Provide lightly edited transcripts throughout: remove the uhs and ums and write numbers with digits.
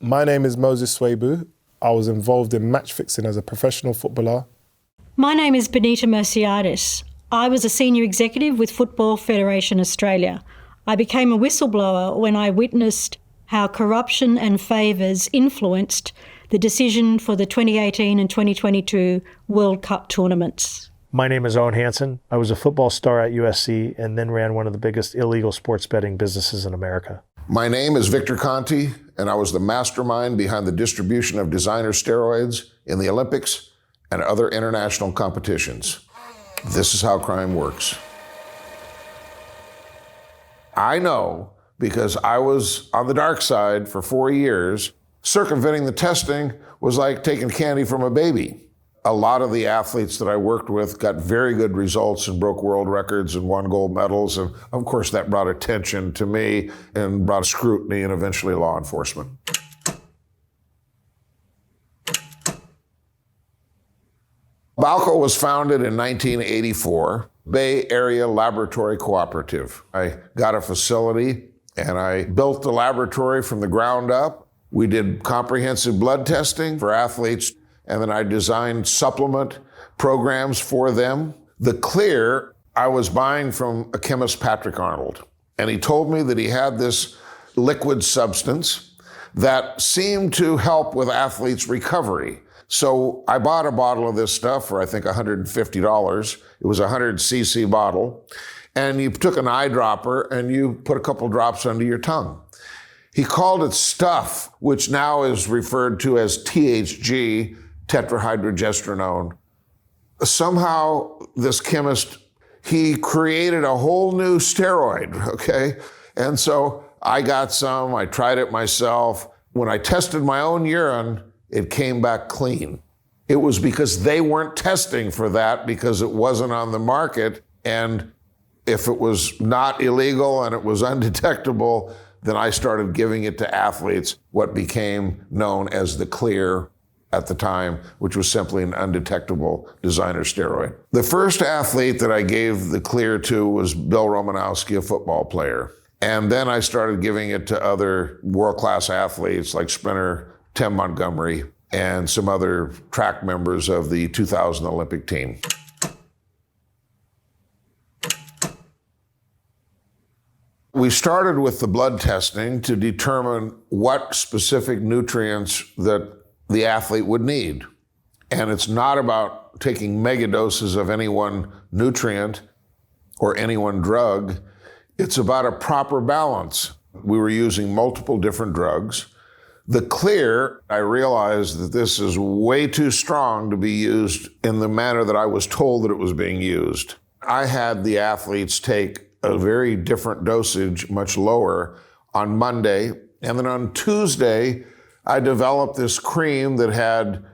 My name is Moses Swaibu. I was involved in match fixing as a professional footballer. My name is Bonita Mersiades. I was a senior executive with Football Federation Australia. I became a whistleblower when I witnessed how corruption and favours influenced the decision for the 2018 and 2022 World Cup tournaments. My name is Owen Hansen. I was a football star at USC and then ran one of the biggest illegal sports betting businesses in America. My name is Victor Conti, and I was the mastermind behind the distribution of designer steroids in the Olympics and other international competitions. This is how crime works. I know because I was on the dark side for 4 years. Circumventing the testing was like taking candy from a baby. A lot of the athletes that I worked with got very good results and broke world records and won gold medals. And of course, that brought attention to me and brought scrutiny and eventually law enforcement. Balco was founded in 1984, Bay Area Laboratory Cooperative. I got a facility and I built the laboratory from the ground up. We did comprehensive blood testing for athletes, and then I designed supplement programs for them. The clear I was buying from a chemist, Patrick Arnold, and he told me that he had this liquid substance that seemed to help with athletes' recovery. So I bought a bottle of this stuff for, I think, $150. It was a 100 cc bottle. And you took an eyedropper and you put a couple drops under your tongue. He called it stuff, which now is referred to as THG, tetrahydrogestrinone. Somehow this chemist, he created a whole new steroid, okay? And so I got some, I tried it myself. When I tested my own urine, it came back clean. It was because they weren't testing for that because it wasn't on the market. And if it was not illegal and it was undetectable, then I started giving it to athletes, what became known as the clear at the time, which was simply an undetectable designer steroid. The first athlete that I gave the clear to was Bill Romanowski, a football player. And then I started giving it to other world-class athletes like sprinter Tim Montgomery and some other track members of the 2000 Olympic team. We started with the blood testing to determine what specific nutrients that the athlete would need. And it's not about taking mega doses of any one nutrient or any one drug. It's about a proper balance. We were using multiple different drugs. The clear, I realized that this is way too strong to be used in the manner that I was told that it was being used. I had the athletes take a very different dosage, much lower, on Monday. And then on Tuesday, I developed this cream that had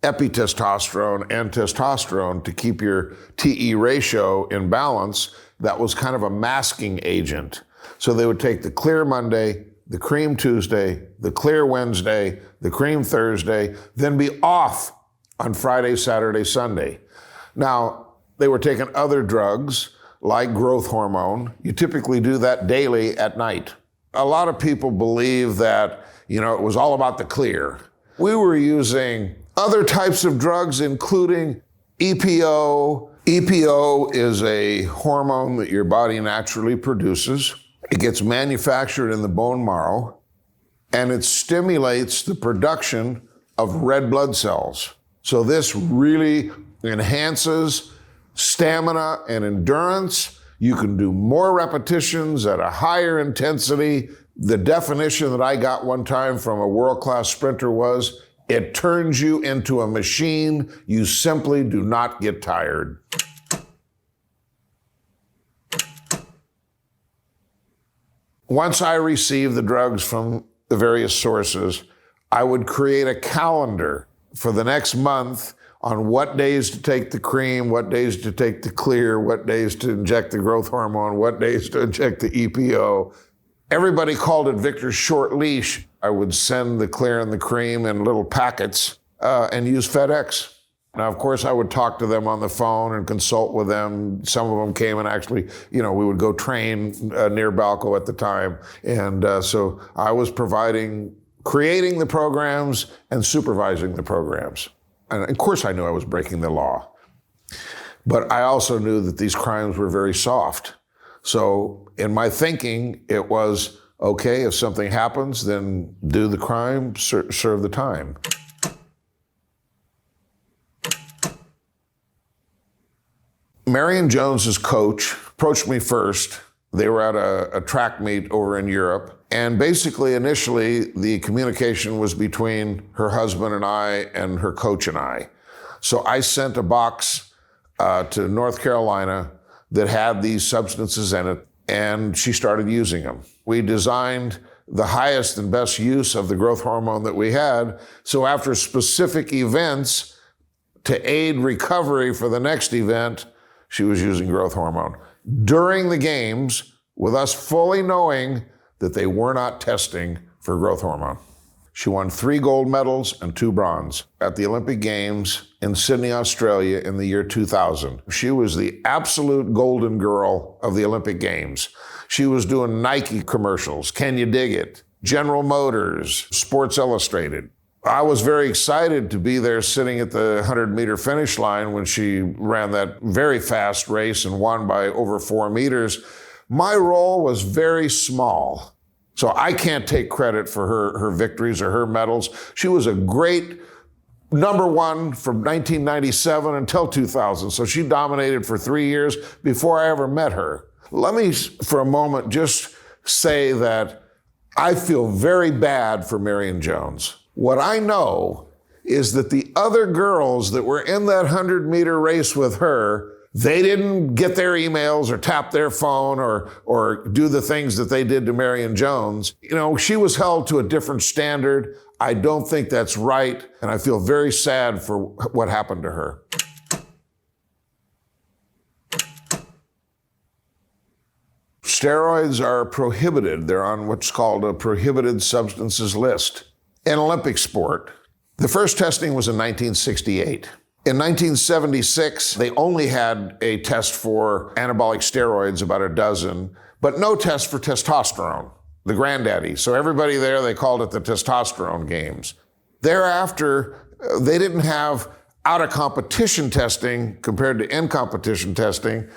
epitestosterone and testosterone to keep your TE ratio in balance. That was kind of a masking agent. So they would take the clear Monday, the cream Tuesday, the clear Wednesday, the cream Thursday, then be off on Friday, Saturday, Sunday. Now, they were taking other drugs like growth hormone. You typically do that daily at night. A lot of people believe that, it was all about the clear. We were using other types of drugs, including EPO. EPO is a hormone that your body naturally produces. It gets manufactured in the bone marrow, and it stimulates the production of red blood cells. So this really enhances stamina and endurance. You can do more repetitions at a higher intensity. The definition that I got one time from a world-class sprinter was, it turns you into a machine. You simply do not get tired. Once I received the drugs from the various sources, I would create a calendar for the next month on what days to take the cream, what days to take the clear, what days to inject the growth hormone, what days to inject the EPO. Everybody called it Victor's short leash. I would send the clear and the cream in little packets and use FedEx. Now, of course, I would talk to them on the phone and consult with them. Some of them came and actually, we would go train near Balco at the time. And so I was providing creating the programs and supervising the programs. And of course I knew I was breaking the law. But I also knew that these crimes were very soft. So in my thinking, it was, okay, if something happens, then do the crime, serve the time. Marion Jones's coach approached me first. They were at a track meet over in Europe. And basically, initially, the communication was between her husband and I and her coach and I. So I sent a box to North Carolina that had these substances in it, and she started using them. We designed the highest and best use of the growth hormone that we had. So after specific events, to aid recovery for the next event, she was using growth hormone. During the games, with us fully knowing that they were not testing for growth hormone. She won 3 gold medals and 2 bronze at the Olympic Games in Sydney, Australia in the year 2000. She was the absolute golden girl of the Olympic Games. She was doing Nike commercials, Can You Dig It? General Motors, Sports Illustrated. I was very excited to be there sitting at the 100-meter finish line when she ran that very fast race and won by over 4 meters. My role was very small. So I can't take credit for her victories or her medals. She was a great number 1 from 1997 until 2000. So she dominated for 3 years before I ever met her. Let me, for a moment, just say that I feel very bad for Marion Jones. What I know is that the other girls that were in that 100-meter race with her, they didn't get their emails or tap their phone or do the things that they did to Marion Jones. You know, she was held to a different standard. I don't think that's right, and I feel very sad for what happened to her. Steroids are prohibited. They're on what's called a prohibited substances list. In Olympic sport, the first testing was in 1968. In 1976, they only had a test for anabolic steroids, about a dozen, but no test for testosterone, the granddaddy. So everybody there, they called it the testosterone games. Thereafter, they didn't have out-of-competition testing compared to in-competition testing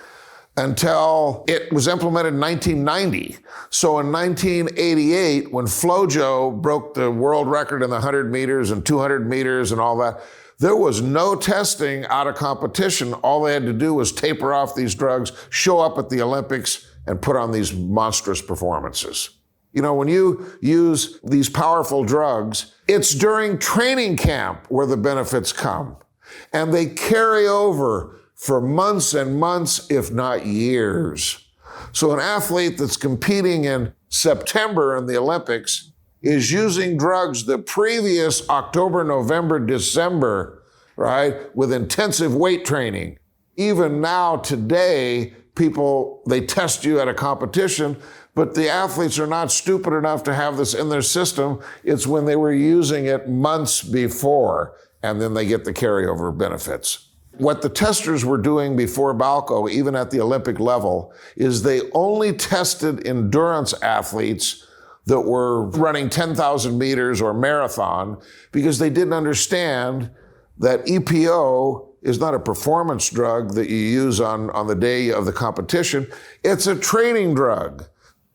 until it was implemented in 1990. So in 1988, when Flojo broke the world record in the 100 meters and 200 meters and all that, there was no testing out of competition. All they had to do was taper off these drugs, show up at the Olympics, and put on these monstrous performances. You know, when you use these powerful drugs, it's during training camp where the benefits come. And they carry over for months and months, if not years. So an athlete that's competing in September in the Olympics is using drugs the previous October, November, December, right, with intensive weight training. Even now, today, people, they test you at a competition, but the athletes are not stupid enough to have this in their system. It's when they were using it months before, and then they get the carryover benefits. What the testers were doing before Balco, even at the Olympic level, is they only tested endurance athletes that were running 10,000 meters or marathon because they didn't understand that EPO is not a performance drug that you use on the day of the competition. It's a training drug.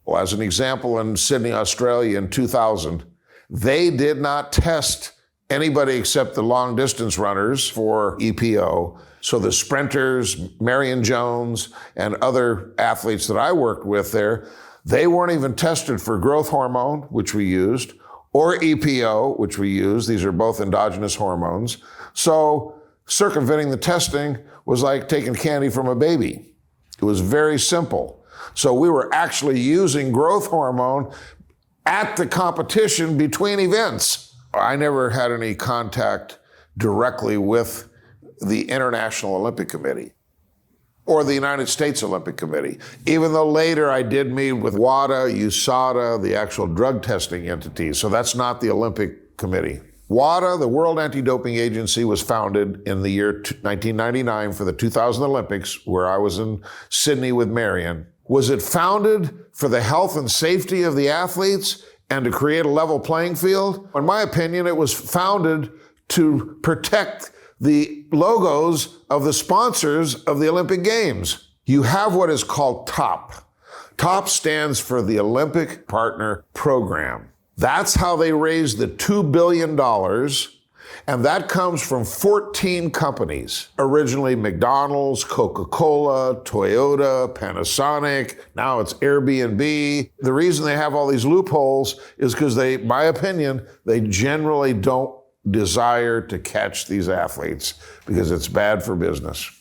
Well, as an example, in Sydney, Australia in 2000, they did not test anybody except the long distance runners for EPO. So the sprinters, Marion Jones, and other athletes that I worked with there, they weren't even tested for growth hormone, which we used, or EPO, which we use. These are both endogenous hormones. So circumventing the testing was like taking candy from a baby. It was very simple. So we were actually using growth hormone at the competition between events. I never had any contact directly with the International Olympic Committee or the United States Olympic Committee, even though later I did meet with WADA, USADA, the actual drug testing entities. So that's not the Olympic Committee. WADA, the World Anti-Doping Agency, was founded in the year 1999 for the 2000 Olympics, where I was in Sydney with Marion. Was it founded for the health and safety of the athletes? and to create a level playing field? In my opinion, it was founded to protect the logos of the sponsors of the Olympic Games. You have what is called TOP. TOP stands for the Olympic Partner Program. That's how they raised the $2 billion, and that comes from 14 companies. Originally McDonald's, Coca-Cola, Toyota, Panasonic, now it's Airbnb. The reason they have all these loopholes is because my opinion, they generally don't desire to catch these athletes because it's bad for business.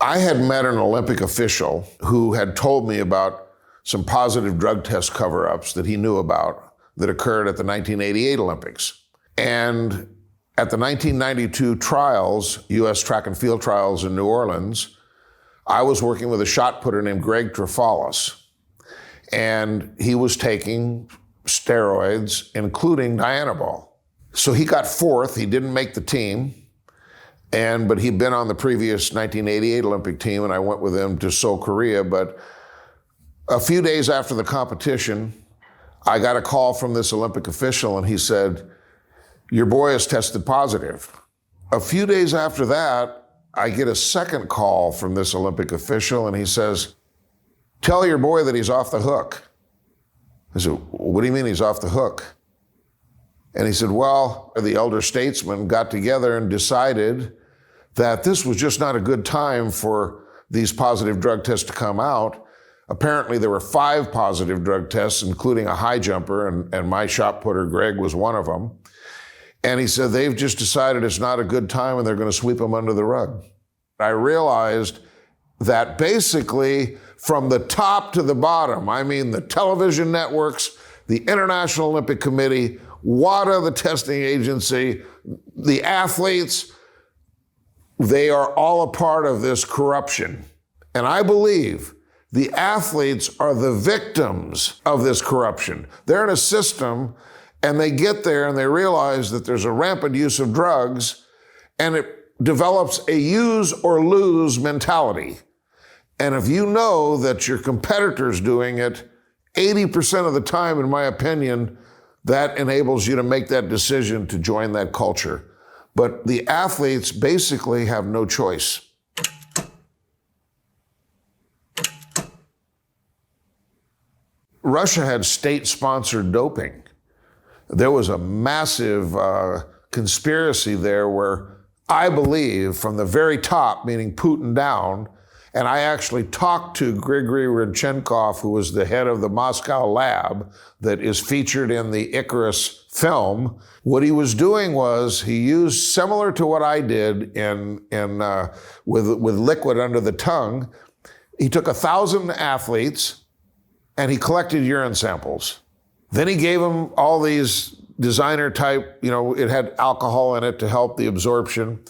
I had met an Olympic official who had told me about some positive drug test cover-ups that he knew about that occurred at the 1988 Olympics. And at the 1992 trials, U.S. track and field trials in New Orleans, I was working with a shot putter named Greg Trefalis. And he was taking steroids, including Dianabol. So he got fourth. He didn't make the team. But he'd been on the previous 1988 Olympic team, and I went with him to Seoul, Korea. But a few days after the competition, I got a call from this Olympic official, and he said, "Your boy has tested positive." A few days after that, I get a second call from this Olympic official, and he says, "Tell your boy that he's off the hook." I said, "What do you mean he's off the hook?" And he said, "Well, the elder statesmen got together and decided that this was just not a good time for these positive drug tests to come out. Apparently there were 5 positive drug tests, including a high jumper, and my shot putter, Greg, was one of them. And he said, they've just decided it's not a good time and they're going to sweep them under the rug." I realized that basically from the top to the bottom, I mean the television networks, the International Olympic Committee, WADA, the testing agency, the athletes, they are all a part of this corruption. And I believe the athletes are the victims of this corruption. They're in a system and they get there and they realize that there's a rampant use of drugs and it develops a use or lose mentality. And if you know that your competitor's doing it 80% of the time, in my opinion, that enables you to make that decision to join that culture. But the athletes basically have no choice. Russia had state-sponsored doping. There was a massive conspiracy there where I believe from the very top, meaning Putin down, and I actually talked to Grigory Rodchenkov, who was the head of the Moscow lab that is featured in the Icarus film. What he was doing was he used, similar to what I did with liquid under the tongue, he took 1,000 athletes and he collected urine samples. Then he gave them all these designer type, it had alcohol in it to help the absorption,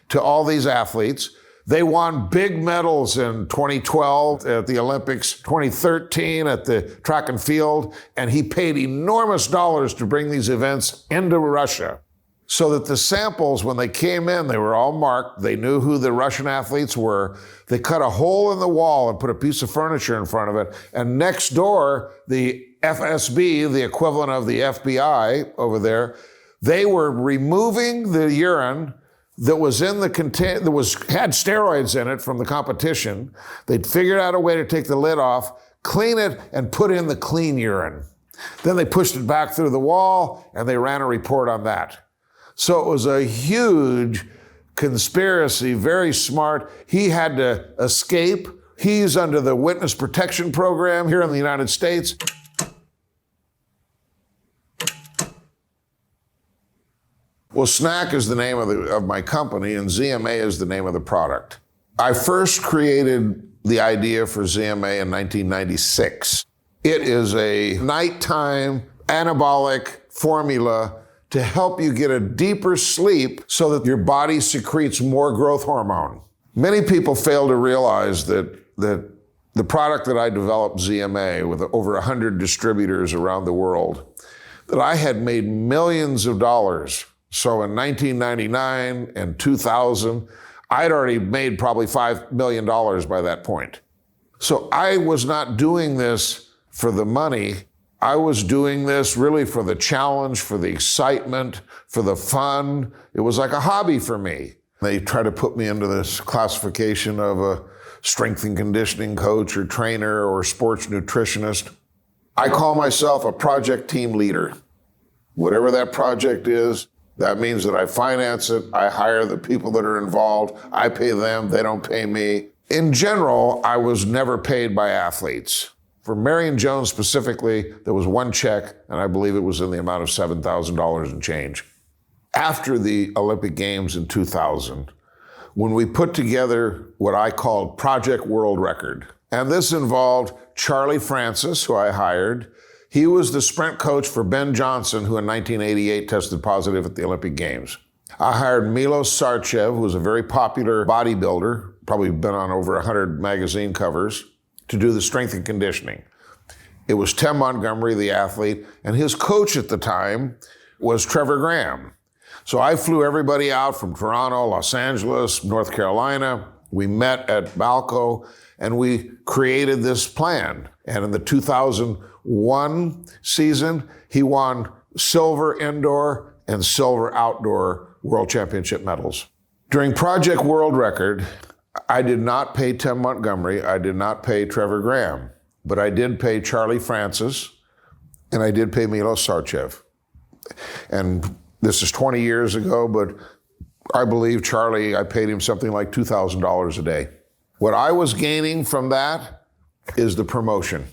to all these athletes. They won big medals in 2012 at the Olympics, 2013 at the track and field, and he paid enormous dollars to bring these events into Russia so that the samples, when they came in, they were all marked. They knew who the Russian athletes were. They cut a hole in the wall and put a piece of furniture in front of it. And next door, the FSB, the equivalent of the FBI over there, they were removing the urine that was in the had steroids in it from the competition. They'd figured out a way to take the lid off, clean it, and put in the clean urine. Then they pushed it back through the wall, and they ran a report on that. So it was a huge conspiracy, very smart. He had to escape. He's under the witness protection program here in the United States. Well, SNAC is the name of my company, and ZMA is the name of the product. I first created the idea for ZMA in 1996. It is a nighttime anabolic formula to help you get a deeper sleep so that your body secretes more growth hormone. Many people fail to realize that the product that I developed, ZMA, with over 100 distributors around the world, that I had made millions of dollars. So in 1999 and 2000, I'd already made probably $5 million by that point. So I was not doing this for the money. I was doing this really for the challenge, for the excitement, for the fun. It was like a hobby for me. They try to put me into this classification of a strength and conditioning coach or trainer or sports nutritionist. I call myself a project team leader. Whatever that project is, that means that I finance it, I hire the people that are involved, I pay them, they don't pay me. In general, I was never paid by athletes. For Marion Jones specifically, there was one check, and I believe it was in the amount of $7,000 and change. After the Olympic Games in 2000, when we put together what I called Project World Record, and this involved Charlie Francis, who I hired. He was the sprint coach for Ben Johnson, who in 1988 tested positive at the Olympic Games. I hired Milos Sarcev, who was a very popular bodybuilder, probably been on over 100 magazine covers, to do the strength and conditioning. It was Tim Montgomery, the athlete, and his coach at the time was Trevor Graham. So I flew everybody out from Toronto, Los Angeles, North Carolina. We met at Balco, and we created this plan. And in the 2001 season, he won silver indoor and silver outdoor world championship medals. During Project World Record, I did not pay Tim Montgomery, I did not pay Trevor Graham, but I did pay Charlie Francis, and I did pay Milos Sarcev. And this is 20 years ago, but I believe Charlie, I paid him something like $2,000 a day. What I was gaining from that is the promotion.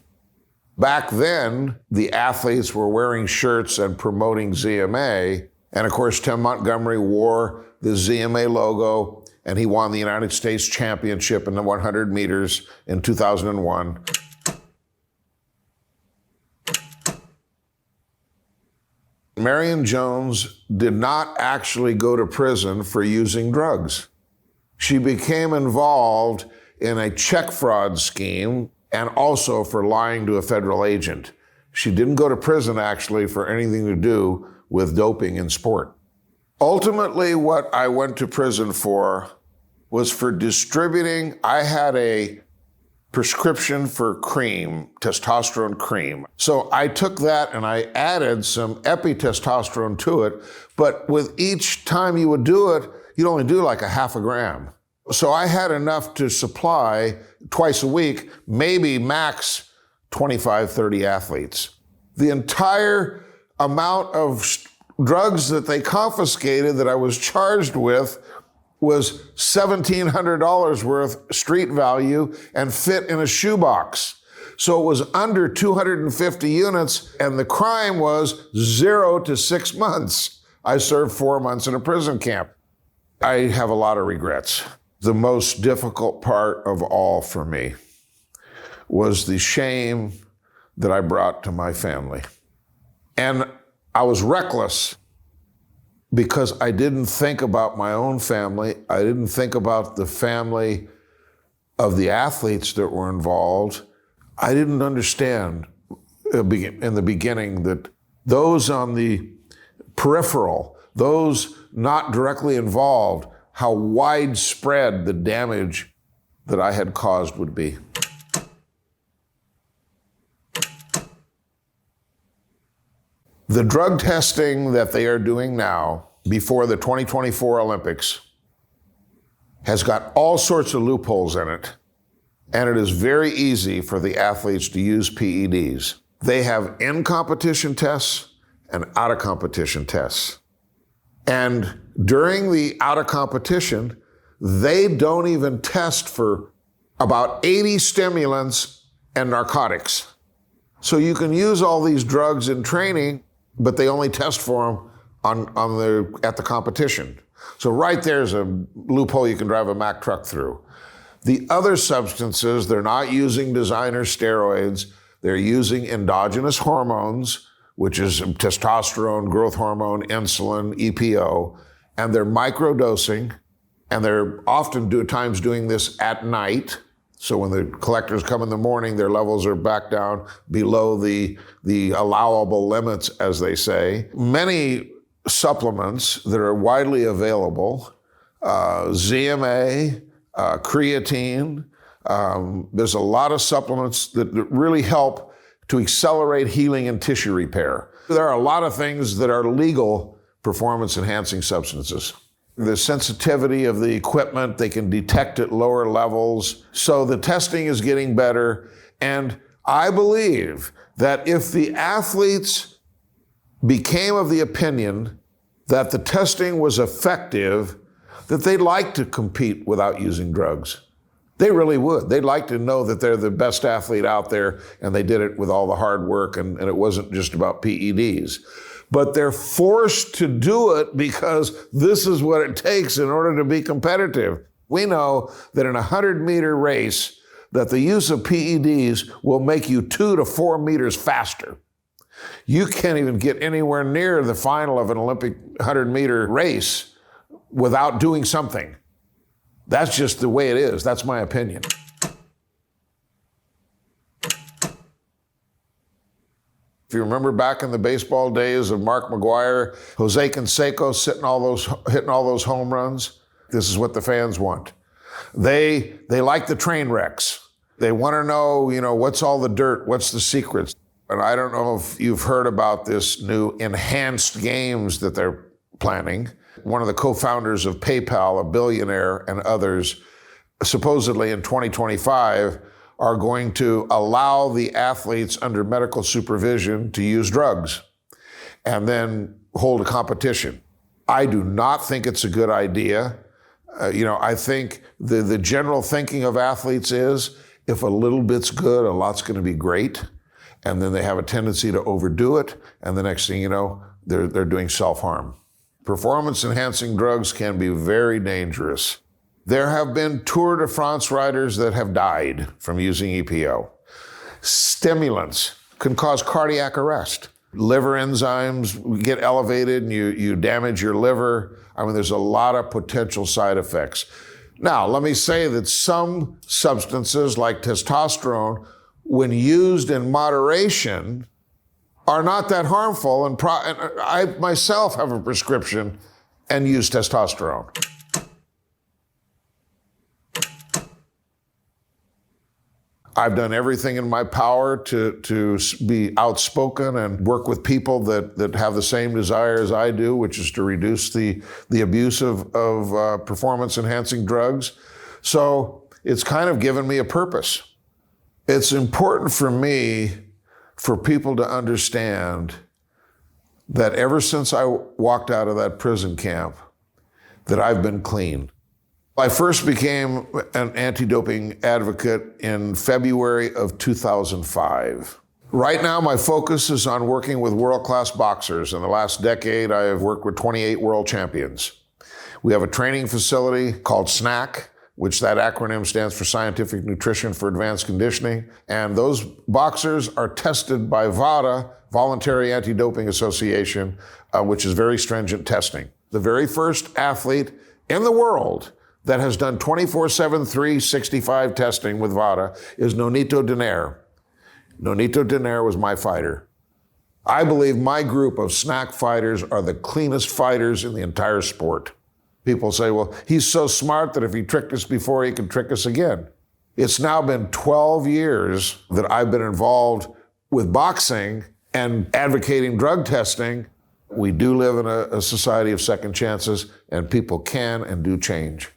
Back then, the athletes were wearing shirts and promoting ZMA, and of course, Tim Montgomery wore the ZMA logo, and he won the United States Championship in the 100 meters in 2001. Marion Jones did not actually go to prison for using drugs. She became involved in a check fraud scheme and also for lying to a federal agent. She didn't go to prison actually for anything to do with doping in sport. Ultimately, what I went to prison for was for distributing. I had a prescription for cream, testosterone cream. So I took that and I added some epitestosterone to it, but with each time you would do it, you'd only do like a half a gram. So I had enough to supply twice a week, maybe max 25, 30 athletes. The entire amount of drugs that they confiscated that I was charged with was $1,700 worth street value and fit in a shoebox. So it was under 250 units, and the crime was 0 to 6 months. I served 4 months in a prison camp. I have a lot of regrets. The most difficult part of all for me was the shame that I brought to my family. And I was reckless because I didn't think about my own family. I didn't think about the family of the athletes that were involved. I didn't understand in the beginning that those on the peripheral, those not directly involved, how widespread the damage that I had caused would be. The drug testing that they are doing now before the 2024 Olympics has got all sorts of loopholes in it, and it is very easy for the athletes to use PEDs. They have in-competition tests and out-of-competition tests. And during the out-of-competition, they don't even test for about 80 stimulants and narcotics. So you can use all these drugs in training, but they only test for them at the competition. So right there's a loophole you can drive a Mack truck through. The other substances, they're not using designer steroids, they're using endogenous hormones, which is testosterone, growth hormone, insulin, EPO, and they're microdosing, and they're often times doing this at night. So when the collectors come in the morning, their levels are back down below the allowable limits, as they say. Many supplements that are widely available, ZMA, creatine, There's a lot of supplements that really help to accelerate healing and tissue repair. There are a lot of things that are legal performance-enhancing substances. The sensitivity of the equipment, they can detect at lower levels. So the testing is getting better. And I believe that if the athletes became of the opinion that the testing was effective, that they'd like to compete without using drugs. They really would. They'd like to know that they're the best athlete out there and they did it with all the hard work and it wasn't just about PEDs. But they're forced to do it because this is what it takes in order to be competitive. We know that in a 100-meter race, that the use of PEDs will make you 2 to 4 meters faster. You can't even get anywhere near the final of an Olympic 100-meter race without doing something. That's just the way it is. That's my opinion. If you remember back in the baseball days of Mark McGwire, Jose Canseco hitting all those home runs, this is what the fans want. They like the train wrecks. They want to know, what's all the dirt, what's the secrets. And I don't know if you've heard about this new enhanced games that they're planning. One of the co-founders of PayPal, a billionaire, and others, supposedly in 2025, are going to allow the athletes under medical supervision to use drugs and then hold a competition. I do not think it's a good idea. I think the general thinking of athletes is if a little bit's good, a lot's going to be great. And then they have a tendency to overdo it. And the next thing you know, they're doing self-harm. Performance-enhancing drugs can be very dangerous. There have been Tour de France riders that have died from using EPO. Stimulants can cause cardiac arrest. Liver enzymes get elevated and you damage your liver. There's a lot of potential side effects. Now, let me say that some substances like testosterone, when used in moderation, are not that harmful. And I myself have a prescription and use testosterone. I've done everything in my power to be outspoken and work with people that have the same desire as I do, which is to reduce the abuse of performance-enhancing drugs. So it's kind of given me a purpose. It's important for me for people to understand that ever since I walked out of that prison camp, that I've been clean. I first became an anti-doping advocate in February of 2005. Right now, my focus is on working with world-class boxers. In the last decade, I have worked with 28 world champions. We have a training facility called SNAC, which that acronym stands for Scientific Nutrition for Advanced Conditioning. And those boxers are tested by VADA, Voluntary Anti-Doping Association, which is very stringent testing. The very first athlete in the world that has done 24/7, 365 testing with VADA is Nonito Donaire. Nonito Donaire was my fighter. I believe my group of SNAC fighters are the cleanest fighters in the entire sport. People say, well, he's so smart that if he tricked us before, he can trick us again. It's now been 12 years that I've been involved with boxing and advocating drug testing. We do live in a society of second chances, and people can and do change.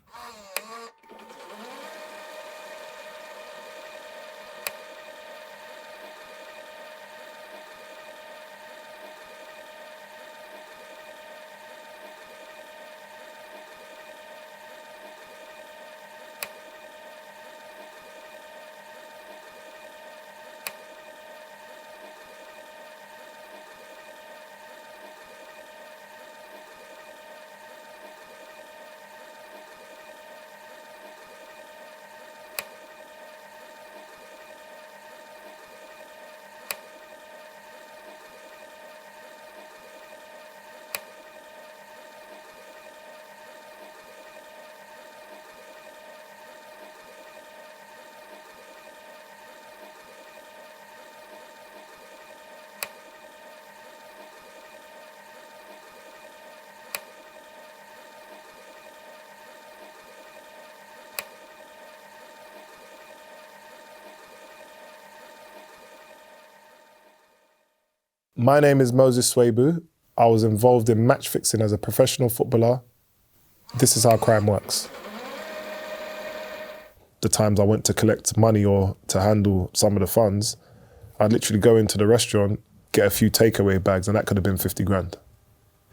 My name is Moses Swaibu. I was involved in match fixing as a professional footballer. This is how crime works. The times I went to collect money or to handle some of the funds, I'd literally go into the restaurant, get a few takeaway bags, and that could have been 50 grand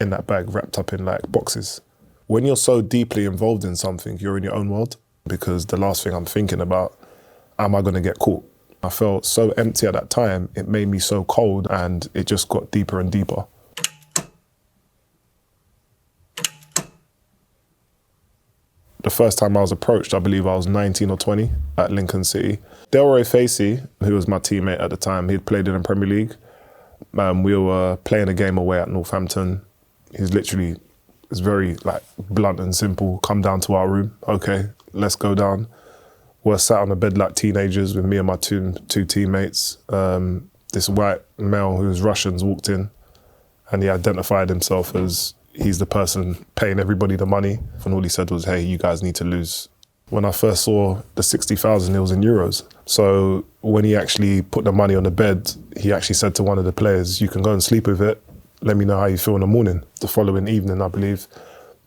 in that bag wrapped up in like boxes. When you're so deeply involved in something, you're in your own world, because the last thing I'm thinking about, am I going to get caught? I felt so empty at that time, it made me so cold, and it just got deeper and deeper. The first time I was approached, I believe I was 19 or 20 at Lincoln City. Delroy Facey, who was my teammate at the time, he'd played in the Premier League. We were playing a game away at Northampton. He's literally, it's very like blunt and simple. Come down to our room. Okay, let's go down. We're sat on a bed like teenagers with me and my two teammates. This white male who was Russians walked in, and he identified himself as he's the person paying everybody the money. And all he said was, hey, you guys need to lose. When I first saw the 60,000, it was in euros. So when he actually put the money on the bed, he actually said to one of the players, you can go and sleep with it. Let me know how you feel in the morning. The following evening, I believe,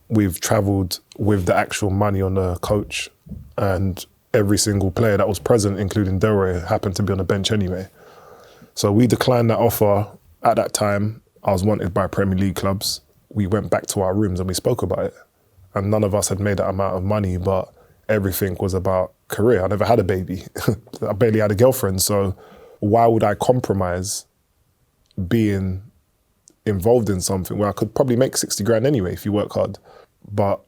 we've travelled with the actual money on the coach, and every single player that was present, including Delroy, happened to be on the bench anyway. So we declined that offer. At that time, I was wanted by Premier League clubs. We went back to our rooms and we spoke about it. And none of us had made that amount of money, but everything was about career. I never had a baby. I barely had a girlfriend. So why would I compromise being involved in something where I could probably make 60 grand anyway if you work hard? But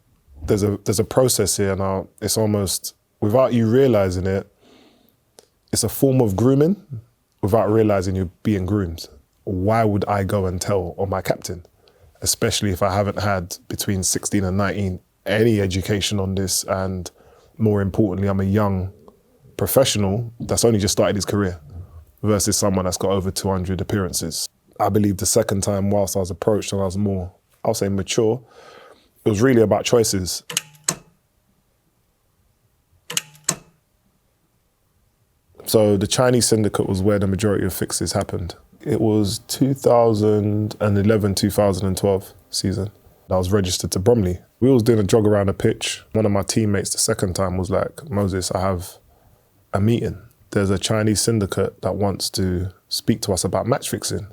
there's a process here now. It's almost, without you realizing it, it's a form of grooming without realizing you're being groomed. Why would I go and tell on my captain? Especially if I haven't had, between 16 and 19, any education on this, and more importantly, I'm a young professional that's only just started his career versus someone that's got over 200 appearances. I believe the second time, whilst I was approached and I was more, I'll say mature, it was really about choices. So the Chinese syndicate was where the majority of fixes happened. It was 2011, 2012 season. I was registered to Bromley. We was doing a jog around the pitch. One of my teammates the second time was like, Moses, I have a meeting. There's a Chinese syndicate that wants to speak to us about match fixing.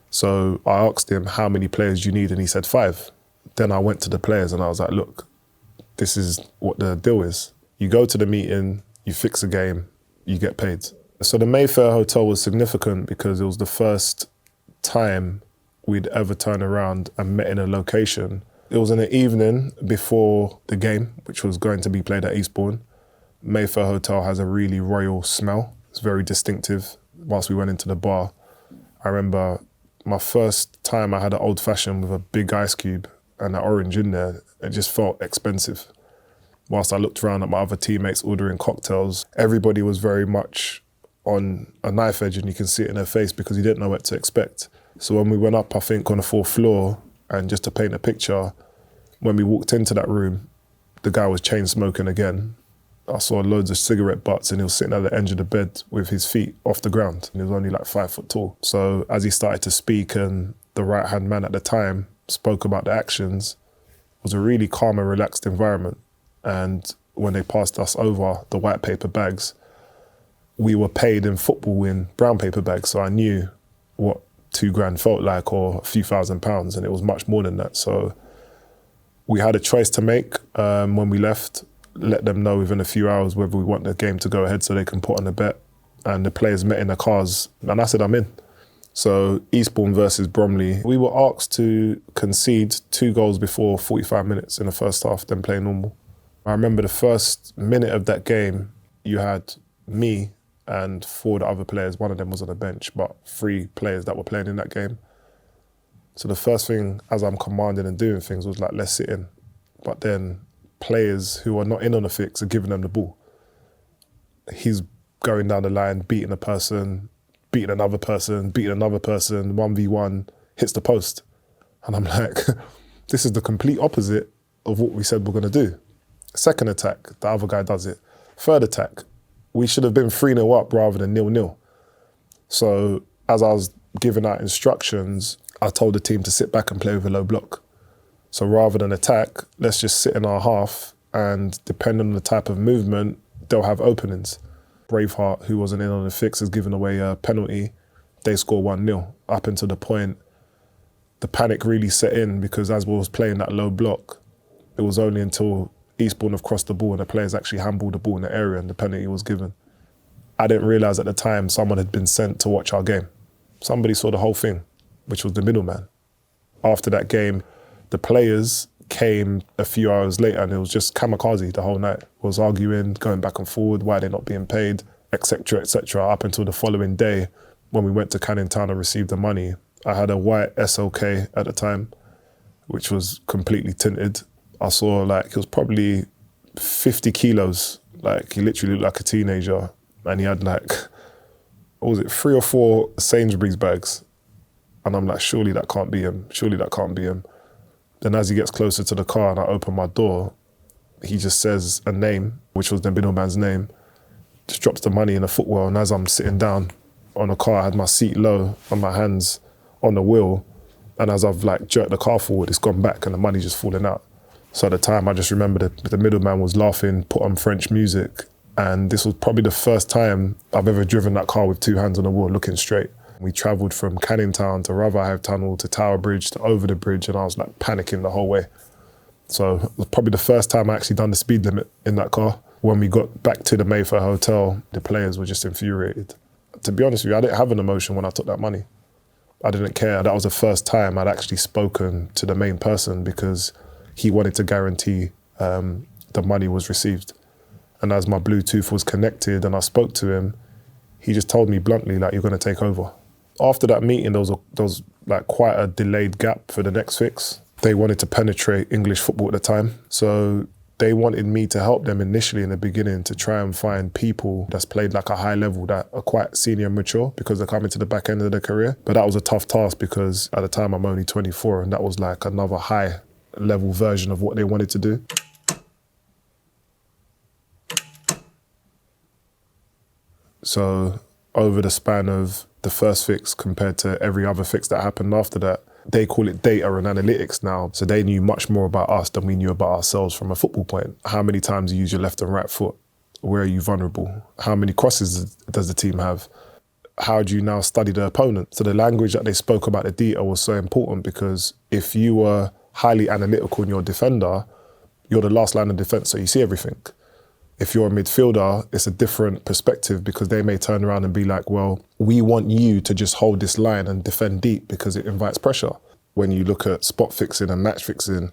So I asked him, how many players do you need? And he said 5. Then I went to the players and I was like, look, this is what the deal is. You go to the meeting, you fix a game, you get paid. So the Mayfair Hotel was significant because it was the first time we'd ever turned around and met in a location. It was in the evening before the game, which was going to be played at Eastbourne. Mayfair Hotel has a really royal smell. It's very distinctive. Whilst we went into the bar, I remember my first time I had an old fashioned with a big ice cube and an orange in there. It just felt expensive. Whilst I looked around at my other teammates ordering cocktails, everybody was very much on a knife edge, and you can see it in their face because you didn't know what to expect. So when we went up, I think, on the 4th floor, and just to paint a picture, when we walked into that room, the guy was chain smoking again. I saw loads of cigarette butts, and he was sitting at the edge of the bed with his feet off the ground. And he was only like 5 foot tall. So as he started to speak, and the right-hand man at the time spoke about the actions, it was a really calm and relaxed environment. And when they passed us over the white paper bags, we were paid in football in brown paper bags. So I knew what 2 grand felt like, or a few £1,000, and it was much more than that. So we had a choice to make when we left. Let them know within a few hours whether we want the game to go ahead so they can put on a bet. And the players met in the cars, and I said, I'm in. So Eastbourne versus Bromley, we were asked to concede 2 goals before 45 minutes in the first half, then play normal. I remember the first minute of that game, you had me and 4 of the other players. One of them was on the bench, but 3 players that were playing in that game. So the first thing, as I'm commanding and doing things, was like, let's sit in. But then players who are not in on the fix are giving them the ball. He's going down the line, beating a person, beating another person, 1v1, hits the post. And I'm like, this is the complete opposite of what we said we're going to do. Second attack, the other guy does it. Third attack, we should have been 3-0 up rather than 0-0. So as I was giving out instructions, I told the team to sit back and play with a low block. So rather than attack, let's just sit in our half, and depending on the type of movement, they'll have openings. Braveheart, who wasn't in on the fix, has given away a penalty. They score 1-0. Up until the point, the panic really set in, because as we was playing that low block, it was only until Eastbourne have crossed the ball and the players actually handballed the ball in the area and the penalty was given. I didn't realise at the time someone had been sent to watch our game. Somebody saw the whole thing, which was the middleman. After that game, the players came a few hours later and it was just kamikaze the whole night. It was arguing, going back and forward, why they're not being paid, etc., up until the following day when we went to Canning Town and received the money. I had a white SLK at the time, which was completely tinted. I saw he was probably 50 kilos. He literally looked like a teenager. And he had 3 or 4 Sainsbury's bags. And I'm like, surely that can't be him. Then as he gets closer to the car and I open my door, he just says a name, which was the middleman's name, just drops the money in the footwell. And as I'm sitting down on the car, I had my seat low and my hands on the wheel. And as I've jerked the car forward, it's gone back and the money's just falling out. So at the time, I just remember the middleman was laughing, put on French music. And this was probably the first time I've ever driven that car with 2 hands on the wheel looking straight. We travelled from Canning Town to Rotherhithe Tunnel to Tower Bridge to over the bridge, and I was panicking the whole way. So it was probably the first time I actually done the speed limit in that car. When we got back to the Mayfair Hotel, the players were just infuriated. To be honest with you, I didn't have an emotion when I took that money. I didn't care. That was the first time I'd actually spoken to the main person, because he wanted to guarantee the money was received. And as my Bluetooth was connected and I spoke to him, he just told me bluntly, you're going to take over. After that meeting, there was quite a delayed gap for the next fix. They wanted to penetrate English football at the time. So they wanted me to help them initially in the beginning to try and find people that's played a high level that are quite senior and mature, because they're coming to the back end of their career. But that was a tough task, because at the time I'm only 24, and that was another high level version of what they wanted to do. So over the span of the first fix compared to every other fix that happened after that, they call it data and analytics now. So they knew much more about us than we knew about ourselves from a football point. How many times you use your left and right foot? Where are you vulnerable? How many crosses does the team have? How do you now study the opponent? So the language that they spoke about the data was so important, because if you were highly analytical in your defender, you're the last line of defense, so you see everything. If you're a midfielder, it's a different perspective, because they may turn around and be like, well, we want you to just hold this line and defend deep because it invites pressure. When you look at spot fixing and match fixing,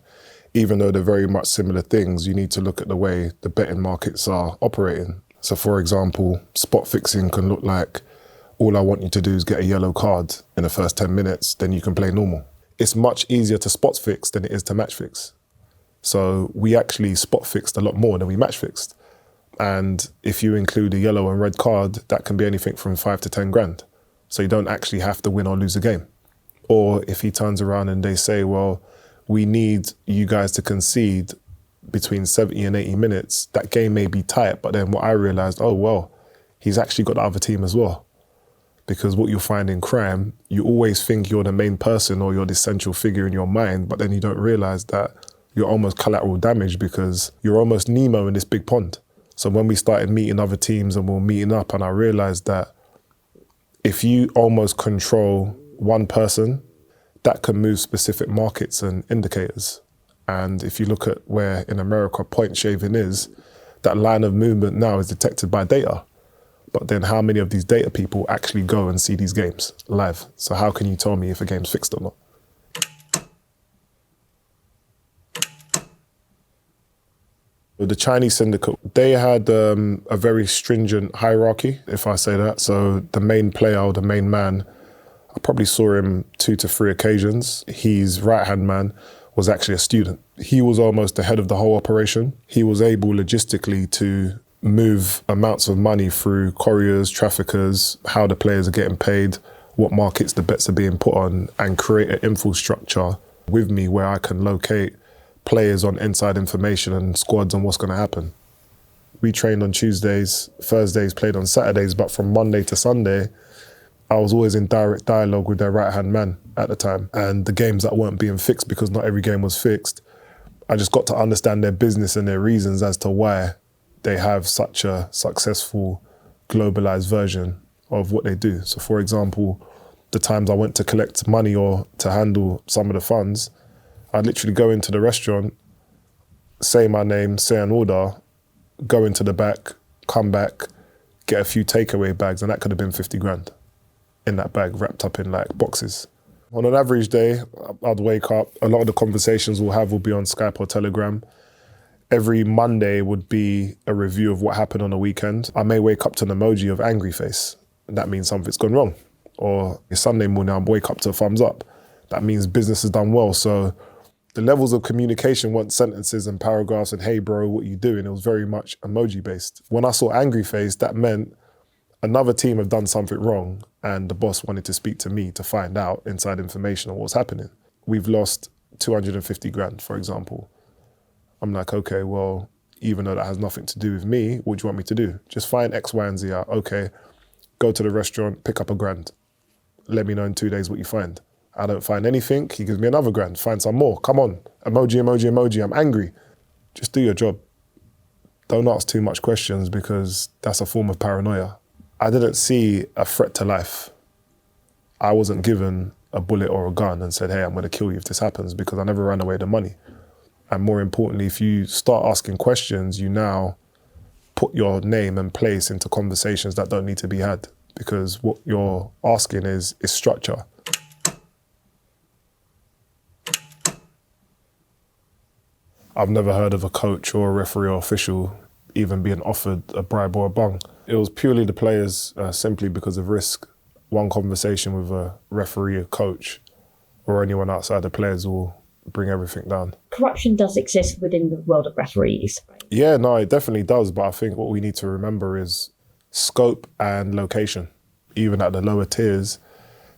even though they're very much similar things, you need to look at the way the betting markets are operating. So for example, spot fixing can look like, all I want you to do is get a yellow card in the first 10 minutes, then you can play normal. It's much easier to spot fix than it is to match fix. So we actually spot fixed a lot more than we match fixed. And if you include a yellow and red card, that can be anything from 5 to 10 grand. So you don't actually have to win or lose a game. Or if he turns around and they say, well, we need you guys to concede between 70 and 80 minutes, that game may be tight. But then what I realized, oh, well, he's actually got the other team as well. Because what you'll find in crime, you always think you're the main person or you're the central figure in your mind, but then you don't realize that you're almost collateral damage, because you're almost Nemo in this big pond. So when we started meeting other teams and we were meeting up, and I realized that if you almost control one person, that can move specific markets and indicators. And if you look at where in America point shaving is, that line of movement now is detected by data. But then how many of these data people actually go and see these games live? So how can you tell me if a game's fixed or not? The Chinese syndicate, they had a very stringent hierarchy, if I say that. So the main player or the main man, I probably saw him 2 to 3 occasions. His right-hand man was actually a student. He was almost the head of the whole operation. He was able logistically to move amounts of money through couriers, traffickers, how the players are getting paid, what markets the bets are being put on, and create an infrastructure with me where I can locate players on inside information and squads on what's going to happen. We trained on Tuesdays, Thursdays played on Saturdays, but from Monday to Sunday, I was always in direct dialogue with their right-hand man at the time. And the games that weren't being fixed, because not every game was fixed, I just got to understand their business and their reasons as to why they have such a successful globalized version of what they do. So for example, the times I went to collect money or to handle some of the funds, I'd literally go into the restaurant, say my name, say an order, go into the back, come back, get a few takeaway bags, and that could have been 50 grand in that bag, wrapped up in like boxes. On an average day, I'd wake up, a lot of the conversations we'll have will be on Skype or Telegram. Every Monday would be a review of what happened on the weekend. I may wake up to an emoji of angry face. That means something's gone wrong. Or Sunday morning, I'll wake up to a thumbs up. That means business has done well. So the levels of communication weren't sentences and paragraphs and, hey bro, what you doing? It was very much emoji based. When I saw angry face, that meant another team had done something wrong and the boss wanted to speak to me to find out inside information on what's happening. We've lost 250 grand, for example. I'm like, okay, well, even though that has nothing to do with me, what do you want me to do? Just find X, Y, and Z out. Okay, go to the restaurant, pick up £1,000. Let me know in 2 days what you find. I don't find anything, he gives me another £1,000. Find some more, come on. Emoji, emoji, emoji, I'm angry. Just do your job. Don't ask too much questions because that's a form of paranoia. I didn't see a threat to life. I wasn't given a bullet or a gun and said, hey, I'm gonna kill you if this happens, because I never ran away with the money. And more importantly, if you start asking questions, you now put your name and place into conversations that don't need to be had, because what you're asking is structure. I've never heard of a coach or a referee or official even being offered a bribe or a bung. It was purely the players, simply because of risk. One conversation with a referee, a coach, or anyone outside the players will bring everything down. Corruption does exist within the world of referees. Yeah, no, it definitely does. But I think what we need to remember is scope and location. Even at the lower tiers,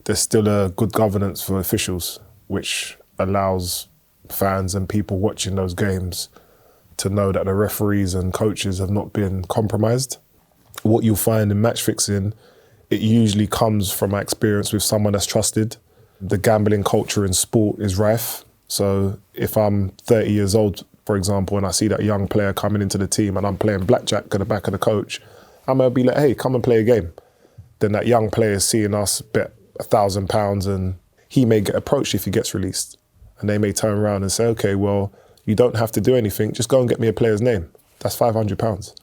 there's still a good governance for officials, which allows fans and people watching those games to know that the referees and coaches have not been compromised. What you'll find in match fixing, it usually comes from my experience with someone that's trusted. The gambling culture in sport is rife. So if I'm 30 years old, for example, and I see that young player coming into the team and I'm playing blackjack at the back of the coach, I'm gonna be like, hey, come and play a game. Then that young player is seeing us bet £1,000 and he may get approached if he gets released. And they may turn around and say, okay, well, you don't have to do anything, just go and get me a player's name. That's £500.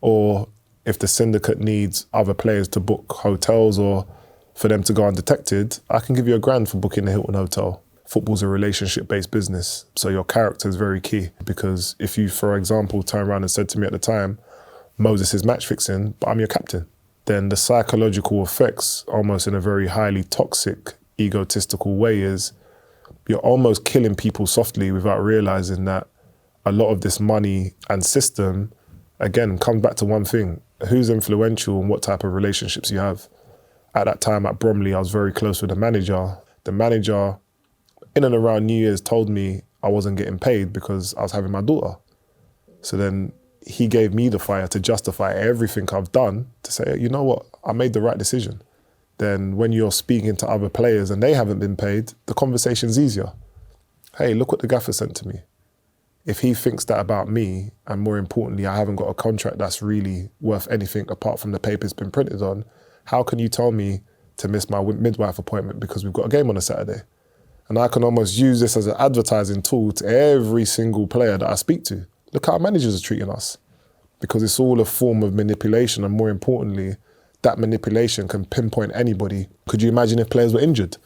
Or if the syndicate needs other players to book hotels or for them to go undetected, I can give you £1,000 for booking the Hilton Hotel. Football's a relationship-based business, so your character is very key. Because if you, for example, turn around and said to me at the time, Moses is match fixing, but I'm your captain, then the psychological effects, almost in a very highly toxic, egotistical way, is you're almost killing people softly without realizing that a lot of this money and system, again, comes back to one thing: who's influential and what type of relationships you have. At that time at Bromley, I was very close with the manager. The manager, in and around New Year's, told me I wasn't getting paid because I was having my daughter. So then he gave me the fire to justify everything I've done, to say, you know what, I made the right decision. Then when you're speaking to other players and they haven't been paid, the conversation's easier. Hey, look what the gaffer sent to me. If he thinks that about me, and more importantly, I haven't got a contract that's really worth anything apart from the paper it's been printed on, how can you tell me to miss my midwife appointment because we've got a game on a Saturday? And I can almost use this as an advertising tool to every single player that I speak to. Look how managers are treating us. Because it's all a form of manipulation, and more importantly, that manipulation can pinpoint anybody. Could you imagine if players were injured?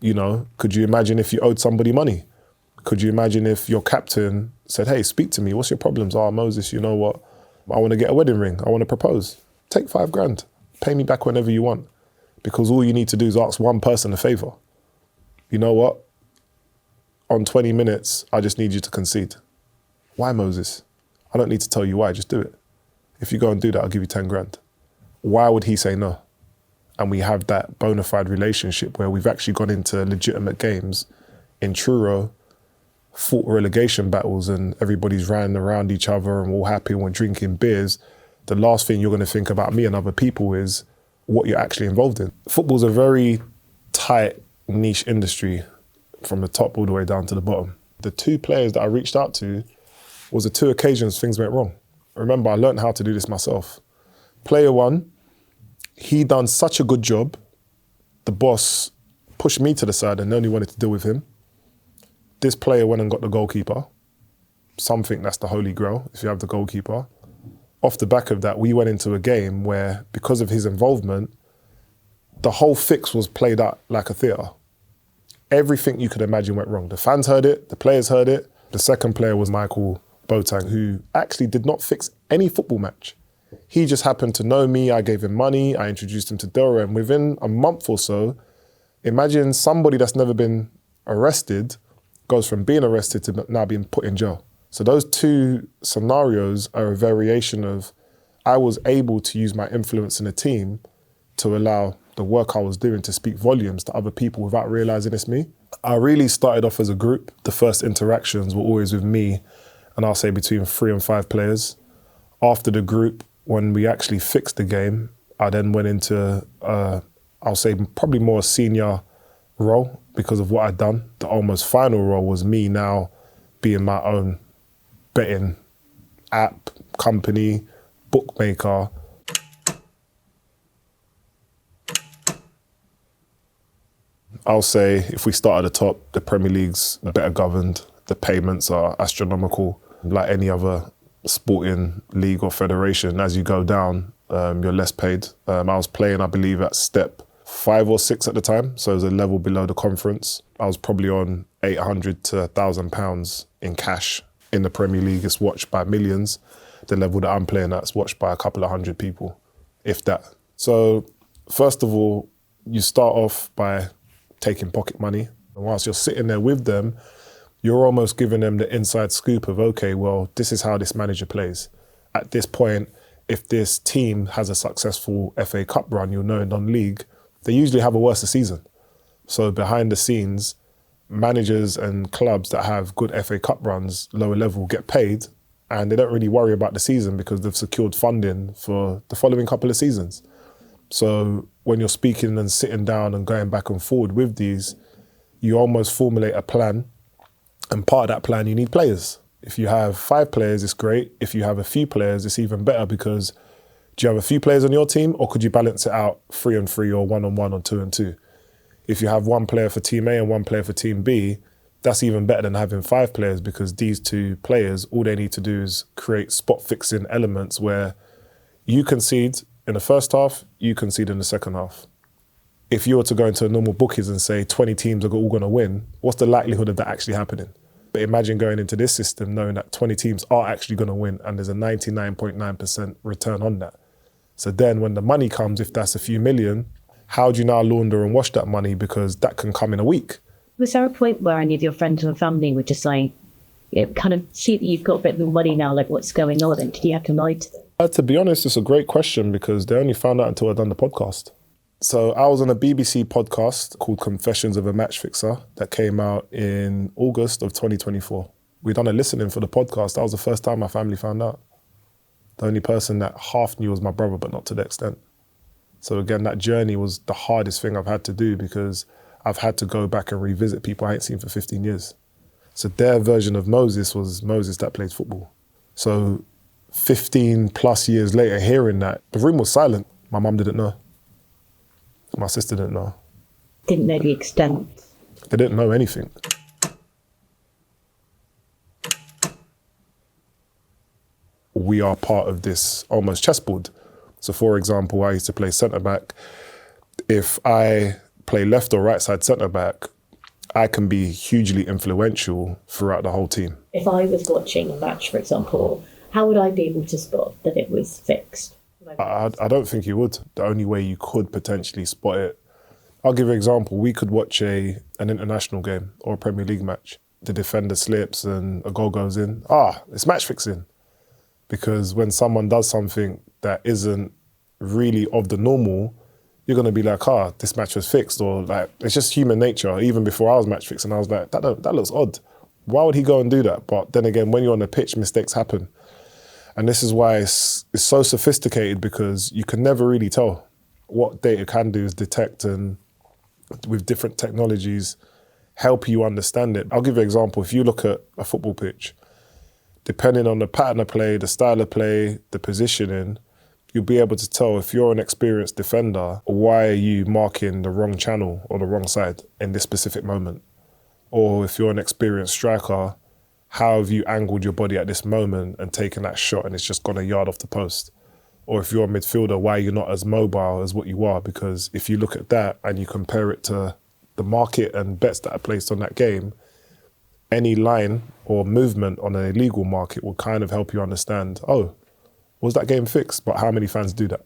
You know, could you imagine if you owed somebody money? Could you imagine if your captain said, hey, speak to me, what's your problems? Oh, Moses, you know what? I want to get a wedding ring, I want to propose. Take £5,000, pay me back whenever you want. Because all you need to do is ask one person a favor. You know what? On 20 minutes, I just need you to concede. Why, Moses? I don't need to tell you why, just do it. If you go and do that, I'll give you 10 grand. Why would he say no? And we have that bona fide relationship where we've actually gone into legitimate games in Truro, fought relegation battles, and everybody's running around each other and we're all happy and we're drinking beers. The last thing you're going to think about me and other people is, what you're actually involved in. Football's a very tight, niche industry from the top all the way down to the bottom. The 2 players that I reached out to was the 2 occasions things went wrong. Remember, I learned how to do this myself. Player 1, he done such a good job, the boss pushed me to the side and only wanted to deal with him. This player went and got the goalkeeper. Some think that's the holy grail, if you have the goalkeeper. Off the back of that, we went into a game where, because of his involvement, the whole fix was played out like a theatre. Everything you could imagine went wrong. The fans heard it, the players heard it. The second player was Michael Boateng, who actually did not fix any football match. He just happened to know me, I gave him money, I introduced him to Dora, and within a month or so, imagine somebody that's never been arrested goes from being arrested to now being put in jail. So those 2 scenarios are a variation of, I was able to use my influence in a team to allow the work I was doing to speak volumes to other people without realizing it's me. I really started off as a group. The first interactions were always with me, and I'll say between 3 and 5 players. After the group, when we actually fixed the game, I then went into, I'll say probably more a senior role because of what I'd done. The almost final role was me now being my own betting app, company, bookmaker. I'll say if we start at the top, the Premier League's better governed. The payments are astronomical. Like any other sporting league or federation, as you go down, you're less paid. I was playing, I believe, at step 5 or 6 at the time, so it was a level below the conference. I was probably on £800 to £1,000 in cash in the Premier League. It's watched by millions. The level that I'm playing at is watched by a couple of hundred people, if that. So first of all, you start off by taking pocket money. And whilst you're sitting there with them, you're almost giving them the inside scoop of, okay, well, this is how this manager plays. At this point, if this team has a successful FA Cup run, you'll know in non-league, they usually have a worse season. So behind the scenes, managers and clubs that have good FA Cup runs, lower level, get paid, and they don't really worry about the season because they've secured funding for the following couple of seasons. So when you're speaking and sitting down and going back and forward with these, you almost formulate a plan. And part of that plan, you need players. If you have 5 players, it's great. If you have a few players, it's even better because do you have a few players on your team or could you balance it out 3 and 3 or 1 on 1 or 2 and 2? If you have 1 player for team A and 1 player for team B, that's even better than having 5 players because these 2 players, all they need to do is create spot fixing elements where you concede in the first half, you concede in the second half. If you were to go into a normal bookies and say 20 teams are all going to win, what's the likelihood of that actually happening? But imagine going into this system knowing that 20 teams are actually going to win and there's a 99.9% return on that. So then when the money comes, if that's a few million, how do you now launder and wash that money? Because that can come in a week. Was there a point where any of your friends or family were just like, kind of see that you've got a bit of money now, like what's going on? And did you have to lie to them? To be honest, it's a great question because they only found out until I'd done the podcast. So I was on a BBC podcast called Confessions of a Match Fixer that came out in August of 2024. We'd done a listening for the podcast. That was the first time my family found out. The only person that half knew was my brother, but not to the extent. So again, that journey was the hardest thing I've had to do because I've had to go back and revisit people I ain't seen for 15 years. So their version of Moses was Moses that played football. So 15 plus years later, hearing that, the room was silent. My mum didn't know. My sister didn't know. Didn't know the extent. They didn't know anything. We are part of this almost chessboard. So for example, I used to play centre-back. If I play left or right side centre-back, I can be hugely influential throughout the whole team. If I was watching a match, for example, how would I be able to spot that it was fixed? I don't think you would. The only way you could potentially spot it, I'll give you an example. We could watch an international game or a Premier League match. The defender slips and a goal goes in. It's match fixing. Because when someone does something that isn't really of the normal, you're going to be like, this match was fixed. Or like, it's just human nature. Even before I was match fixing, I was like, that looks odd. Why would he go and do that? But then again, when you're on the pitch, mistakes happen. And this is why it's so sophisticated because you can never really tell. what data can do is detect and with different technologies help you understand it. I'll give you an example. If you look at a football pitch, depending on the pattern of play, the style of play, the positioning, you'll be able to tell if you're an experienced defender, why are you marking the wrong channel or the wrong side in this specific moment? Or if you're an experienced striker, how have you angled your body at this moment and taken that shot and it's just gone a yard off the post? Or if you're a midfielder, why you're not as mobile as what you are? Because if you look at that and you compare it to the market and bets that are placed on that game, any line or movement on an illegal market will kind of help you understand, oh, was that game fixed? But how many fans do that,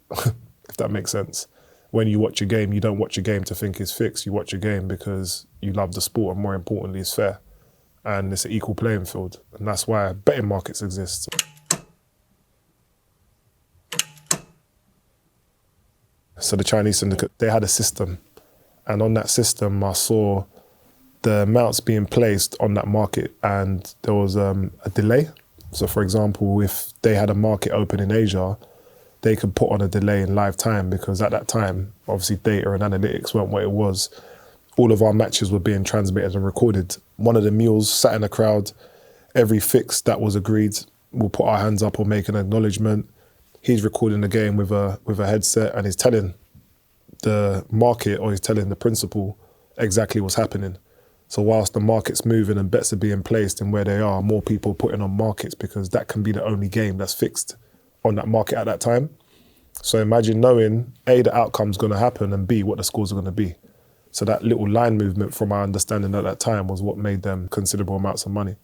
if that makes sense? When you watch a game, you don't watch a game to think it's fixed. You watch a game because you love the sport and more importantly, it's fair. And it's an equal playing field. And that's why betting markets exist. So the Chinese syndicate, they had a system. And on that system, I saw the amounts being placed on that market and there was a delay. So for example, if they had a market open in Asia, they could put on a delay in live time because at that time, obviously data and analytics weren't what it was. All of our matches were being transmitted and recorded. One of the mules sat in the crowd. Every fix that was agreed, we'll put our hands up or make an acknowledgement. He's recording the game with a headset and he's telling the market or he's telling the principal exactly what's happening. So whilst the market's moving and bets are being placed in where they are, more people are putting on markets because that can be the only game that's fixed on that market at that time. So imagine knowing A, the outcome's going to happen and B, what the scores are going to be. So that little line movement from my understanding at that time was what made them considerable amounts of money.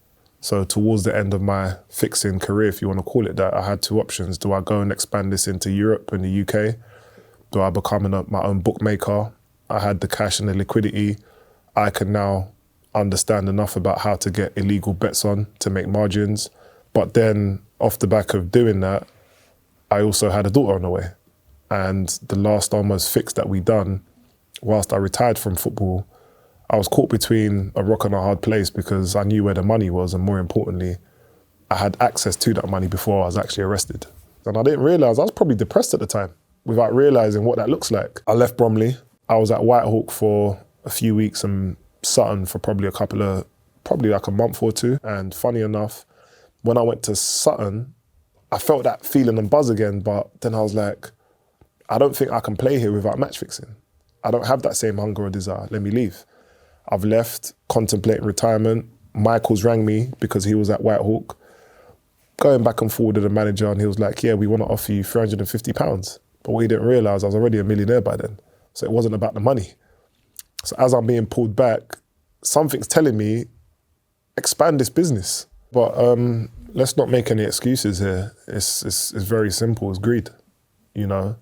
So towards the end of my fixing career, if you want to call it that, I had two options. Do I go and expand this into Europe and the UK? Do I become my own bookmaker? I had the cash and the liquidity. I can now understand enough about how to get illegal bets on to make margins. But then off the back of doing that, I also had a daughter on the way. And the last almost fix that we done, whilst I retired from football, I was caught between a rock and a hard place because I knew where the money was and more importantly, I had access to that money before I was actually arrested. And I didn't realise, I was probably depressed at the time without realising what that looks like. I left Bromley. I was at Whitehawk for a few weeks and Sutton for probably like a month or two. And funny enough, when I went to Sutton, I felt that feeling and buzz again, but then I was like, I don't think I can play here without match fixing. I don't have that same hunger or desire. Let me leave. I've left, contemplating retirement. Michael's rang me because he was at Whitehawk, going back and forward to the manager, and he was like, yeah, we want to offer you £350. But what he didn't realise, I was already a millionaire by then. So it wasn't about the money. So as I'm being pulled back, something's telling me, expand this business. But let's not make any excuses here. It's very simple, it's greed. You know,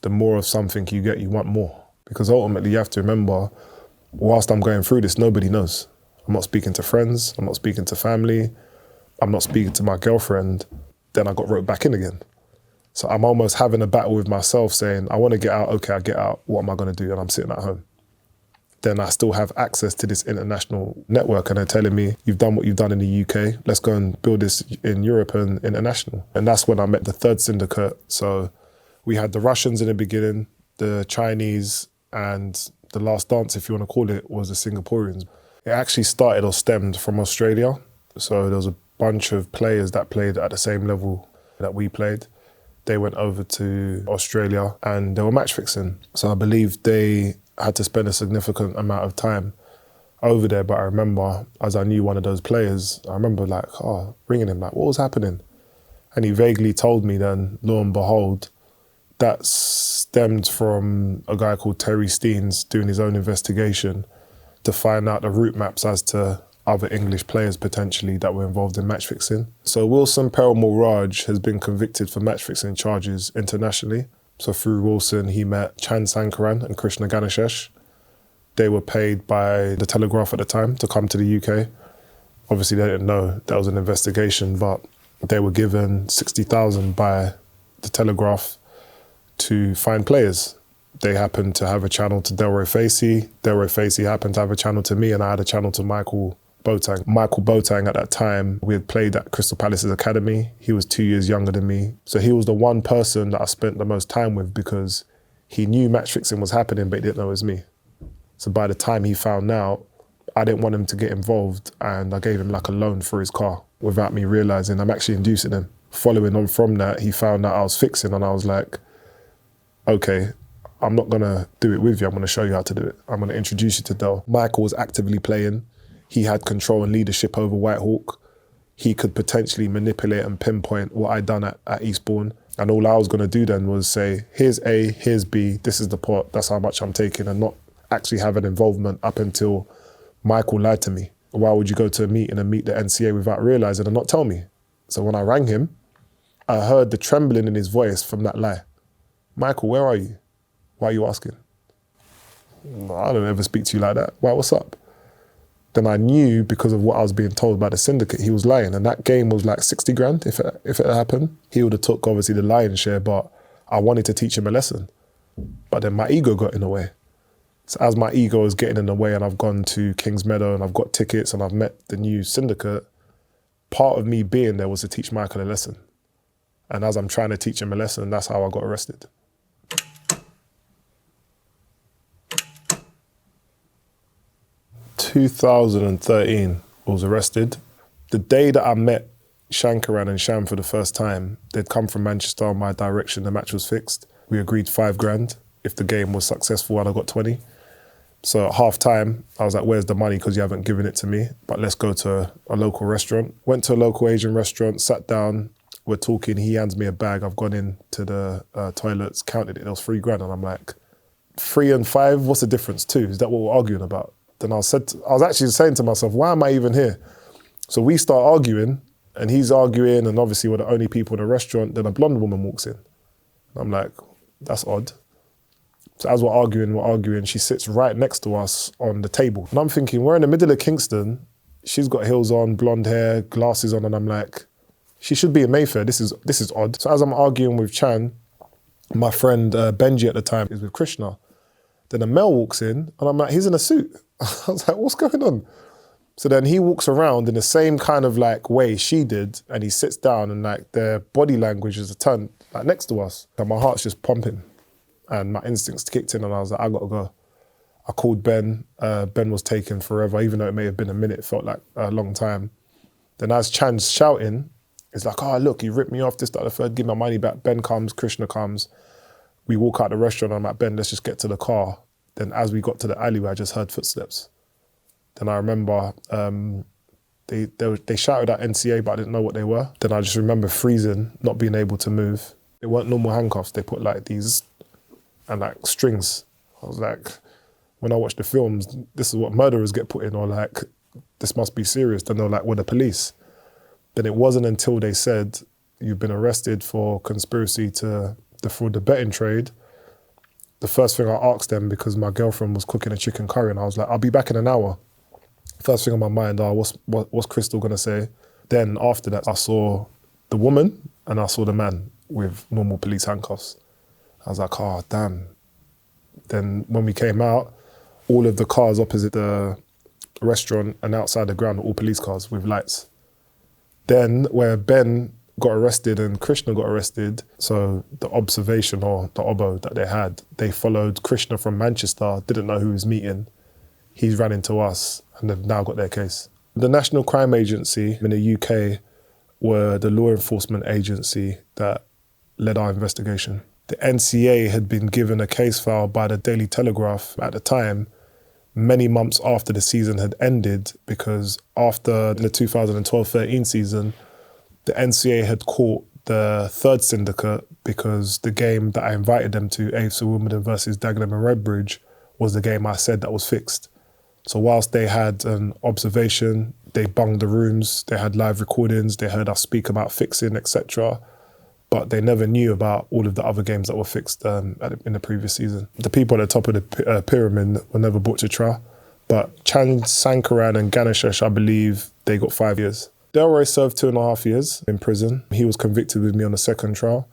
the more of something you get, you want more. Because ultimately you have to remember, whilst I'm going through this, nobody knows. I'm not speaking to friends, I'm not speaking to family, I'm not speaking to my girlfriend. Then I got roped back in again. So I'm almost having a battle with myself saying, I want to get out, okay, I get out, what am I going to do? And I'm sitting at home. Then I still have access to this international network and they're telling me, you've done what you've done in the UK, let's go and build this in Europe and international. And that's when I met the third syndicate. So we had the Russians in the beginning, the Chinese, and the last dance, if you want to call it, was the Singaporeans. It actually started or stemmed from Australia. So there was a bunch of players that played at the same level that we played. They went over to Australia and they were match fixing. So I believe they had to spend a significant amount of time over there. But I remember, as I knew one of those players, I remember ringing him like, what was happening? And he vaguely told me then, lo and behold, that stemmed from a guy called Terry Steens doing his own investigation to find out the route maps as to other English players potentially that were involved in match fixing. So Wilson Perumal Raj has been convicted for match fixing charges internationally. So through Wilson, he met Chan Sankaran and Krishna Ganashesh. They were paid by the Telegraph at the time to come to the UK. Obviously they didn't know that was an investigation, but they were given 60,000 by the Telegraph to find players. They happened to have a channel to Delroy Facey. Delroy Facey happened to have a channel to me, and I had a channel to Michael Boateng. Michael Boateng at that time, we had played at Crystal Palace's academy. He was 2 years younger than me. So he was the one person that I spent the most time with because He knew match fixing was happening, but he didn't know it was me. So by the time he found out, I didn't want him to get involved, and I gave him like a loan for his car without me realising I'm actually inducing him. Following on from that, he found out I was fixing, and I was like, okay, I'm not gonna do it with you, I'm gonna show you how to do it. I'm gonna introduce you to Dell. Michael was actively playing. He had control and leadership over Whitehawk. He could potentially manipulate and pinpoint what I'd done at Eastbourne. And all I was gonna do then was say, here's A, here's B, this is the pot, that's how much I'm taking, and not actually have an involvement up until Michael lied to me. Why would you go to a meeting and meet the NCA without realising and not tell me? So when I rang him, I heard the trembling in his voice from that lie. Michael, where are you? Why are you asking? No, I don't ever speak to you like that. Why, what's up? Then I knew, because of what I was being told by the syndicate, he was lying. And that game was like 60 grand if it had happened. He would have took obviously the lion's share, but I wanted to teach him a lesson. But then my ego got in the way. So as my ego was getting in the way and I've gone to Kings Meadow and I've got tickets and I've met the new syndicate, part of me being there was to teach Michael a lesson. And as I'm trying to teach him a lesson, that's how I got arrested. In 2013, I was arrested. The day that I met Shankaran and Sham for the first time, they'd come from Manchester in my direction, the match was fixed. We agreed 5 grand if the game was successful and I got 20. So at half time, I was like, where's the money? Because you haven't given it to me, but let's go to a local restaurant. Went to a local Asian restaurant, sat down, we're talking, he hands me a bag. I've gone into the toilets, counted it, there was 3 grand. And I'm like, 3 and 5, what's the difference? 2, is that what we're arguing about? Then I was actually saying to myself, why am I even here? So we start arguing and he's arguing, and obviously we're the only people in the restaurant. Then a blonde woman walks in. I'm like, that's odd. So as we're arguing, she sits right next to us on the table. And I'm thinking, we're in the middle of Kingston. She's got heels on, blonde hair, glasses on, and I'm like, she should be in Mayfair. This is odd. So as I'm arguing with Chan, my friend Benji at the time is with Krishna. Then a male walks in, and I'm like, he's in a suit. I was like, what's going on? So then he walks around in the same kind of like way she did, and he sits down, and like their body language is a ton like next to us. And my heart's just pumping. And my instincts kicked in and I was like, I gotta go. I called Ben. Ben was taking forever, even though it may have been a minute, it felt like a long time. Then as Chan's shouting, it's like, oh, look, he ripped me off, this, that, the third, give my money back. Ben comes, Krishna comes. We walk out the restaurant, I'm like, Ben, let's just get to the car. Then as we got to the alleyway, I just heard footsteps. Then I remember they shouted at NCA, but I didn't know what they were. Then I just remember freezing, not being able to move. It weren't normal handcuffs. They put like these and like strings. I was like, when I watch the films, this is what murderers get put in, or like, this must be serious. Then they're like, we're the police. Then it wasn't until they said, you've been arrested for conspiracy to defraud the betting trade. The first thing I asked them, because my girlfriend was cooking a chicken curry, and I was like, I'll be back in an hour. First thing on my mind, what's Crystal gonna say? Then after that, I saw the woman and I saw the man with normal police handcuffs. I was like, oh, damn. Then when we came out, all of the cars opposite the restaurant and outside the ground were all police cars with lights. Then where Ben got arrested and Krishna got arrested, so the observation or the obo that they had, they followed Krishna from Manchester, didn't know who he was meeting. He ran into us and they've now got their case. The National Crime Agency in the UK were the law enforcement agency that led our investigation. The NCA had been given a case file by the Daily Telegraph at the time, many months after the season had ended, because after the 2012-13 season, the NCA had caught the third syndicate because the game that I invited them to, AFC Wimbledon versus Dagenham and Redbridge, was the game I said that was fixed. So whilst they had an observation, they bunged the rooms, they had live recordings, they heard us speak about fixing, etc. But they never knew about all of the other games that were fixed in the previous season. The people at the top of the pyramid were never brought to trial. But Chan Sankaran and Ganeshesh, I believe, they got 5 years. Delroy served 2.5 years in prison. He was convicted with me on the second trial.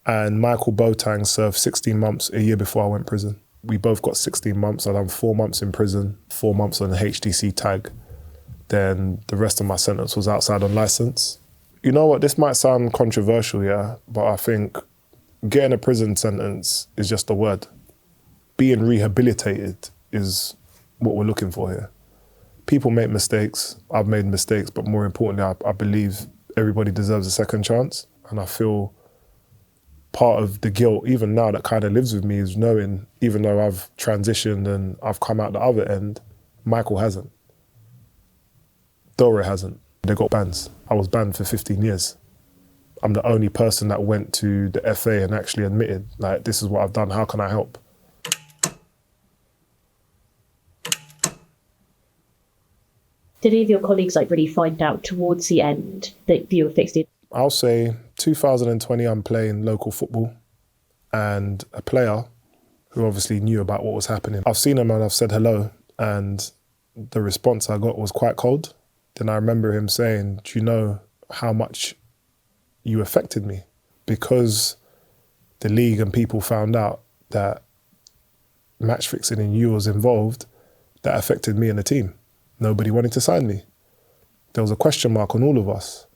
And Michael Boateng served 16 months a year before I went to prison. We both got 16 months. I done 4 months in prison, 4 months on a HDC tag. Then the rest of my sentence was outside on license. You know what, this might sound controversial, yeah, but I think getting a prison sentence is just a word. being rehabilitated is what we're looking for here. People make mistakes, I've made mistakes, but more importantly, I believe everybody deserves a second chance. And I feel part of the guilt, even now, that kind of lives with me is knowing, even though I've transitioned and I've come out the other end, Michael hasn't. Dora hasn't. They got bans. I was banned for 15 years. I'm the only person that went to the FA and actually admitted, like, this is what I've done, how can I help? Did any of your colleagues really find out towards the end that you were fixed in? I'll say 2020, I'm playing local football, and a player who obviously knew about what was happening. I've seen him and I've said hello, and the response I got was quite cold. Then I remember him saying, do you know how much you affected me? Because the league and people found out that match fixing and you was involved, that affected me and the team. Nobody wanted to sign me. There was a question mark on all of us.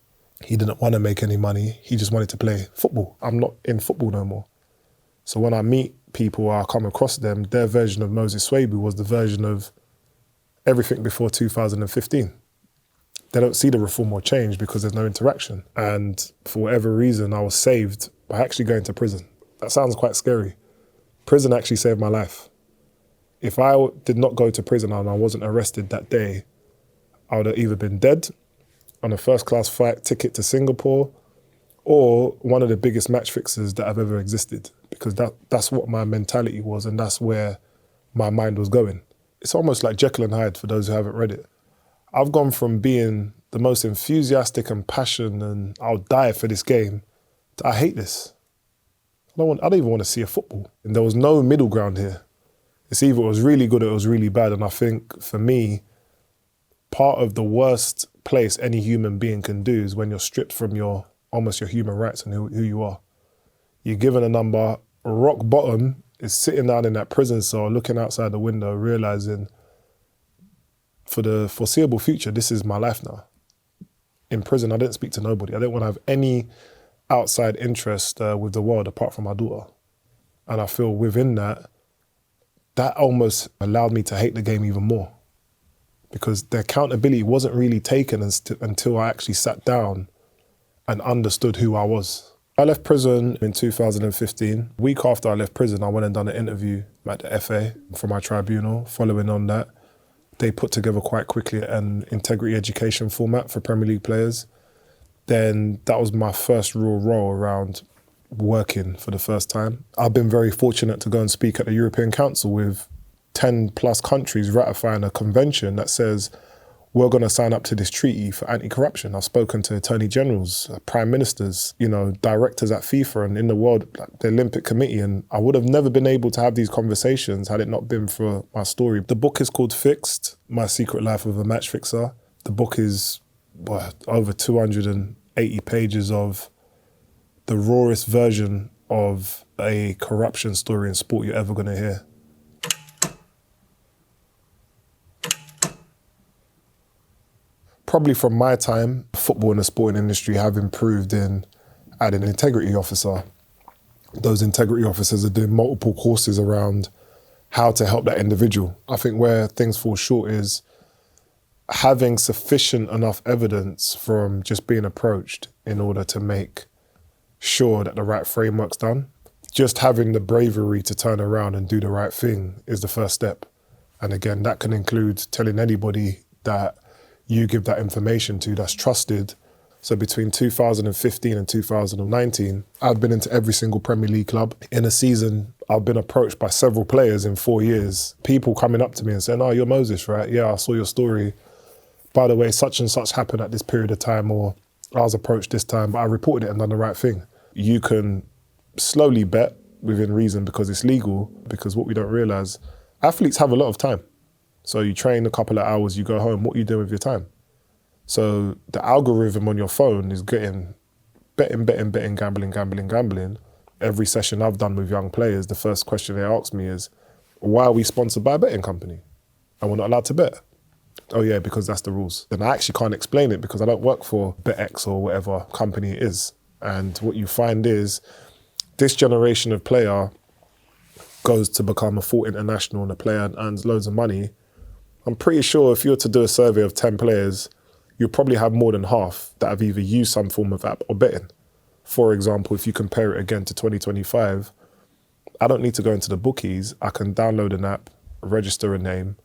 He didn't want to make any money. He just wanted to play football. I'm not in football no more. So when I meet people or I come across them, their version of Moses Swaibu was the version of everything before 2015. They don't see the reform or change because there's no interaction. And for whatever reason, I was saved by actually going to prison. That sounds quite scary. Prison actually saved my life. If I did not go to prison and I wasn't arrested that day, I would have either been dead on a first-class flight ticket to Singapore or one of the biggest match fixers that have ever existed, because that's what my mentality was and that's where my mind was going. It's almost like Jekyll and Hyde for those who haven't read it. I've gone from being the most enthusiastic and passionate and I'll die for this game to I hate this. I don't even want to see a football. And there was no middle ground here. It's either it was really good or it was really bad. And I think for me, part of the worst place any human being can do is when you're stripped from almost your human rights and who you are. You're given a number, rock bottom is sitting down in that prison cell, looking outside the window, realizing for the foreseeable future, this is my life now. In prison, I didn't speak to nobody. I didn't want to have any outside interest with the world apart from my daughter. And I feel within that almost allowed me to hate the game even more, because the accountability wasn't really taken until I actually sat down and understood who I was. I left prison in 2015. A week after I left prison, I went and done an interview at the FA for my tribunal. Following on that, they put together quite quickly an integrity education format for Premier League players. Then that was my first real role around working for the first time. I've been very fortunate to go and speak at the European Council with 10 plus countries ratifying a convention that says we're going to sign up to this treaty for anti-corruption. I've spoken to attorney generals, prime ministers, directors at FIFA and in the world, like the Olympic Committee, and I would have never been able to have these conversations had it not been for my story. The book is called Fixed, My Secret Life of a Match Fixer. The book is over 280 pages of the rawest version of a corruption story in sport you're ever going to hear. Probably from my time, football and the sporting industry have improved in adding an integrity officer. Those integrity officers are doing multiple courses around how to help that individual. I think where things fall short is having sufficient enough evidence from just being approached in order to make sure that the right framework's done. Just having the bravery to turn around and do the right thing is the first step. And again, that can include telling anybody that you give that information to that's trusted. So between 2015 and 2019, I've been into every single Premier League club. In a season, I've been approached by several players in 4 years. People coming up to me and saying, oh, you're Moses, right? Yeah, I saw your story. By the way, such and such happened at this period of time, or I was approached this time, but I reported it and done the right thing. You can slowly bet within reason because it's legal, because what we don't realize, athletes have a lot of time. So you train a couple of hours, you go home, what are you doing with your time? So the algorithm on your phone is getting betting, gambling. Every session I've done with young players, the first question they ask me is, why are we sponsored by a betting company? And we're not allowed to bet. Oh yeah, because that's the rules. Then I actually can't explain it because I don't work for BetX or whatever company it is. And what you find is this generation of player goes to become a full international and a player and earns loads of money, I'm pretty sure if you were to do a survey of 10 players, you'll probably have more than half that have either used some form of app or betting. For example, if you compare it again to 2025, I don't need to go into the bookies. I can download an app, register a name,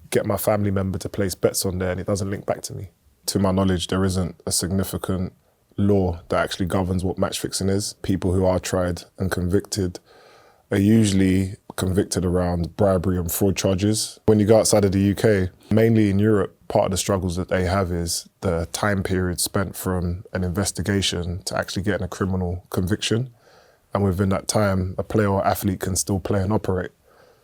get my family member to place bets on there, and it doesn't link back to me. To my knowledge, there isn't a significant law that actually governs what match fixing is. People who are tried and convicted are usually convicted around bribery and fraud charges. When you go outside of the UK, mainly in Europe, part of the struggles that they have is the time period spent from an investigation to actually getting a criminal conviction. And within that time, a player or athlete can still play and operate.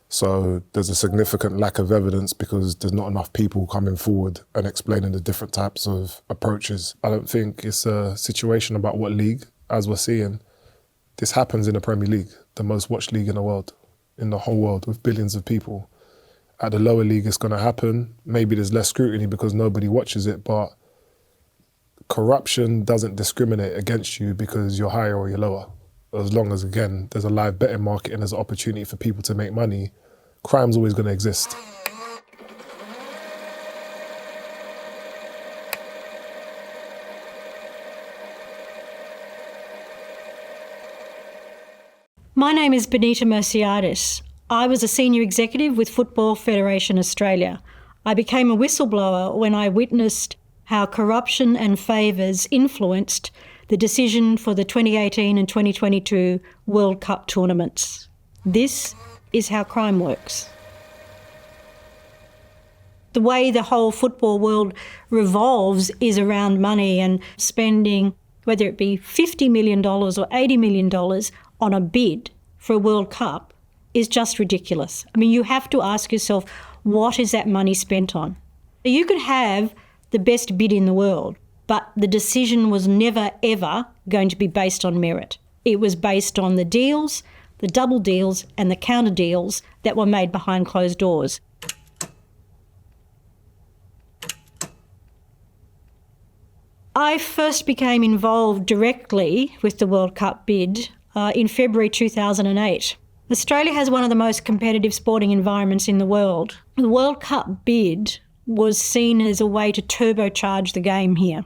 So there's a significant lack of evidence because there's not enough people coming forward and explaining the different types of approaches. I don't think it's a situation about what league, as we're seeing. This happens in the Premier League, the most watched league in the world, in the whole world, with billions of people. At the lower league, it's going to happen. Maybe there's less scrutiny because nobody watches it, but corruption doesn't discriminate against you because you're higher or you're lower. As long as, again, there's a live betting market and there's an opportunity for people to make money, crime's always going to exist. My name is Bonita Mersiades. I was a senior executive with Football Federation Australia. I became a whistleblower when I witnessed how corruption and favours influenced the decision for the 2018 and 2022 World Cup tournaments. This is how crime works. The way the whole football world revolves is around money and spending, whether it be $50 million or $80 million on a bid for a World Cup is just ridiculous. I mean, you have to ask yourself, what is that money spent on? You could have the best bid in the world, but the decision was never, ever going to be based on merit. It was based on the deals, the double deals and the counter deals that were made behind closed doors. I first became involved directly with the World Cup bid in February 2008. Australia has one of the most competitive sporting environments in the world. The World Cup bid was seen as a way to turbocharge the game here.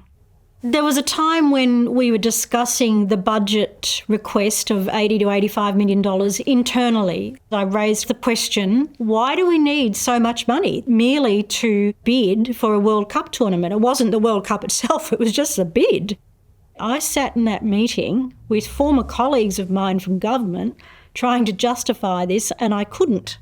There was a time when we were discussing the budget request of $80 to $85 million internally. I raised the question, why do we need so much money merely to bid for a World Cup tournament? It wasn't the World Cup itself, it was just a bid. I sat in that meeting with former colleagues of mine from government trying to justify this, and I couldn't.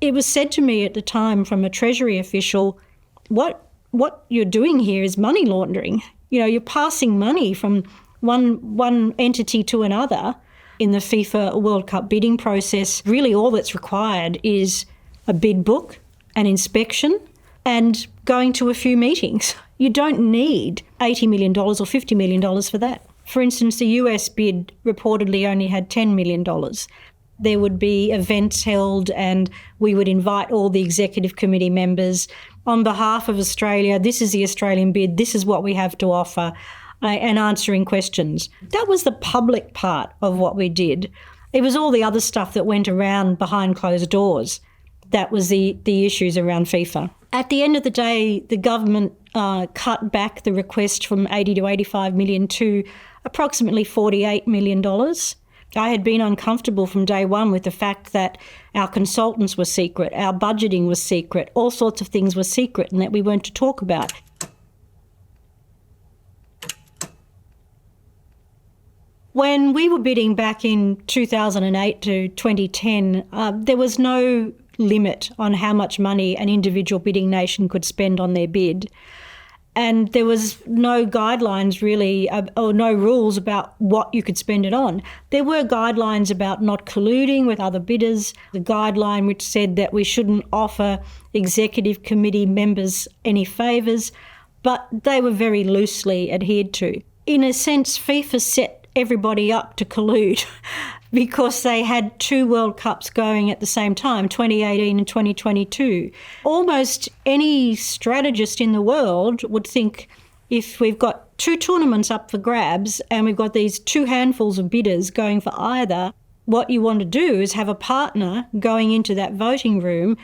It was said to me at the time from a Treasury official, what you're doing here is money laundering. You know, you're passing money from one entity to another in the FIFA World Cup bidding process. Really all that's required is a bid book, an inspection, and going to a few meetings. You don't need $80 million or $50 million for that. For instance, the US bid reportedly only had $10 million. There would be events held and we would invite all the executive committee members. On behalf of Australia, this is the Australian bid, this is what we have to offer, and answering questions. That was the public part of what we did. It was all the other stuff that went around behind closed doors. That was the issues around FIFA. At the end of the day, the government cut back the request from 80 to 85 million to approximately $48 million. I had been uncomfortable from day one with the fact that our consultants were secret, our budgeting was secret, all sorts of things were secret and that we weren't to talk about. When we were bidding back in 2008 to 2010, there was no limit on how much money an individual bidding nation could spend on their bid. And there was no guidelines really, or no rules about what you could spend it on. There were guidelines about not colluding with other bidders, the guideline which said that we shouldn't offer executive committee members any favours, but they were very loosely adhered to. In a sense, FIFA set everybody up to collude because they had two World Cups going at the same time, 2018 and 2022. Almost any strategist in the world would think if we've got two tournaments up for grabs and we've got these two handfuls of bidders going for either, what you want to do is have a partner going into that voting room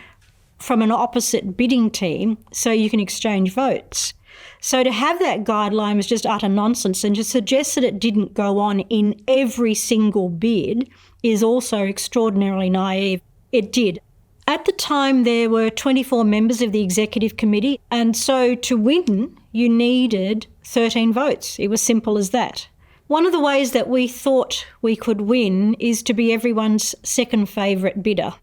from an opposite bidding team so you can exchange votes. So to have that guideline was just utter nonsense, and to suggest that it didn't go on in every single bid is also extraordinarily naive. It did. At the time, there were 24 members of the executive committee, and so to win, you needed 13 votes. It was simple as that. One of the ways that we thought we could win is to be everyone's second favourite bidder.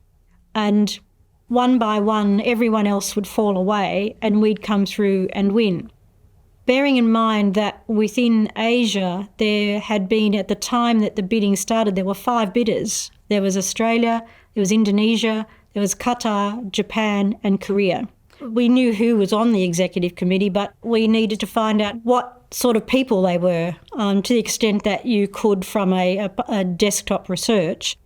And one by one, everyone else would fall away and we'd come through and win. Bearing in mind that within Asia, there had been, at the time that the bidding started, there were 5 bidders. There was Australia, there was Indonesia, there was Qatar, Japan and Korea. We knew who was on the executive committee, but we needed to find out what sort of people they were, to the extent that you could from a desktop research,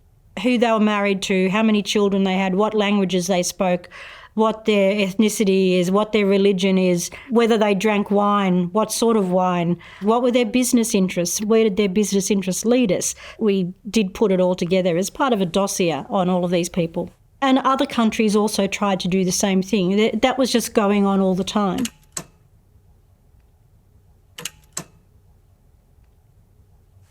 who they were married to, how many children they had, what languages they spoke, what their ethnicity is, what their religion is, whether they drank wine, what sort of wine, what were their business interests, where did their business interests lead us. We did put it all together as part of a dossier on all of these people. And other countries also tried to do the same thing. That was just going on all the time.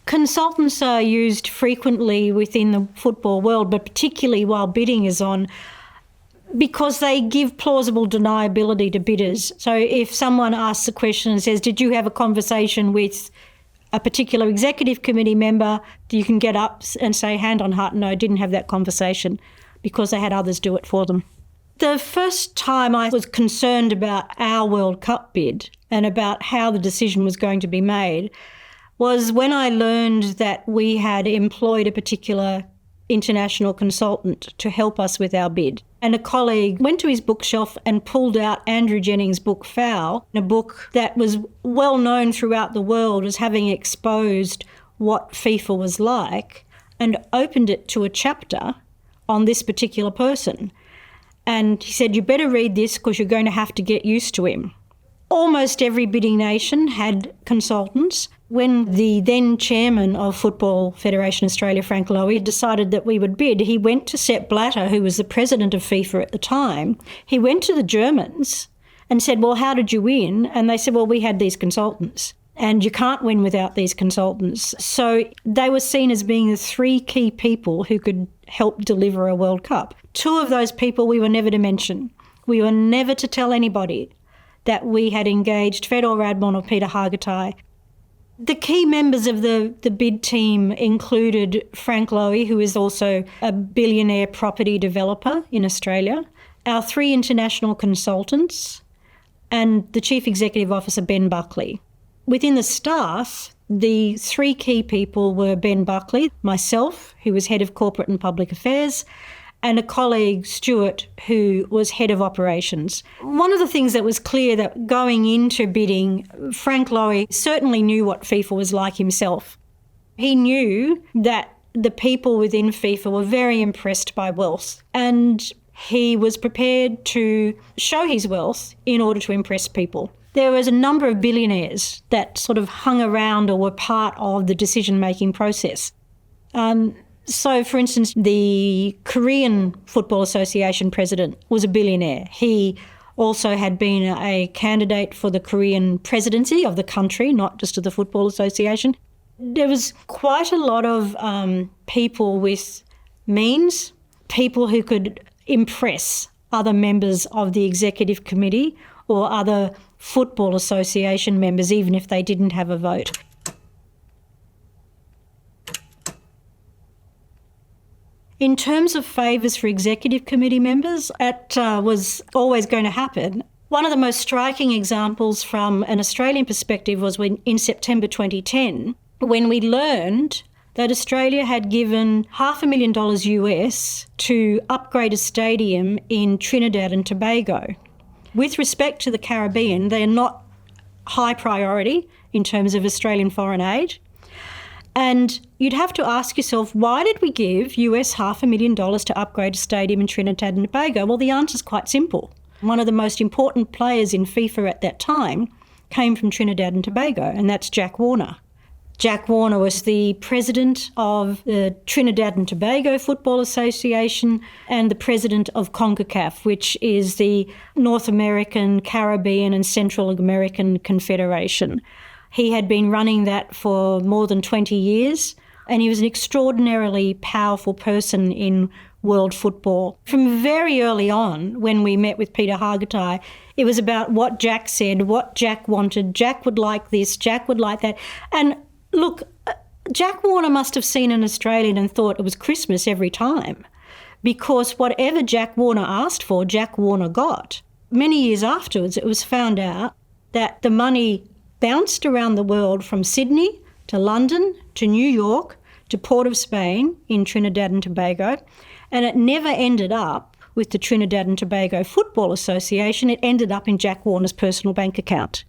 Consultants are used frequently within the football world, but particularly while bidding is on, because they give plausible deniability to bidders. So if someone asks a question and says, did you have a conversation with a particular executive committee member, you can get up and say, hand on heart, no, didn't have that conversation, because they had others do it for them. The first time I was concerned about our World Cup bid and about how the decision was going to be made was when I learned that we had employed a particular international consultant to help us with our bid. And a colleague went to his bookshelf and pulled out Andrew Jennings' book Foul, a book that was well known throughout the world as having exposed what FIFA was like, and opened it to a chapter on this particular person. And he said, you better read this because you're going to have to get used to him. Almost every bidding nation had consultants. When the then chairman of Football Federation Australia, Frank Lowy, decided that we would bid, he went to Sepp Blatter, who was the president of FIFA at the time. He went to the Germans and said, well, how did you win? And they said, well, we had these consultants. And you can't win without these consultants. So they were seen as being the 3 key people who could help deliver a World Cup. 2 of those people we were never to mention. We were never to tell anybody that we had engaged Fedor Radmon or Peter Hargitay. The key members of the bid team included Frank Lowy, who is also a billionaire property developer in Australia, our 3 international consultants, and the Chief Executive Officer, Ben Buckley. Within the staff, the 3 key people were Ben Buckley, myself, who was Head of Corporate and Public Affairs, and a colleague, Stuart, who was Head of Operations. One of the things that was clear that going into bidding, Frank Lowy certainly knew what FIFA was like himself. He knew that the people within FIFA were very impressed by wealth, and he was prepared to show his wealth in order to impress people. There was a number of billionaires that sort of hung around or were part of the decision-making process. So, for instance, the Korean Football Association president was a billionaire. He also had been a candidate for the Korean presidency of the country, not just of the Football Association. There was quite a lot of people with means, people who could impress other members of the executive committee or other Football Association members, even if they didn't have a vote. In terms of favours for executive committee members, it was always going to happen. One of the most striking examples from an Australian perspective was when in September 2010, when we learned that Australia had given $500,000 US to upgrade a stadium in Trinidad and Tobago. With respect to the Caribbean, they are not high priority in terms of Australian foreign aid. And you'd have to ask yourself, why did we give US $500,000 to upgrade a stadium in Trinidad and Tobago? Well, the answer's quite simple. One of the most important players in FIFA at that time came from Trinidad and Tobago, and that's Jack Warner. Jack Warner was the president of the Trinidad and Tobago Football Association and the president of CONCACAF, which is the North American, Caribbean and Central American Confederation. He had been running that for more than 20 years, and he was an extraordinarily powerful person in world football. From very early on, when we met with Peter Hargitay, it was about what Jack said, what Jack wanted. Jack would like this, Jack would like that. And look, Jack Warner must have seen an Australian and thought it was Christmas every time, because whatever Jack Warner asked for, Jack Warner got. Many years afterwards, it was found out that the money bounced around the world from Sydney to London to New York to Port of Spain in Trinidad and Tobago, and it never ended up with the Trinidad and Tobago Football Association. It ended up in Jack Warner's personal bank account.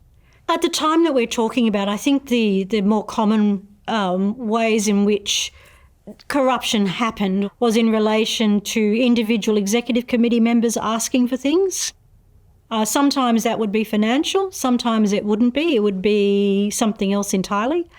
At the time that we're talking about, I think the more common ways in which corruption happened was in relation to individual executive committee members asking for things. Sometimes that would be financial, sometimes it wouldn't be. It would be something else entirely.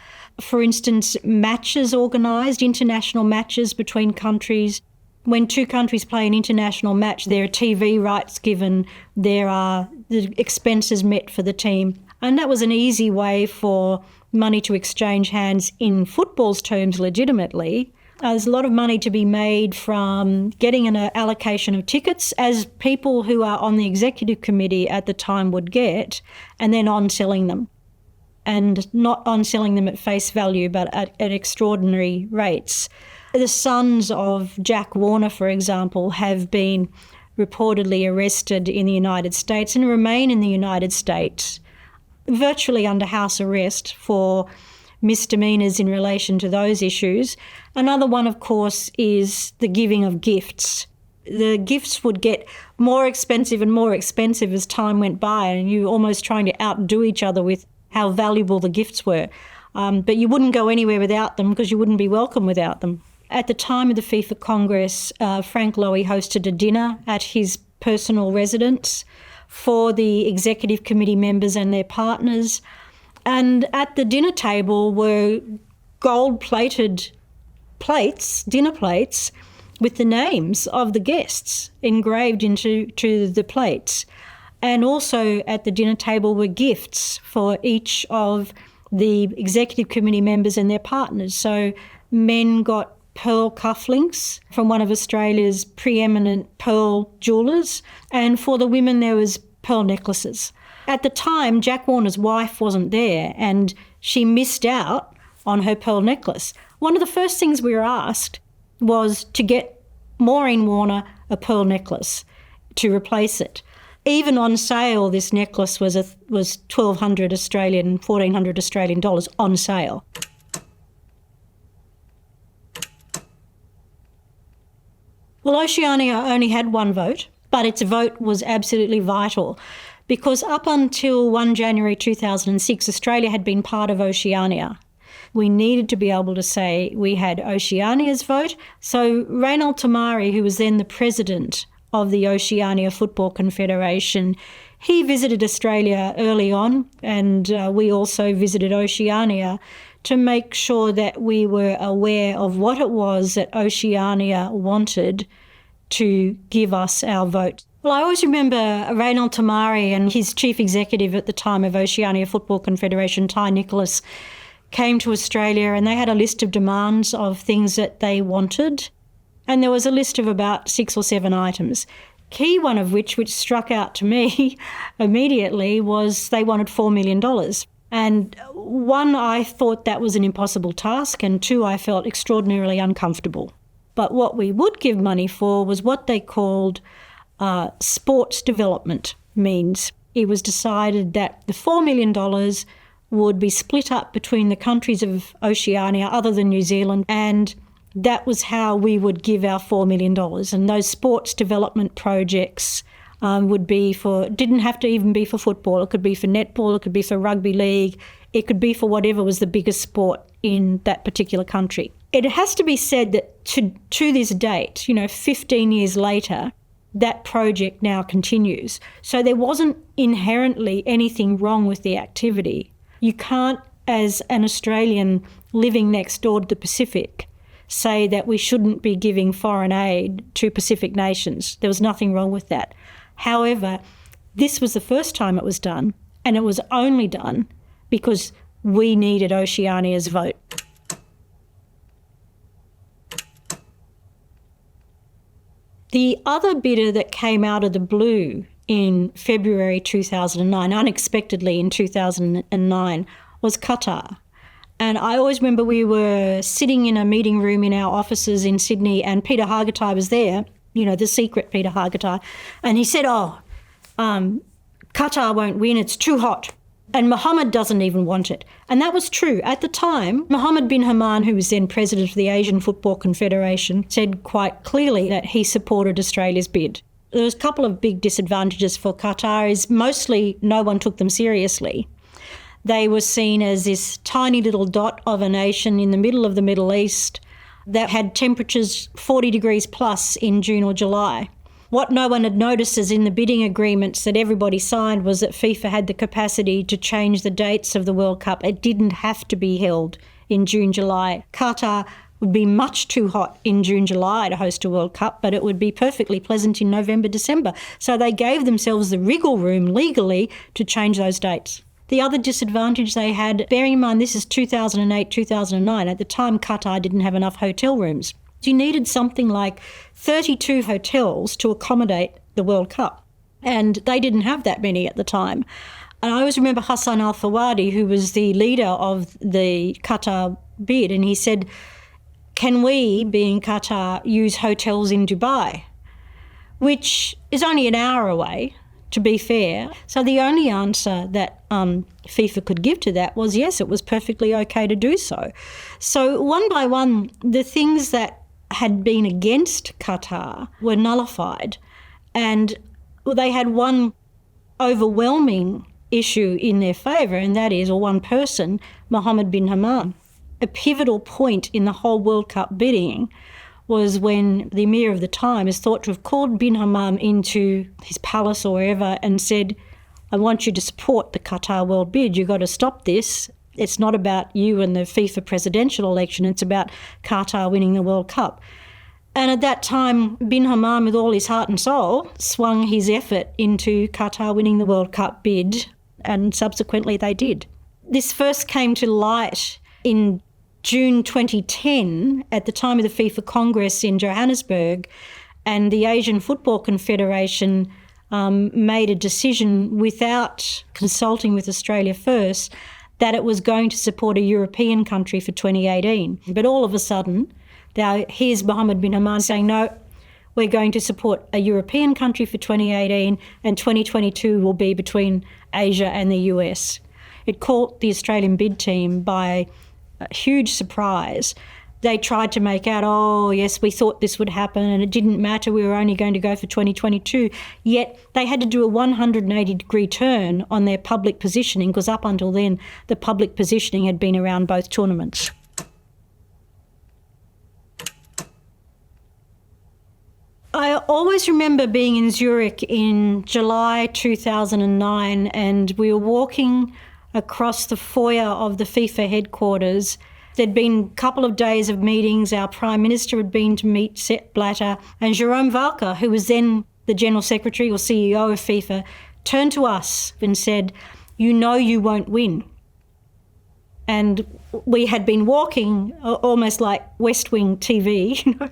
For instance, matches organised, international matches between countries. When two countries play an international match, there are TV rights given, there are the expenses met for the team. And that was an easy way for money to exchange hands in football's terms legitimately. There's a lot of money to be made from getting an allocation of tickets, as people who are on the executive committee at the time would get, and then on-selling them. And not on-selling them at face value, but at extraordinary rates. The sons of Jack Warner, for example, have been reportedly arrested in the United States and remain in the United States, virtually under house arrest for misdemeanours in relation to those issues. Another one, of course, is the giving of gifts. The gifts would get more expensive and more expensive as time went by, and you were almost trying to outdo each other with how valuable the gifts were. But you wouldn't go anywhere without them because you wouldn't be welcome without them. At the time of the FIFA Congress, Frank Lowy hosted a dinner at his personal residence for the executive committee members and their partners. And at the dinner table were gold-plated plates, dinner plates, with the names of the guests engraved into the plates. And also at the dinner table were gifts for each of the executive committee members and their partners. So men got pearl cufflinks from one of Australia's preeminent pearl jewellers, and for the women there was pearl necklaces. At the time, Jack Warner's wife wasn't there and she missed out on her pearl necklace. One of the first things we were asked was to get Maureen Warner a pearl necklace to replace it. Even on sale, this necklace was $1,200 Australian, $1,400 Australian dollars on sale. Well, Oceania only had one vote, but its vote was absolutely vital because up until 1 January 2006, Australia had been part of Oceania. We needed to be able to say we had Oceania's vote. So Reinald Tamari, who was then the president of the Oceania Football Confederation, he visited Australia early on, and we also visited Oceania to make sure that we were aware of what it was that Oceania wanted to give us our vote. Well, I always remember Reinald Tamari and his chief executive at the time of Oceania Football Confederation, Ty Nicholas, came to Australia and they had a list of demands of things that they wanted. And there was a list of about 6 or 7 items. Key one of which struck out to me immediately was they wanted $4 million. And 1, I thought that was an impossible task, and 2, I felt extraordinarily uncomfortable. But what we would give money for was what they called sports development means. It was decided that the $4 million would be split up between the countries of Oceania other than New Zealand, and that was how we would give our $4 million. And those sports development projects didn't have to even be for football. It could be for netball, it could be for rugby league, it could be for whatever was the biggest sport in that particular country. It has to be said that to this date, 15 years later, that project now continues. So there wasn't inherently anything wrong with the activity. You can't, as an Australian, living next door to the Pacific say that we shouldn't be giving foreign aid to Pacific nations. There was nothing wrong with that. However, this was the first time it was done, and it was only done because we needed Oceania's vote. The other bidder that came out of the blue in February 2009, unexpectedly in 2009, was Qatar. And I always remember we were sitting in a meeting room in our offices in Sydney, and Peter Hargitay was there, you know, the secret Peter Hargitay, and he said, Qatar won't win, it's too hot. And Mohammed doesn't even want it. And that was true. At the time, Mohammed bin Haman, who was then president of the Asian Football Confederation, said quite clearly that he supported Australia's bid. There was a couple of big disadvantages for Qatar. Is mostly no one took them seriously. They were seen as this tiny little dot of a nation in the middle of the Middle East that had temperatures 40 degrees plus in June or July. What no one had noticed is in the bidding agreements that everybody signed was that FIFA had the capacity to change the dates of the World Cup. It didn't have to be held in June, July. Qatar would be much too hot in June, July to host a World Cup, but it would be perfectly pleasant in November, December. So they gave themselves the wriggle room legally to change those dates. The other disadvantage they had, bearing in mind this is 2008, 2009, at the time Qatar didn't have enough hotel rooms. You needed something like 32 hotels to accommodate the World Cup, and they didn't have that many at the time. And I always remember Hassan al-Thawadi, who was the leader of the Qatar bid, and he said, can we, being Qatar, use hotels in Dubai? Which is only an hour away, to be fair. So the only answer that FIFA could give to that was yes, it was perfectly okay to do so. So one by one, the things that had been against Qatar were nullified, and they had one overwhelming issue in their favour, and that is, or one person, Mohammed bin Haman. A pivotal point in the whole World Cup bidding was when the Emir of the time is thought to have called bin Haman into his palace or wherever and said, I want you to support the Qatar World bid. You've got to stop this. It's not about you and the FIFA presidential election. It's about Qatar winning the World Cup. And at that time, bin Haman, with all his heart and soul, swung his effort into Qatar winning the World Cup bid, and subsequently they did. This first came to light in June 2010 at the time of the FIFA Congress in Johannesburg, and the Asian Football Confederation made a decision without consulting with Australia first that it was going to support a European country for 2018. But all of a sudden, now here's Mohammed bin Haman saying, no, we're going to support a European country for 2018, and 2022 will be between Asia and the US. It caught the Australian bid team by a huge surprise. They tried to make out, oh, yes, we thought this would happen and it didn't matter, we were only going to go for 2022. Yet they had to do a 180-degree turn on their public positioning, because up until then, the public positioning had been around both tournaments. I always remember being in Zurich in July 2009, and we were walking across the foyer of the FIFA headquarters. There'd been a couple of days of meetings. Our Prime Minister had been to meet Sepp Blatter, and Jerome Valcke, who was then the General Secretary or CEO of FIFA, turned to us and said, you know you won't win. And we had been walking almost like West Wing TV, you know?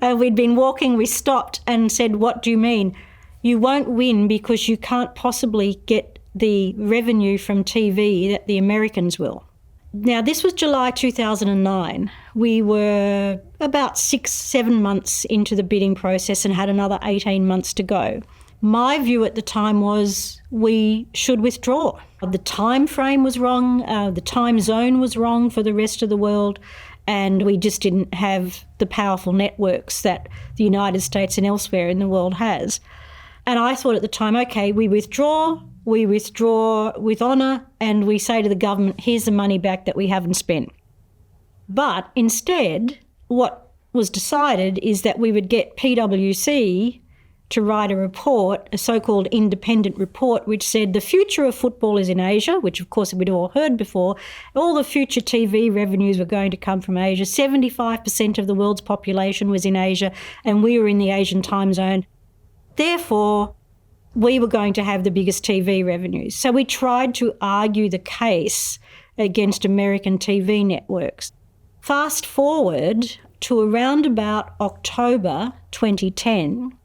And we'd been walking, we stopped and said, what do you mean? You won't win because you can't possibly get the revenue from TV that the Americans will. Now, this was July 2009. We were about 6-7 months into the bidding process and had another 18 months to go. My view at the time was we should withdraw. The time frame was wrong, the time zone was wrong for the rest of the world, and we just didn't have the powerful networks that the United States and elsewhere in the world has. And I thought at the time, okay, we withdraw with honour, and we say to the government, here's the money back that we haven't spent. But instead, what was decided is that we would get PwC to write a report, a so-called independent report, which said the future of football is in Asia, which of course we'd all heard before. All the future TV revenues were going to come from Asia. 75% of the world's population was in Asia, and we were in the Asian time zone. Therefore, we were going to have the biggest TV revenues. So we tried to argue the case against American TV networks. Fast forward to around about October 2010,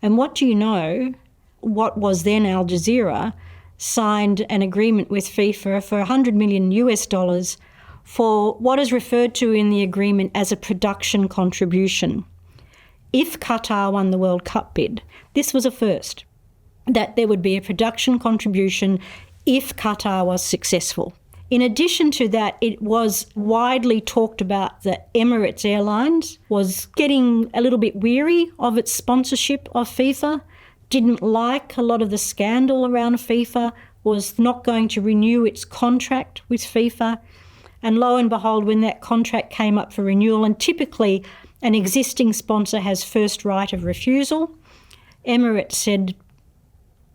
and what do you know? What was then Al Jazeera signed an agreement with FIFA for $100 million US for what is referred to in the agreement as a production contribution. If Qatar won the World Cup bid, this was a first, that there would be a production contribution if Qatar was successful. In addition to that, it was widely talked about that Emirates Airlines was getting a little bit weary of its sponsorship of FIFA, didn't like a lot of the scandal around FIFA, was not going to renew its contract with FIFA. And lo and behold, when that contract came up for renewal, and typically an existing sponsor has first right of refusal, Emirates said,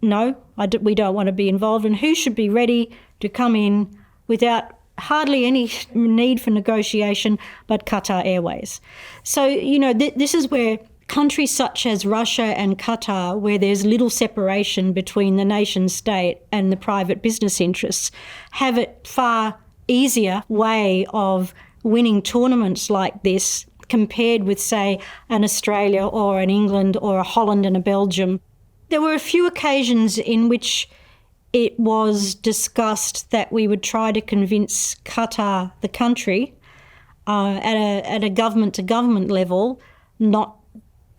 no, we don't want to be involved. And who should be ready to come in without hardly any need for negotiation but Qatar Airways? So, this is where countries such as Russia and Qatar, where there's little separation between the nation state and the private business interests, have a far easier way of winning tournaments like this compared with, say, an Australia or an England or a Holland and a Belgium. There were a few occasions in which it was discussed that we would try to convince Qatar, the country, at a government-to-government level, not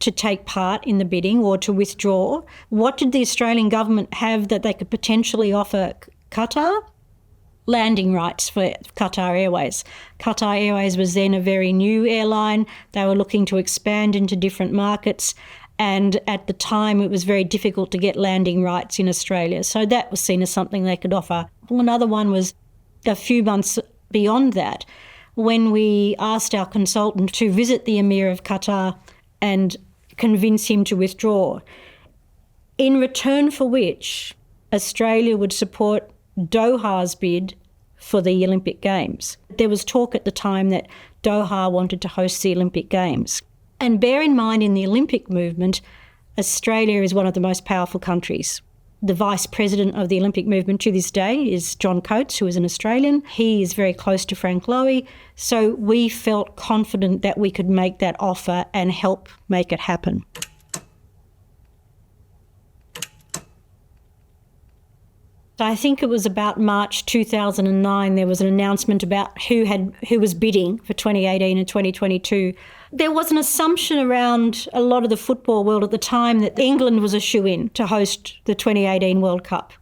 to take part in the bidding or to withdraw. What did the Australian government have that they could potentially offer Qatar? Landing rights for Qatar Airways. Qatar Airways was then a very new airline. They were looking to expand into different markets. And at the time, it was very difficult to get landing rights in Australia. So that was seen as something they could offer. Another one was a few months beyond that, when we asked our consultant to visit the Emir of Qatar and convince him to withdraw, in return for which Australia would support Doha's bid for the Olympic Games. There was talk at the time that Doha wanted to host the Olympic Games. And bear in mind, in the Olympic movement, Australia is one of the most powerful countries. The vice president of the Olympic movement to this day is John Coates, who is an Australian. He is very close to Frank Lowy. So we felt confident that we could make that offer and help make it happen. I think it was about March 2009, there was an announcement about who was bidding for 2018 and 2022. There was an assumption around a lot of the football world at the time that England was a shoo-in to host the 2018 World Cup.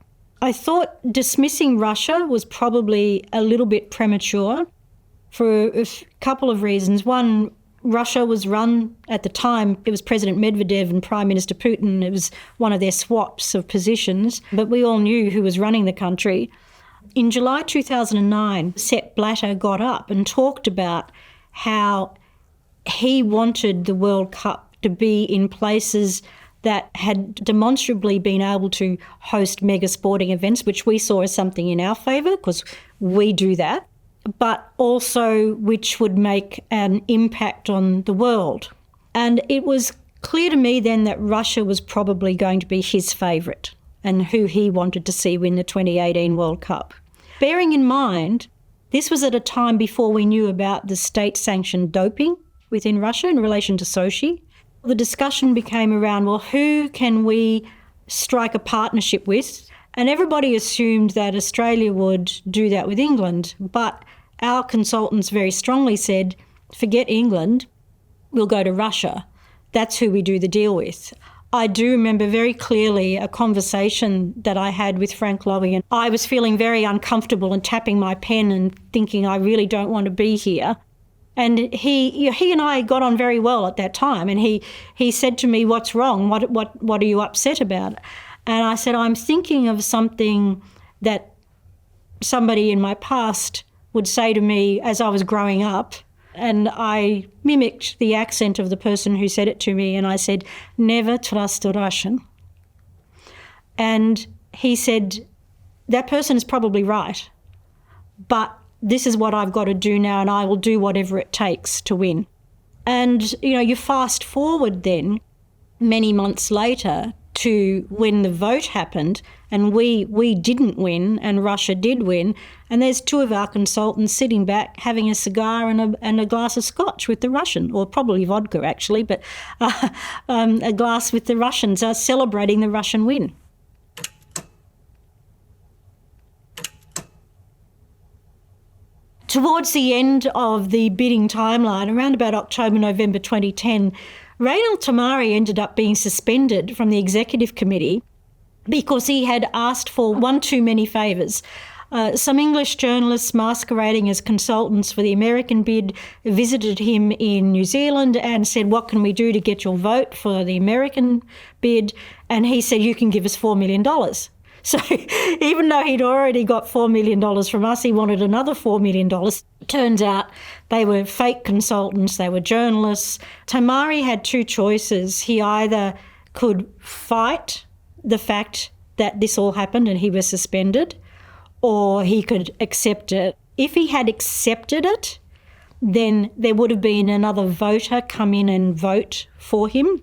I thought dismissing Russia was probably a little bit premature for a couple of reasons. One, Russia was run at the time, it was President Medvedev and Prime Minister Putin. It was one of their swaps of positions, but we all knew who was running the country. In July 2009, Sepp Blatter got up and talked about how he wanted the World Cup to be in places that had demonstrably been able to host mega sporting events, which we saw as something in our favour because we do that, but also which would make an impact on the world. And it was clear to me then that Russia was probably going to be his favourite and who he wanted to see win the 2018 World Cup. Bearing in mind, this was at a time before we knew about the state-sanctioned doping within Russia in relation to Sochi. The discussion became around, well, who can we strike a partnership with? And everybody assumed that Australia would do that with England, but our consultants very strongly said, forget England, we'll go to Russia. That's who we do the deal with. I do remember very clearly a conversation that I had with Frank Lowy, and I was feeling very uncomfortable and tapping my pen and thinking, I really don't want to be here. And he and I got on very well at that time, and he said to me, what's wrong? What are you upset about? And I said, I'm thinking of something that somebody in my past would say to me as I was growing up And I mimicked the accent of the person who said it to me, and I said, "Never trust a Russian." And he said, "That person is probably right, but this is what I've got to do now, and I will do whatever it takes to win." And, you fast forward then many months later to when the vote happened, and we didn't win and Russia did win, and there's two of our consultants sitting back having a cigar and a glass of scotch with the Russian, or probably vodka actually, but a glass with the Russians, celebrating the Russian win. Towards the end of the bidding timeline, around about October, November 2010, Reynald Tamari ended up being suspended from the executive committee because he had asked for one too many favours. Some English journalists masquerading as consultants for the American bid visited him in New Zealand and said, "What can we do to get your vote for the American bid?" And he said, "You can give us $4 million. So even though he'd already got $4 million from us, he wanted another $4 million. Turns out they were fake consultants, they were journalists. Tamari had two choices. He either could fight the fact that this all happened and he was suspended, or he could accept it. If he had accepted it, then there would have been another voter come in and vote for him,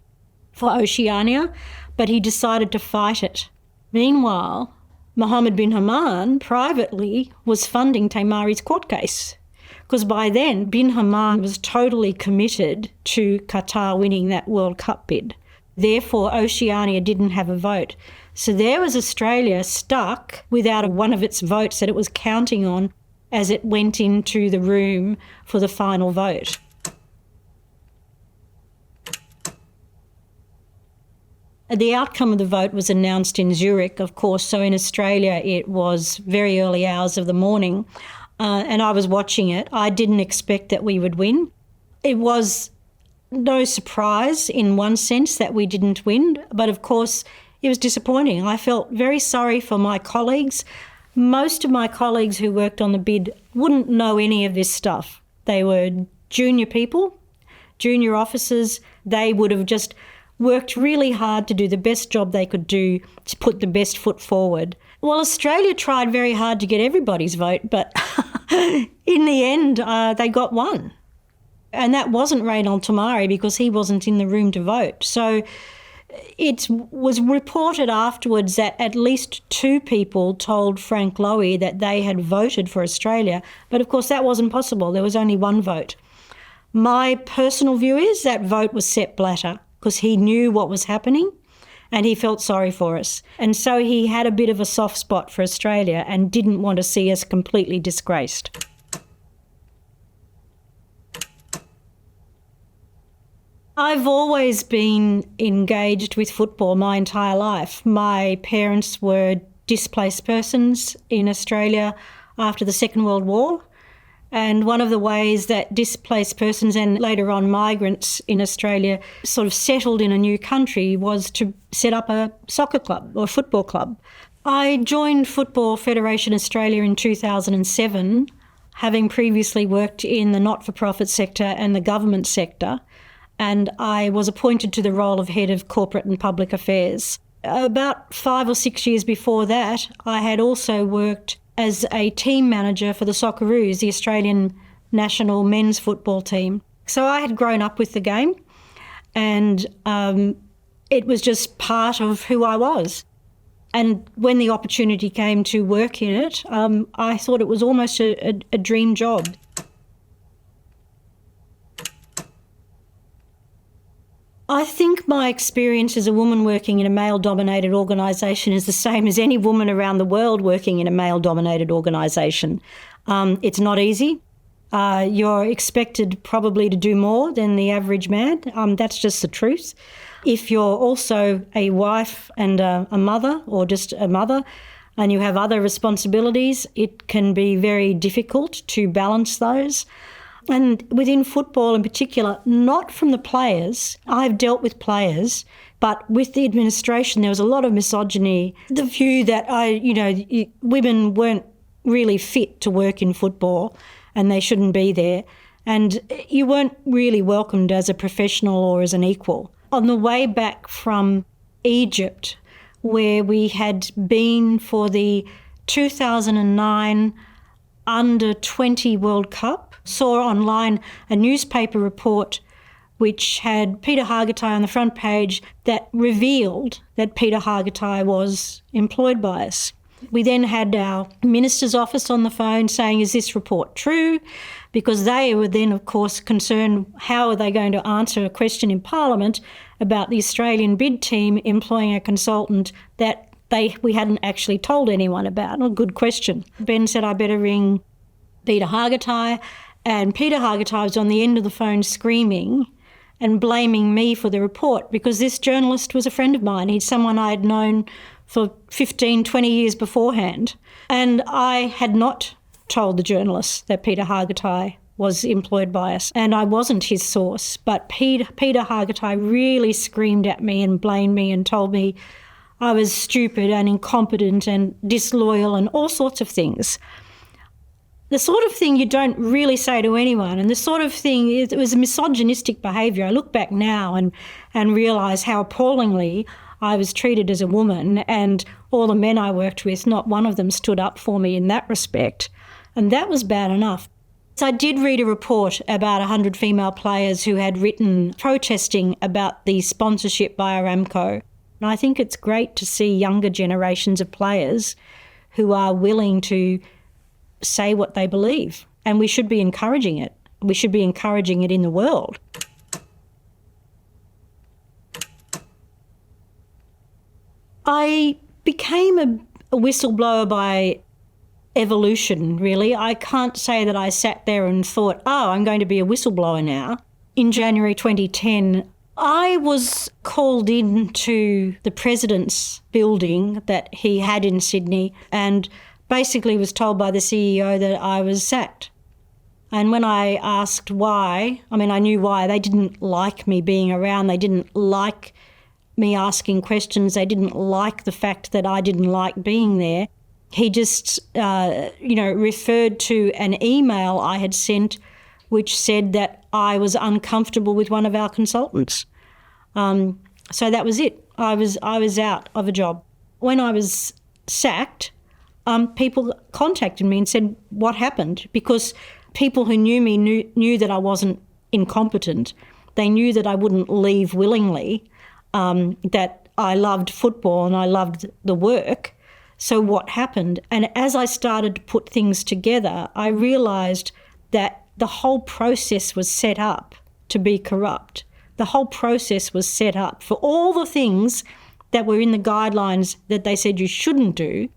for Oceania, but he decided to fight it. Meanwhile, Mohammed bin Haman privately was funding Tamari's court case, because by then bin Haman was totally committed to Qatar winning that World Cup bid. Therefore, Oceania didn't have a vote. So there was Australia stuck without one of its votes that it was counting on as it went into the room for the final vote. The outcome of the vote was announced in Zurich, of course, so in Australia it was very early hours of the morning, and I was watching it. I didn't expect that we would win. It was no surprise in one sense that we didn't win, but of course it was disappointing. I felt very sorry for my colleagues. Most of my colleagues who worked on the bid wouldn't know any of this stuff. They were junior people, junior officers. They would have just worked really hard to do the best job they could do to put the best foot forward. Well, Australia tried very hard to get everybody's vote, but in the end, they got one. And that wasn't Reynald Tamari because he wasn't in the room to vote. So it was reported afterwards that at least two people told Frank Lowy that they had voted for Australia, but of course that wasn't possible. There was only one vote. My personal view is that vote was Sepp Blatter, because he knew what was happening and he felt sorry for us. And so he had a bit of a soft spot for Australia and didn't want to see us completely disgraced. I've always been engaged with football my entire life. My parents were displaced persons in Australia after the Second World War. And one of the ways that displaced persons and later on migrants in Australia sort of settled in a new country was to set up a soccer club or a football club. I joined Football Federation Australia in 2007, having previously worked in the not-for-profit sector and the government sector, and I was appointed to the role of Head of Corporate and Public Affairs. About 5 or 6 years before that, I had also worked as a team manager for the Socceroos, the Australian national men's football team. So I had grown up with the game, and it was just part of who I was. And when the opportunity came to work in it, I thought it was almost a dream job. I think my experience as a woman working in a male-dominated organisation is the same as any woman around the world working in a male-dominated organisation. It's not easy. You're expected probably to do more than the average man. That's just the truth. If you're also a wife and a mother, or just a mother, and you have other responsibilities, it can be very difficult to balance those. And within football in particular, not from the players. I've dealt with players, but with the administration, there was a lot of misogyny. The view that women weren't really fit to work in football and they shouldn't be there. and you weren't really welcomed as a professional or as an equal. On the way back from Egypt, where we had been for the 2009 Under-20 World Cup, saw online a newspaper report which had Peter Hargitay on the front page that revealed that Peter Hargitay was employed by us. We then had our minister's office on the phone saying, is this report true? Because they were then, of course, concerned how are they going to answer a question in Parliament about the Australian bid team employing a consultant that we hadn't actually told anyone about. A good question. Ben said, I better ring Peter Hargitay, and Peter Hargitay was on the end of the phone screaming and blaming me for the report because this journalist was a friend of mine. He's someone I had known for 15, 20 years beforehand. And I had not told the journalist that Peter Hargitay was employed by us, and I wasn't his source. But Peter Hargitay really screamed at me and blamed me and told me I was stupid and incompetent and disloyal and all sorts of things. The sort of thing you don't really say to anyone, and the sort of thing, it was misogynistic behaviour. I look back now and realise how appallingly I was treated as a woman, and all the men I worked with, not one of them stood up for me in that respect, and that was bad enough. So I did read a report about 100 female players who had written protesting about the sponsorship by Aramco, and I think it's great to see younger generations of players who are willing to say what they believe, and we should be encouraging it. We should be encouraging it in the world. I became a whistleblower by evolution, really. I can't say that I sat there and thought, oh, I'm going to be a whistleblower now. In January 2010, I was called into the president's building that he had in Sydney and basically was told by the CEO that I was sacked. And when I asked why, I knew why. They didn't like me being around. They didn't like me asking questions. They didn't like the fact that I didn't like being there. He just, referred to an email I had sent which said that I was uncomfortable with one of our consultants. So that was it. I was out of a job. When I was sacked, people contacted me and said, what happened? Because people who knew me knew that I wasn't incompetent. They knew that I wouldn't leave willingly, that I loved football and I loved the work. So what happened? And as I started to put things together, I realised that the whole process was set up to be corrupt. The whole process was set up for all the things that were in the guidelines that they said you shouldn't do.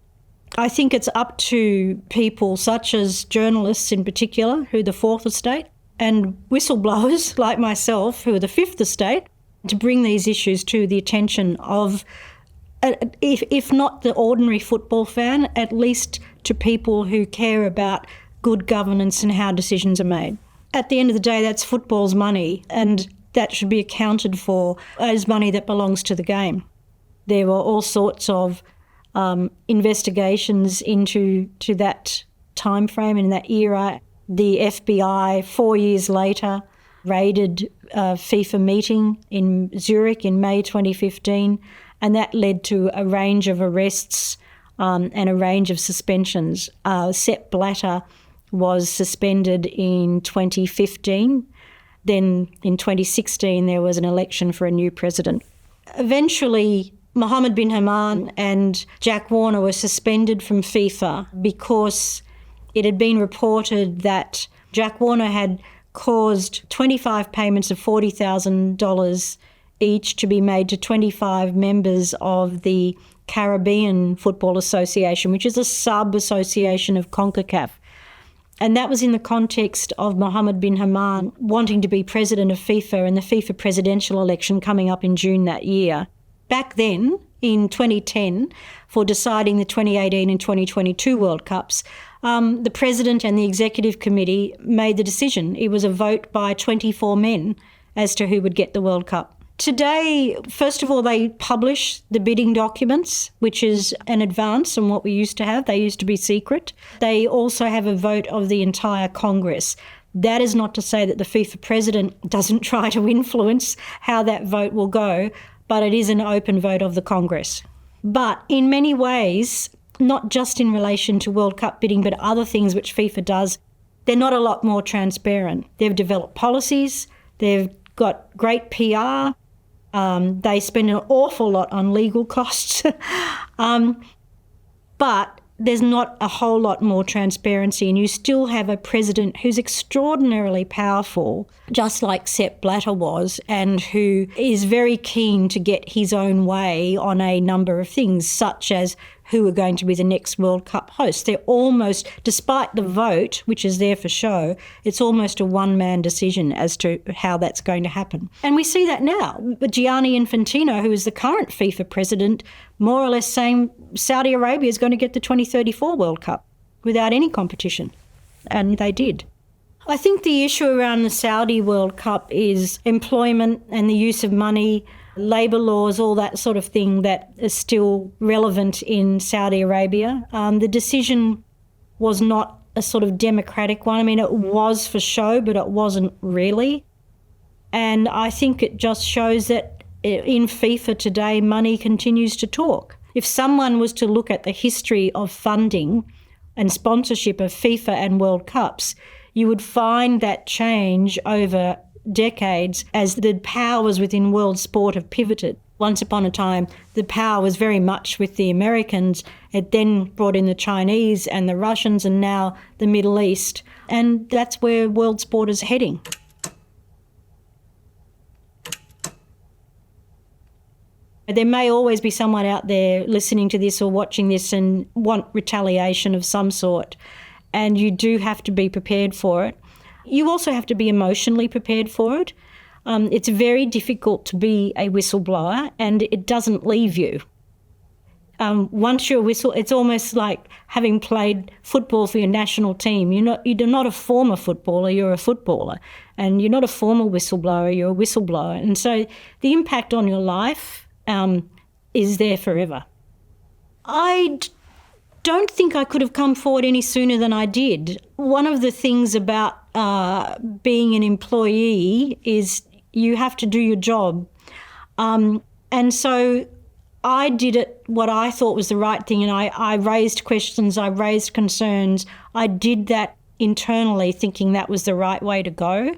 I think it's up to people such as journalists in particular, who are the fourth estate, and whistleblowers like myself, who are the fifth estate, to bring these issues to the attention of, if not the ordinary football fan, at least to people who care about good governance and how decisions are made. At the end of the day, that's football's money, and that should be accounted for as money that belongs to the game. There were all sorts of investigations into that time frame and that era. The FBI, 4 years later, raided a FIFA meeting in Zurich in May 2015, and that led to a range of arrests and a range of suspensions. Sepp Blatter was suspended in 2015. Then in 2016, there was an election for a new president. Eventually, Mohammed bin Hammam and Jack Warner were suspended from FIFA because it had been reported that Jack Warner had caused 25 payments of $40,000 each to be made to 25 members of the Caribbean Football Association, which is a sub-association of CONCACAF. And that was in the context of Mohammed bin Hammam wanting to be president of FIFA and the FIFA presidential election coming up in June that year. Back then, in 2010, for deciding the 2018 and 2022 World Cups, the president and the executive committee made the decision. It was a vote by 24 men as to who would get the World Cup. Today, first of all, they publish the bidding documents, which is an advance on what we used to have. They used to be secret. They also have a vote of the entire Congress. That is not to say that the FIFA president doesn't try to influence how that vote will go, but it is an open vote of the Congress. But in many ways, not just in relation to World Cup bidding, but other things which FIFA does, they're not a lot more transparent. They've developed policies, they've got great PR, they spend an awful lot on legal costs, but there's not a whole lot more transparency, and you still have a president who's extraordinarily powerful, just like Sepp Blatter was, and who is very keen to get his own way on a number of things, such as who are going to be the next World Cup hosts. They're almost, despite the vote, which is there for show, it's almost a one-man decision as to how that's going to happen. And we see that now. Gianni Infantino, who is the current FIFA president, more or less saying Saudi Arabia is going to get the 2034 World Cup without any competition. And they did. I think the issue around the Saudi World Cup is employment and the use of money, labour laws, all that sort of thing that is still relevant in Saudi Arabia. The decision was not a sort of democratic one. I mean, it was for show, but it wasn't really. And I think it just shows that in FIFA today, money continues to talk. If someone was to look at the history of funding and sponsorship of FIFA and World Cups, you would find that change over decades as the powers within world sport have pivoted. Once upon a time, the power was very much with the Americans. It then brought in the Chinese and the Russians and now the Middle East. And that's where world sport is heading. There may always be someone out there listening to this or watching this and want retaliation of some sort, and you do have to be prepared for it. You also have to be emotionally prepared for it. It's very difficult to be a whistleblower, and it doesn't leave you. Once you're a whistle, it's almost like having played football for your national team. You're not a former footballer, you're a footballer. And you're not a former whistleblower, you're a whistleblower. And so the impact on your life is there forever. I don't think I could have come forward any sooner than I did. One of the things about being an employee is you have to do your job. And so I did it what I thought was the right thing, and I raised questions, I raised concerns. I did that internally thinking that was the right way to go.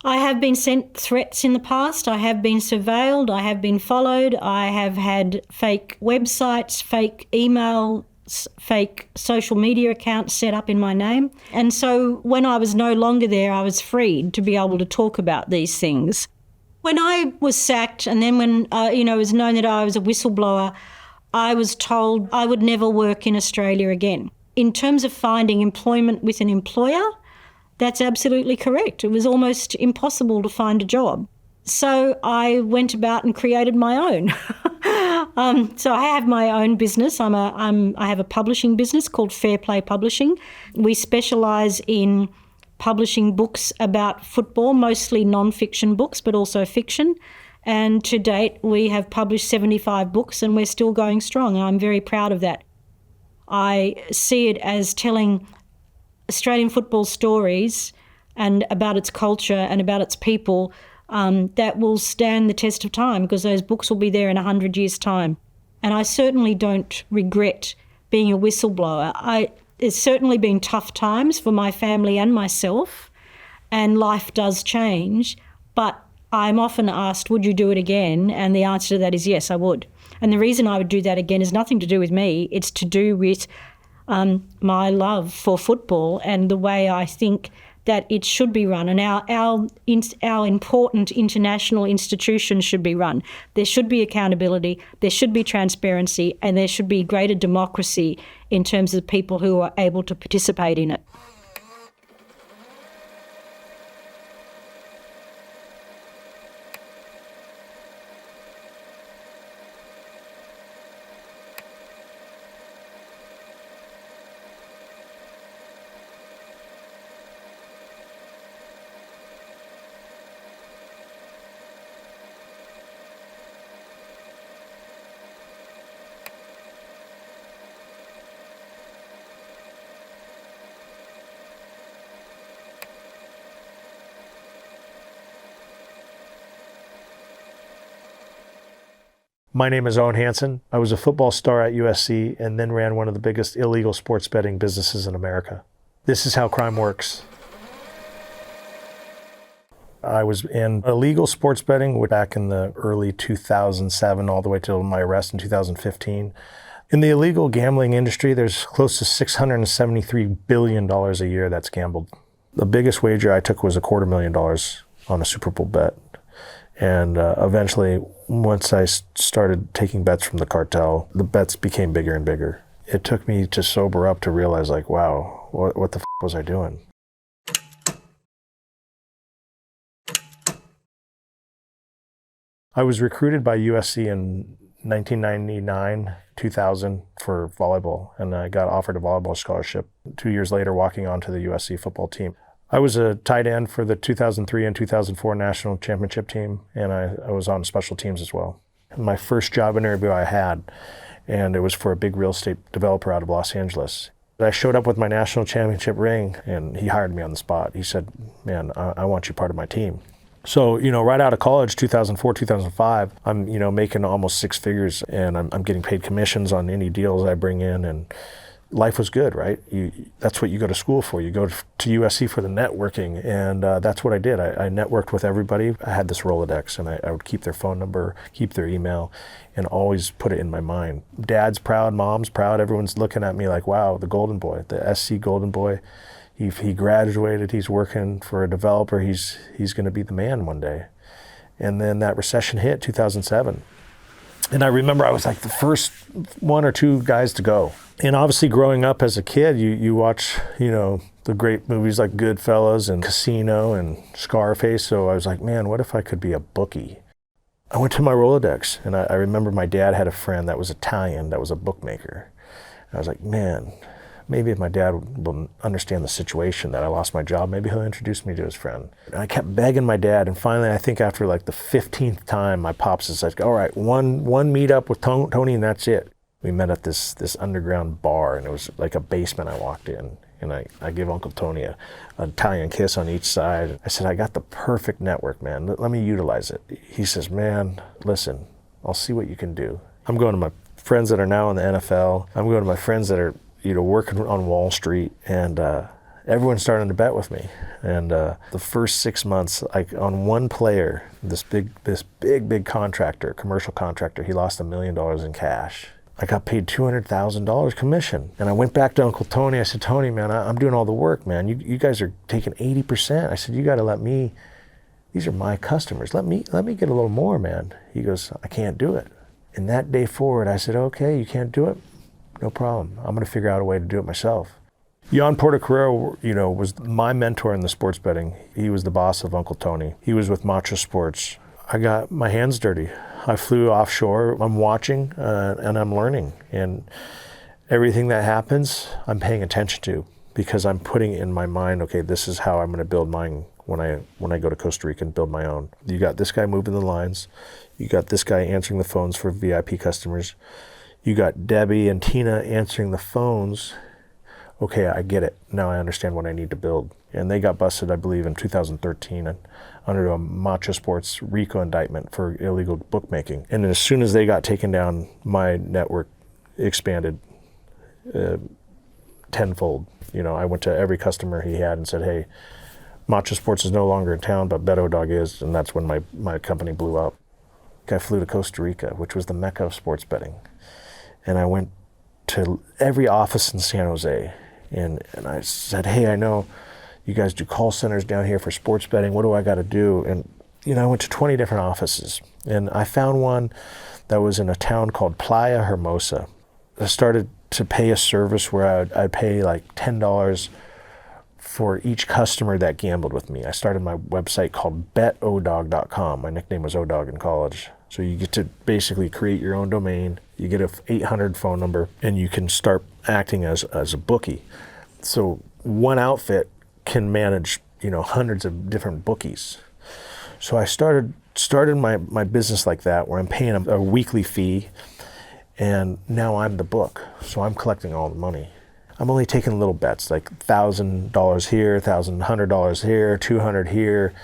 I have been sent threats in the past. I have been surveilled. I have been followed. I have had fake websites, fake emails, fake social media accounts set up in my name. And so when I was no longer there, I was freed to be able to talk about these things. When I was sacked, and then when it was known that I was a whistleblower, I was told I would never work in Australia again. In terms of finding employment with an employer, that's absolutely correct. It was almost impossible to find a job. So I went about and created my own. So I have my own business. I have a publishing business called Fair Play Publishing. We specialise in publishing books about football, mostly non-fiction books, but also fiction. And to date, we have published 75 books and we're still going strong. I'm very proud of that. I see it as telling Australian football stories and about its culture and about its people that will stand the test of time, because those books will be there in 100 years' time. And I certainly don't regret being a whistleblower. It's certainly been tough times for my family and myself, and life does change, but I'm often asked, would you do it again? And the answer to that is yes, I would. And the reason I would do that again is nothing to do with me. It's to do with my love for football and the way I think that it should be run, and our important international institutions should be run. There should be accountability, there should be transparency, and there should be greater democracy in terms of people who are able to participate in it. My name is Owen Hansen. I was a football star at USC and then ran one of the biggest illegal sports betting businesses in America. This is how crime works. I was in illegal sports betting back in the early 2007 all the way till my arrest in 2015. In the illegal gambling industry, there's close to $673 billion a year that's gambled. The biggest wager I took was $250,000 on a Super Bowl bet. And eventually, once I started taking bets from the cartel, the bets became bigger and bigger. It took me to sober up to realize, like, wow, what the f was I doing? I was recruited by USC in 1999, 2000 for volleyball, and I got offered a volleyball scholarship 2 years later, walking onto the USC football team. I was a tight end for the 2003 and 2004 national championship team, and I was on special teams as well. My first job interview I had, and it was for a big real estate developer out of Los Angeles. I showed up with my national championship ring, and he hired me on the spot. He said, man, I want you part of my team. So, right out of college, 2004, 2005, I'm, making almost six figures, and I'm getting paid commissions on any deals I bring in, and life was good, right? That's what you go to school for. You go to USC for the networking, and that's what I did. I networked with everybody. I had this Rolodex, and I would keep their phone number, keep their email, and always put it in my mind. Dad's proud, mom's proud. Everyone's looking at me like, wow, the golden boy, the SC golden boy. He graduated, he's working for a developer, he's going to be the man one day. And then that recession hit, 2007. And I remember I was like the first one or two guys to go. And obviously growing up as a kid, you watch, the great movies like Goodfellas and Casino and Scarface. So I was like, man, what if I could be a bookie? I went to my Rolodex, and I remember my dad had a friend that was Italian that was a bookmaker. And I was like, man, maybe if my dad will understand the situation that I lost my job, maybe he'll introduce me to his friend. And I kept begging my dad, and finally, I think after like the 15th time, my pops is like, all right, one meetup with Tony, and that's it. We met at this underground bar, and it was like a basement I walked in, and I give Uncle Tony an Italian kiss on each side. I said, I got the perfect network, man. Let me utilize it. He says, man, listen, I'll see what you can do. I'm going to my friends that are now in the NFL. I'm going to my friends that are working on Wall Street, and everyone's starting to bet with me. And the first 6 months, on one player, this big contractor, commercial contractor, he lost $1 million in cash. I got paid $200,000 commission. And I went back to Uncle Tony. I said, Tony, man, I'm doing all the work, man. You guys are taking 80%. I said, you got to let me, these are my customers. Let me get a little more, man. He goes, I can't do it. And that day forward, I said, okay, you can't do it? No problem. I'm going to figure out a way to do it myself. Jan Portocarrero, was my mentor in the sports betting. He was the boss of Uncle Tony. He was with Macho Sports. I got my hands dirty. I flew offshore. I'm watching and I'm learning. And everything that happens, I'm paying attention to, because I'm putting in my mind, okay, this is how I'm going to build mine when I go to Costa Rica and build my own. You got this guy moving the lines. You got this guy answering the phones for VIP customers. You got Debbie and Tina answering the phones. Okay, I get it. Now I understand what I need to build. And they got busted, I believe, in 2013 and under a Macho Sports RICO indictment for illegal bookmaking. And as soon as they got taken down, my network expanded tenfold. I went to every customer he had and said, hey, Macho Sports is no longer in town, but Beto Dog is. And that's when my company blew up. I flew to Costa Rica, which was the mecca of sports betting. And I went to every office in San Jose, and I said, hey, I know you guys do call centers down here for sports betting. What do I got to do? And, I went to 20 different offices, and I found one that was in a town called Playa Hermosa. I started to pay a service where I'd pay like $10 for each customer that gambled with me. I started my website called betodog.com. My nickname was Odog in college. So you get to basically create your own domain. You get a 800 phone number, and you can start acting as a bookie. So one outfit can manage, hundreds of different bookies. So I started my business like that, where I'm paying a weekly fee, and now I'm the book. So I'm collecting all the money. I'm only taking little bets, like $1,000 here, $1,100 here, $200 here.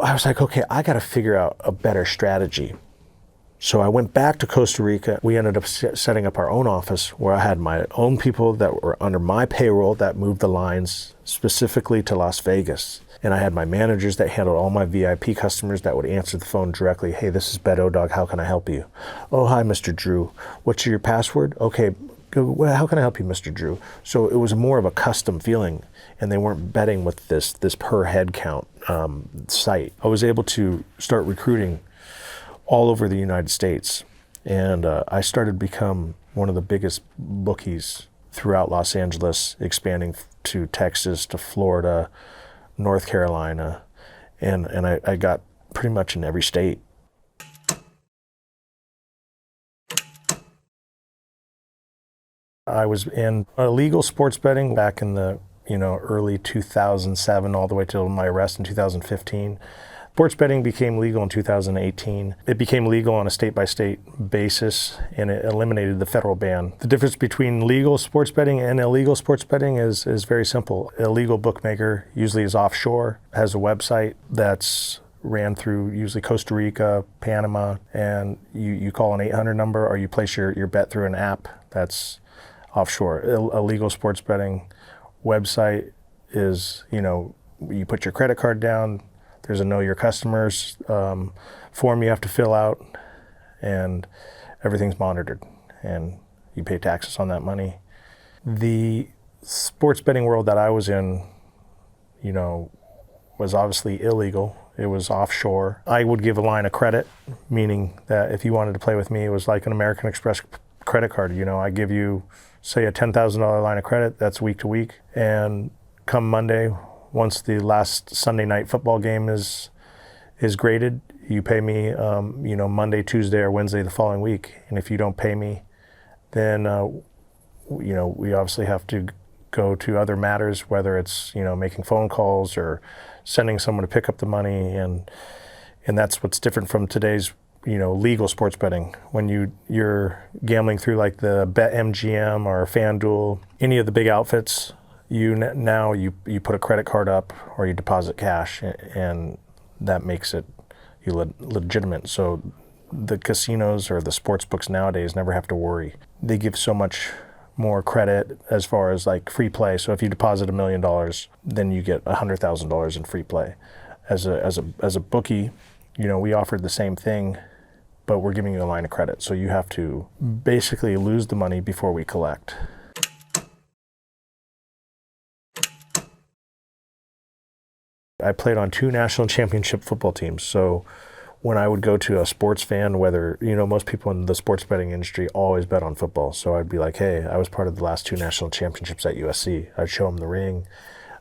I was like, okay, I got to figure out a better strategy. So I went back to Costa Rica. We ended up setting up our own office where I had my own people that were under my payroll that moved the lines specifically to Las Vegas. And I had my managers that handled all my VIP customers that would answer the phone directly. Hey, this is Bet O-Dog. How can I help you? Oh, hi, Mr. Drew. What's your password? Okay, well, how can I help you, Mr. Drew? So it was more of a custom feeling, and they weren't betting with this per head count site. I was able to start recruiting all over the United States, and I started to become one of the biggest bookies throughout Los Angeles, expanding to Texas, to Florida, North Carolina, and I got pretty much in every state. I was in illegal sports betting back in the early 2007 all the way till my arrest in 2015. Sports betting became legal in 2018. It became legal on a state-by-state basis, and it eliminated the federal ban. The difference between legal sports betting and illegal sports betting is very simple. A legal bookmaker usually is offshore, has a website that's ran through usually Costa Rica, Panama, and you call an 800 number or you place your bet through an app that's offshore. A legal sports betting website is, you put your credit card down, there's a know your customers form you have to fill out, and everything's monitored, and you pay taxes on that money. The sports betting world that I was in, was obviously illegal. It was offshore. I would give a line of credit, meaning that if you wanted to play with me, it was like an American Express credit card. I give you, say, a $10,000 line of credit, that's week to week, and come Monday, once the last Sunday night football game is graded, you pay me, Monday, Tuesday, or Wednesday the following week. And if you don't pay me, then, we obviously have to go to other matters, whether it's, making phone calls or sending someone to pick up the money. And that's what's different from today's, legal sports betting. When you're gambling through like the BetMGM or FanDuel, any of the big outfits, you put a credit card up or you deposit cash, and that makes it legitimate. So the casinos or the sports books nowadays never have to worry. They give so much more credit as far as like free play. So if you deposit $1 million, then you get $100,000 in free play. As a bookie, we offered the same thing, but we're giving you a line of credit. So you have to basically lose the money before we collect. I played on 2 national championship football teams. So when I would go to a sports fan, whether, most people in the sports betting industry always bet on football. So I'd be like, hey, I was part of the last 2 national championships at USC. I'd show them the ring.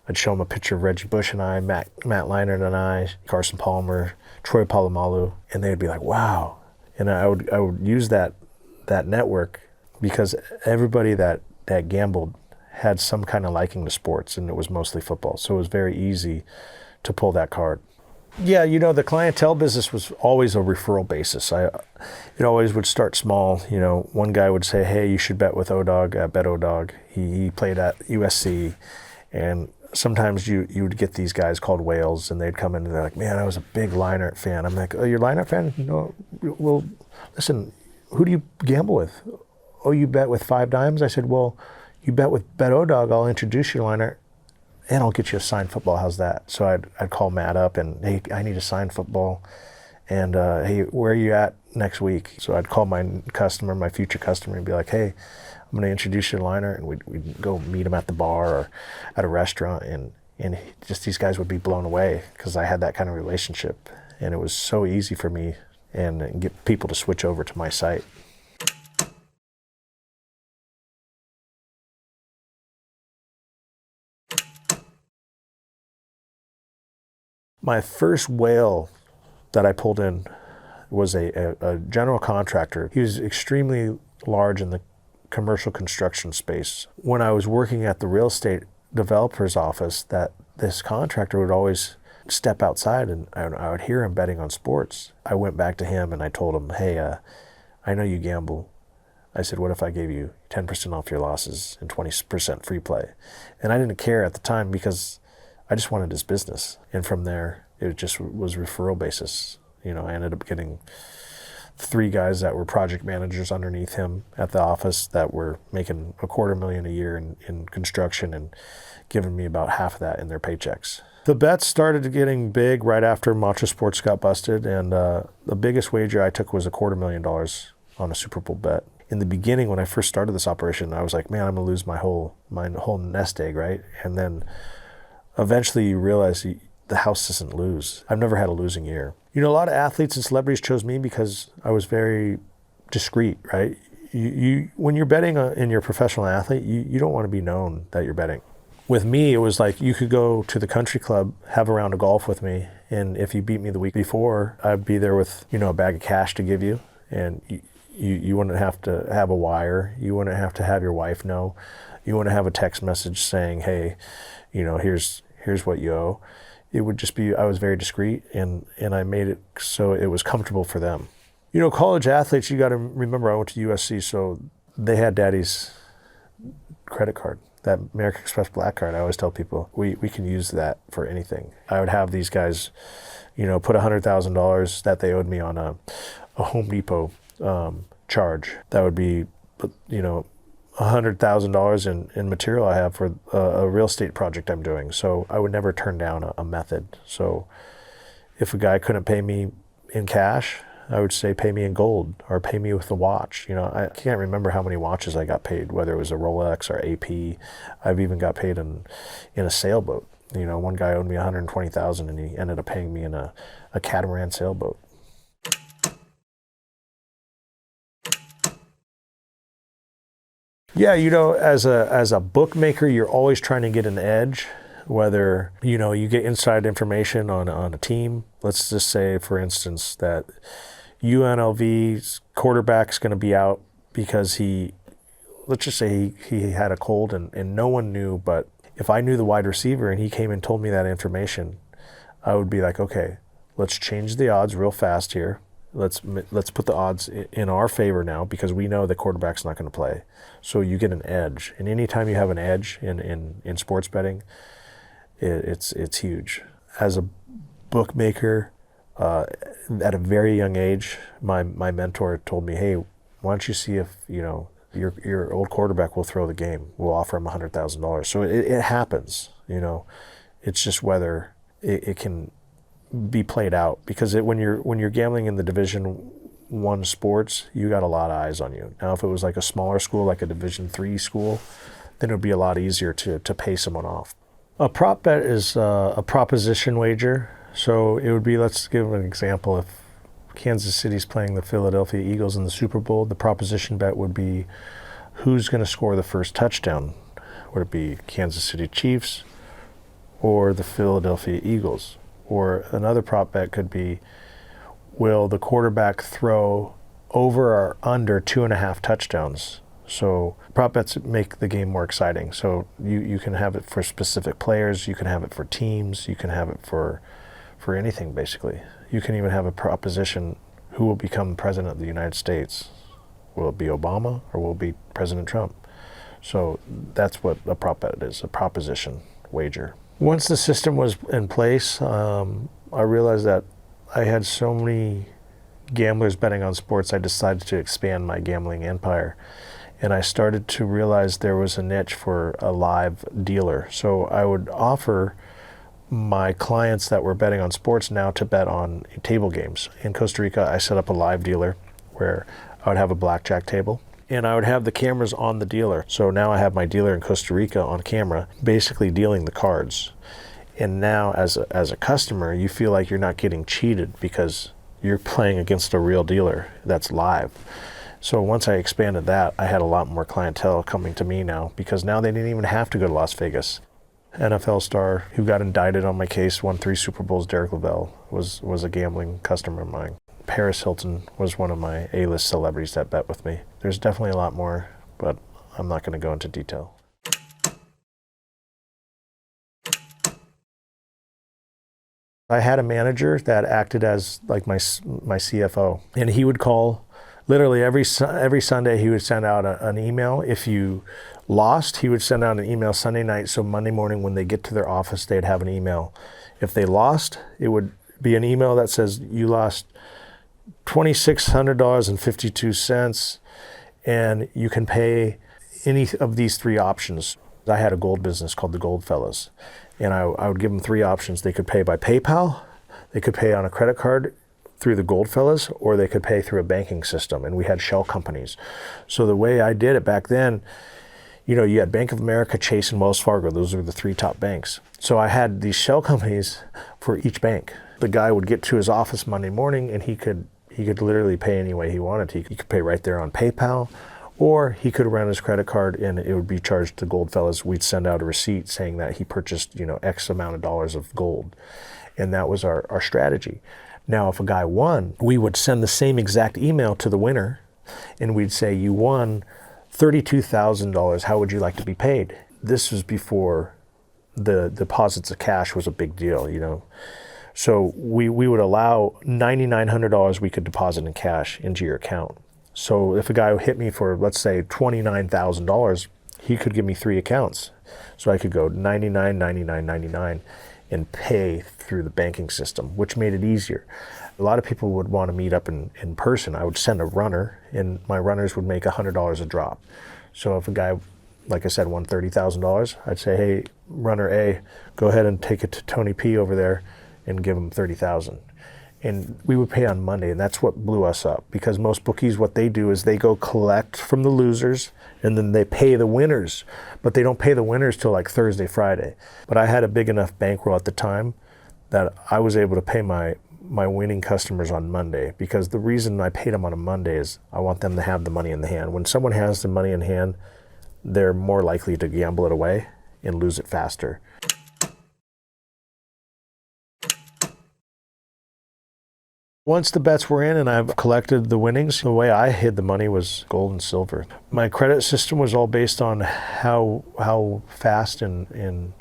I'd show them a picture of Reggie Bush and I, Matt Leinart and I, Carson Palmer, Troy Polamalu, and they'd be like, wow. And I would use that network because everybody that gambled had some kind of liking to sports, and it was mostly football. So it was very easy to pull that card. Yeah, the clientele business was always a referral basis. It always would start small. One guy would say, hey, you should bet with O-Dog at Bet O-Dog. He played at USC, and sometimes you would get these guys called whales, and they'd come in and they're like, man, I was a big Leinart fan. I'm like, oh, you're a Leinart fan? No, well, listen, who do you gamble with? Oh, you bet with 5 dimes? I said, well, you bet with Bet O-Dog, I'll introduce you to Leinart, and I'll get you a signed football. How's that? So I'd call Matt up and, hey, I need a signed football. And, hey, where are you at next week? So I'd call my future customer, and be like, hey, I'm going to introduce you to Leinart, and we'd go meet him at the bar or at a restaurant, and just these guys would be blown away because I had that kind of relationship. And it was so easy for me and get people to switch over to my site. My first whale that I pulled in was a general contractor. He was extremely large in the commercial construction space. When I was working at the real estate developer's office, that this contractor would always step outside, and I would hear him betting on sports. I went back to him and I told him, hey, I know you gamble. I said, what if I gave you 10% off your losses and 20% free play? And I didn't care at the time because I just wanted his business. And from there, it just was referral basis. I ended up getting 3 guys that were project managers underneath him at the office that were making $250,000 a year in construction and giving me about half of that in their paychecks. The bets started getting big right after Macho Sports got busted, and the biggest wager I took was $250,000 on a Super Bowl bet. In the beginning, when I first started this operation, I was like, man, I'm gonna lose my whole nest egg, right? And then eventually you realize the house doesn't lose. I've never had a losing year. You know, a lot of athletes and celebrities chose me because I was very discreet, right? You when you're betting and you're a professional athlete, you don't want to be known that you're betting. With me, it was like you could go to the country club, have a round of golf with me, and if you beat me the week before, I'd be there with, you know, a bag of cash to give you, and you wouldn't have to have a wire. You wouldn't have to have your wife know. You wouldn't have a text message saying, hey, you know, here's what you owe. It would just be, I was very discreet, and I made it so it was comfortable for them. You know, college athletes, you got to remember, I went to USC, so they had daddy's credit card, that American Express Black Card. I always tell people, we can use that for anything. I would have these guys, you know, put $100,000 that they owed me on a Home Depot charge. That would be, you know, $100,000 in material I have for a real estate project I'm doing. So I would never turn down a method. So if a guy couldn't pay me in cash, I would say pay me in gold or pay me with a watch. You know, I can't remember how many watches I got paid, whether it was a Rolex or AP. I've even got paid in a sailboat. You know, one guy owed me $120,000 and he ended up paying me in a catamaran sailboat. Yeah, you know, as a bookmaker, you're always trying to get an edge, whether, you know, you get inside information on a team. Let's just say, for instance, that UNLV's quarterback's going to be out because let's just say he had a cold and no one knew, but if I knew the wide receiver and he came and told me that information, I would be like, okay, let's change the odds real fast here. Let's put the odds in our favor now because we know the quarterback's not going to play. So you get an edge. And anytime you have an edge in sports betting, it's huge. As a bookmaker, at a very young age, my mentor told me, hey, why don't you see if, you know, your old quarterback will throw the game. We'll offer him $100,000. So it happens, you know. It's just whether it can be played out, because when you're gambling in the Division I sports, you got a lot of eyes on you. Now, if it was like a smaller school, like a Division III school, then it would be a lot easier to pay someone off. A prop bet is a proposition wager. So it would be, let's give an example. If Kansas City's playing the Philadelphia Eagles in the Super Bowl, the proposition bet would be who's going to score the first touchdown. Would it be Kansas City Chiefs or the Philadelphia Eagles? Or another prop bet could be, will the quarterback throw over or under 2.5 touchdowns? So prop bets make the game more exciting. So you can have it for specific players, you can have it for teams, you can have it for anything, basically. You can even have a proposition, who will become president of the United States? Will it be Obama or will it be President Trump? So that's what a prop bet is, a proposition wager. Once the system was in place, I realized that I had so many gamblers betting on sports, I decided to expand my gambling empire. And I started to realize there was a niche for a live dealer. So I would offer my clients that were betting on sports now to bet on table games. In Costa Rica, I set up a live dealer where I would have a blackjack table and I would have the cameras on the dealer. So now I have my dealer in Costa Rica on camera, basically dealing the cards. And now as a customer, you feel like you're not getting cheated because you're playing against a real dealer that's live. So once I expanded that, I had a lot more clientele coming to me now, because now they didn't even have to go to Las Vegas. NFL star who got indicted on my case, won 3 Super Bowls, Derek Lavelle, was a gambling customer of mine. Paris Hilton was one of my A-list celebrities that bet with me. There's definitely a lot more, but I'm not going to go into detail. I had a manager that acted as like my CFO, and he would call literally every Sunday. He would send out an email. If you lost, he would send out an email Sunday night, so Monday morning when they get to their office, they'd have an email. If they lost, it would be an email that says, you lost $2,600.52, and you can pay any of these three options. I had a gold business called the Gold Fellas, and I would give them three options. They could pay by PayPal, they could pay on a credit card through the Gold Fellas, or they could pay through a banking system, and we had shell companies. So the way I did it back then, you know, you had Bank of America, Chase, and Wells Fargo. Those were the three top banks. So I had these shell companies for each bank. The guy would get to his office Monday morning, and he could literally pay any way he wanted to. He could pay right there on PayPal, or he could run his credit card and it would be charged to Gold Fellas. We'd send out a receipt saying that he purchased, you know, X amount of dollars of gold. And that was our strategy. Now, if a guy won, we would send the same exact email to the winner, and we'd say, you won $32,000. How would you like to be paid? This was before the deposits of cash was a big deal, you know. So we would allow $9,900 we could deposit in cash into your account. So if a guy hit me for, let's say, $29,000, he could give me three accounts. So I could go 99, 99, 99 and pay through the banking system, which made it easier. A lot of people would want to meet up in person. I would send a runner, and my runners would make $100 a drop. So if a guy, like I said, won $30,000, I'd say, hey, runner A, go ahead and take it to Tony P over there and give him $30,000. And we would pay on Monday, and that's what blew us up, because most bookies, what they do is they go collect from the losers and then they pay the winners, but they don't pay the winners till like Thursday, Friday. But I had a big enough bankroll at the time that I was able to pay my winning customers on Monday, because the reason I paid them on a Monday is I want them to have the money in the hand. When someone has the money in hand, they're more likely to gamble it away and lose it faster. Once the bets were in and I've collected the winnings, the way I hid the money was gold and silver. My credit system was all based on how fast and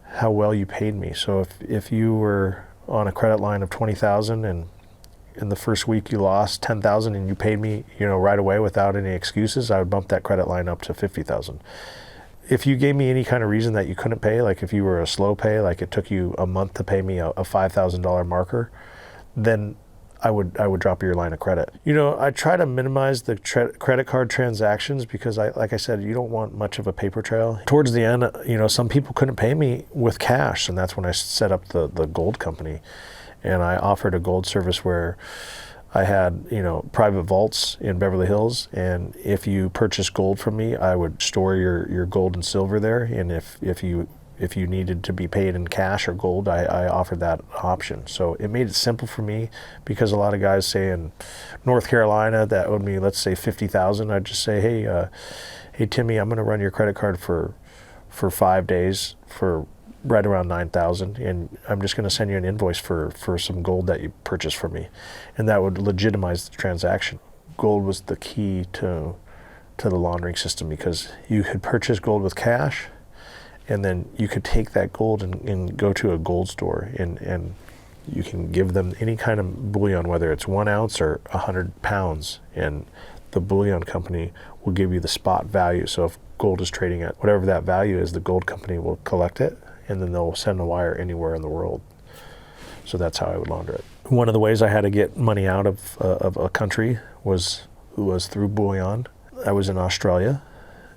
how well you paid me. So if you were on a credit line of $20,000 and in the first week you lost $10,000 and you paid me, you know, right away without any excuses, I would bump that credit line up to $50,000. If you gave me any kind of reason that you couldn't pay, like if you were a slow pay, like it took you a month to pay me a $5,000 marker, then I would drop your line of credit. You know, I try to minimize the credit card transactions because, like I said, you don't want much of a paper trail. Towards the end, you know, some people couldn't pay me with cash, and that's when I set up the gold company. And I offered a gold service where I had, you know, private vaults in Beverly Hills, and if you purchased gold from me, I would store your gold and silver there, and if you needed to be paid in cash or gold, I offered that option. So it made it simple for me, because a lot of guys, say in North Carolina, that owed me, let's say $50,000, I'd just say, hey Timmy, I'm going to run your credit card for 5 days for right around $9,000, and I'm just going to send you an invoice for some gold that you purchased from me, and that would legitimize the transaction. Gold was the key to the laundering system, because you could purchase gold with cash, and then you could take that gold and go to a gold store, and you can give them any kind of bullion, whether it's 1 ounce or 100 pounds, and the bullion company will give you the spot value. So if gold is trading at whatever that value is, the gold company will collect it, and then they'll send a wire anywhere in the world. So that's how I would launder it. One of the ways I had to get money out of a country was through bullion. I was in Australia,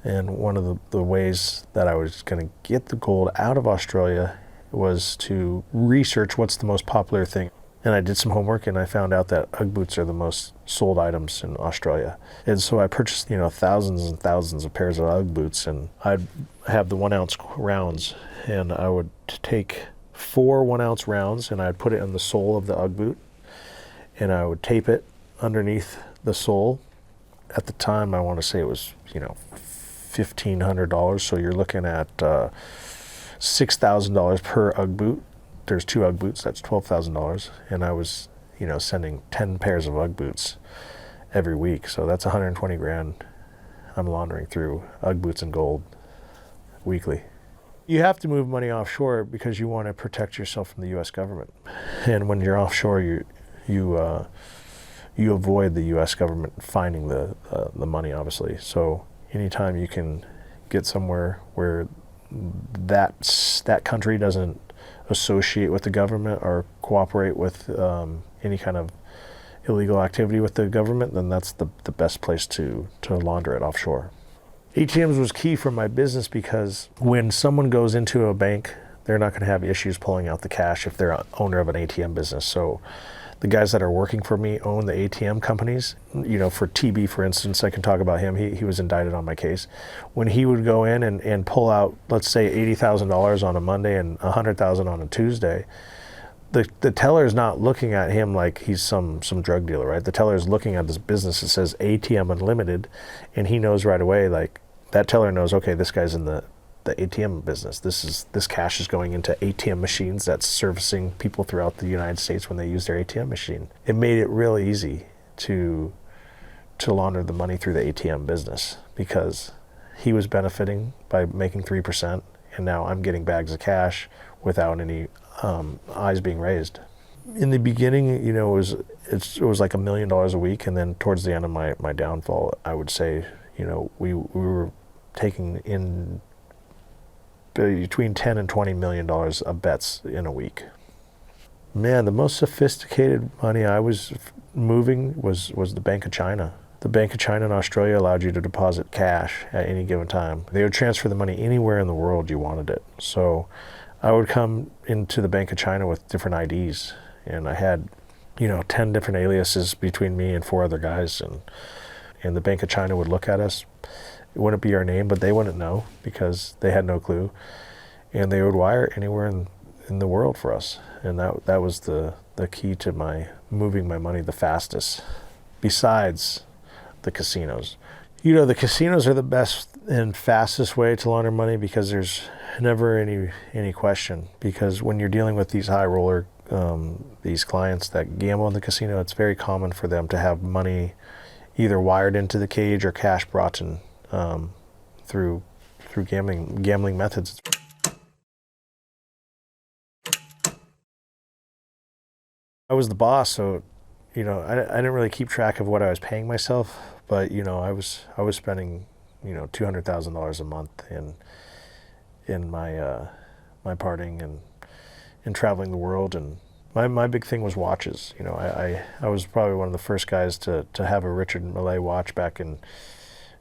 and one of the ways that I was going to get the gold out of Australia was to research what's the most popular thing. And I did some homework, and I found out that Ugg boots are the most sold items in Australia. And so I purchased, you know, thousands and thousands of pairs of Ugg boots, and I'd have the 1 ounce rounds, and I would take 4 1 ounce rounds, and I'd put it in the sole of the Ugg boot, and I would tape it underneath the sole. At the time, I want to say it was, you know, $1,500, so you're looking at $6,000 per Ugg boot. There's 2 Ugg boots, that's $12,000, and I was, you know, sending 10 pairs of Ugg boots every week, so that's 120 grand I'm laundering through Ugg boots and gold weekly. You have to move money offshore because you want to protect yourself from the U.S. government, and when you're offshore, you avoid the U.S. government finding the money, obviously. So anytime you can get somewhere where that country doesn't associate with the government or cooperate with any kind of illegal activity with the government, then that's the best place to launder it offshore. ATMs was key for my business because when someone goes into a bank, they're not going to have issues pulling out the cash if they're owner of an ATM business. So the guys that are working for me own the ATM companies. For TB, for instance, I can talk about him. He was indicted on my case. When he would go in and pull out, let's say, $80,000 on a Monday and $100,000 on a Tuesday, the teller is not looking at him like he's some drug dealer, right? The teller is looking at this business that says ATM Unlimited, and he knows right away, like, that teller knows, okay, this guy's in the ATM business. This cash is going into ATM machines that's servicing people throughout the United States when they use their ATM machine. It made it really easy to launder the money through the ATM business because he was benefiting by making 3%, and now I'm getting bags of cash without any eyes being raised. In the beginning, it was like $1 million a week, and then towards the end of my downfall, I would say, we were taking in between $10 and $20 million of bets in a week. Man, the most sophisticated money I was moving was the Bank of China. The Bank of China in Australia allowed you to deposit cash at any given time. They would transfer the money anywhere in the world you wanted it. So I would come into the Bank of China with different IDs, and I had 10 different aliases between me and 4 other guys, and the Bank of China would look at us. It wouldn't be our name, but they wouldn't know because they had no clue, and they would wire anywhere in the world for us. And that was the key to my moving my money the fastest, besides the casinos. The casinos are the best and fastest way to launder money because there's never any question. Because when you're dealing with these high roller, these clients that gamble in the casino, it's very common for them to have money either wired into the cage or cash brought in through gambling methods. I was the boss, so I didn't really keep track of what I was paying myself, but I was spending $200,000 a month in my partying and traveling the world, and my big thing was watches. I was probably one of the first guys to have a Richard Mille watch back in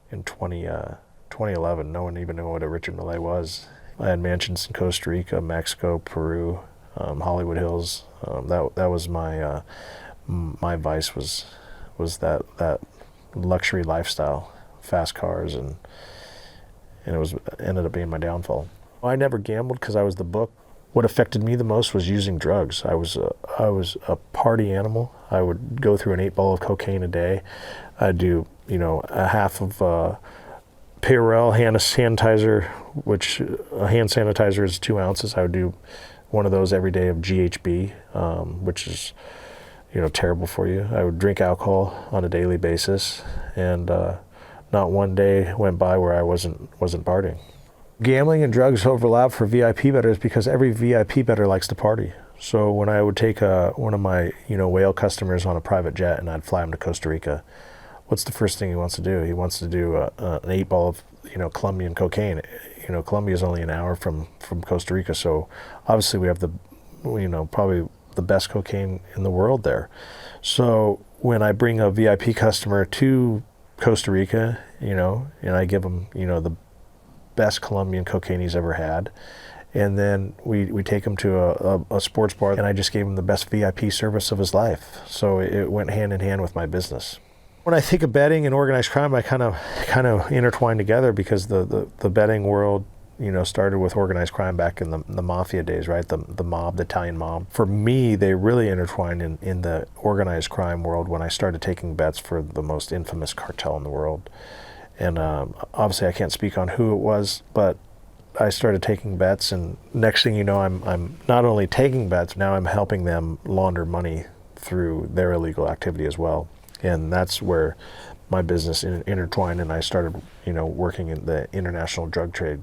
2011. No one even knew what a Richard Mille was. I had mansions in Costa Rica, Mexico, Peru, Hollywood Hills. That was my vice was that luxury lifestyle, fast cars, and it ended up being my downfall. I never gambled because I was the book. What affected me the most was using drugs. I was a party animal. I would go through an 8-ball of cocaine a day. I'd do a half of Purell hand sanitizer, which a hand sanitizer is 2 ounces. I would do one of those every day of GHB, which is terrible for you. I would drink alcohol on a daily basis, and not one day went by where I wasn't partying. Gambling and drugs overlap for VIP bettors because every VIP bettor likes to party. So when I would take one of my whale customers on a private jet and I'd fly him to Costa Rica, what's the first thing he wants to do? He wants to do an 8-ball of Colombian cocaine. Colombia is only an hour from Costa Rica, so obviously we have the probably the best cocaine in the world there. So when I bring a VIP customer to Costa Rica, and I give him the best Colombian cocaine he's ever had, and then we take him to a sports bar, and I just gave him the best VIP service of his life. So it went hand in hand with my business. When I think of betting and organized crime, I kind of intertwine together because the betting world started with organized crime back in the mafia days, right? The mob, the Italian mob. For me, they really intertwined in the organized crime world when I started taking bets for the most infamous cartel in the world. And obviously I can't speak on who it was, but I started taking bets, and next thing you know, I'm not only taking bets, now I'm helping them launder money through their illegal activity as well. And that's where my business intertwined, and I started, working in the international drug trade.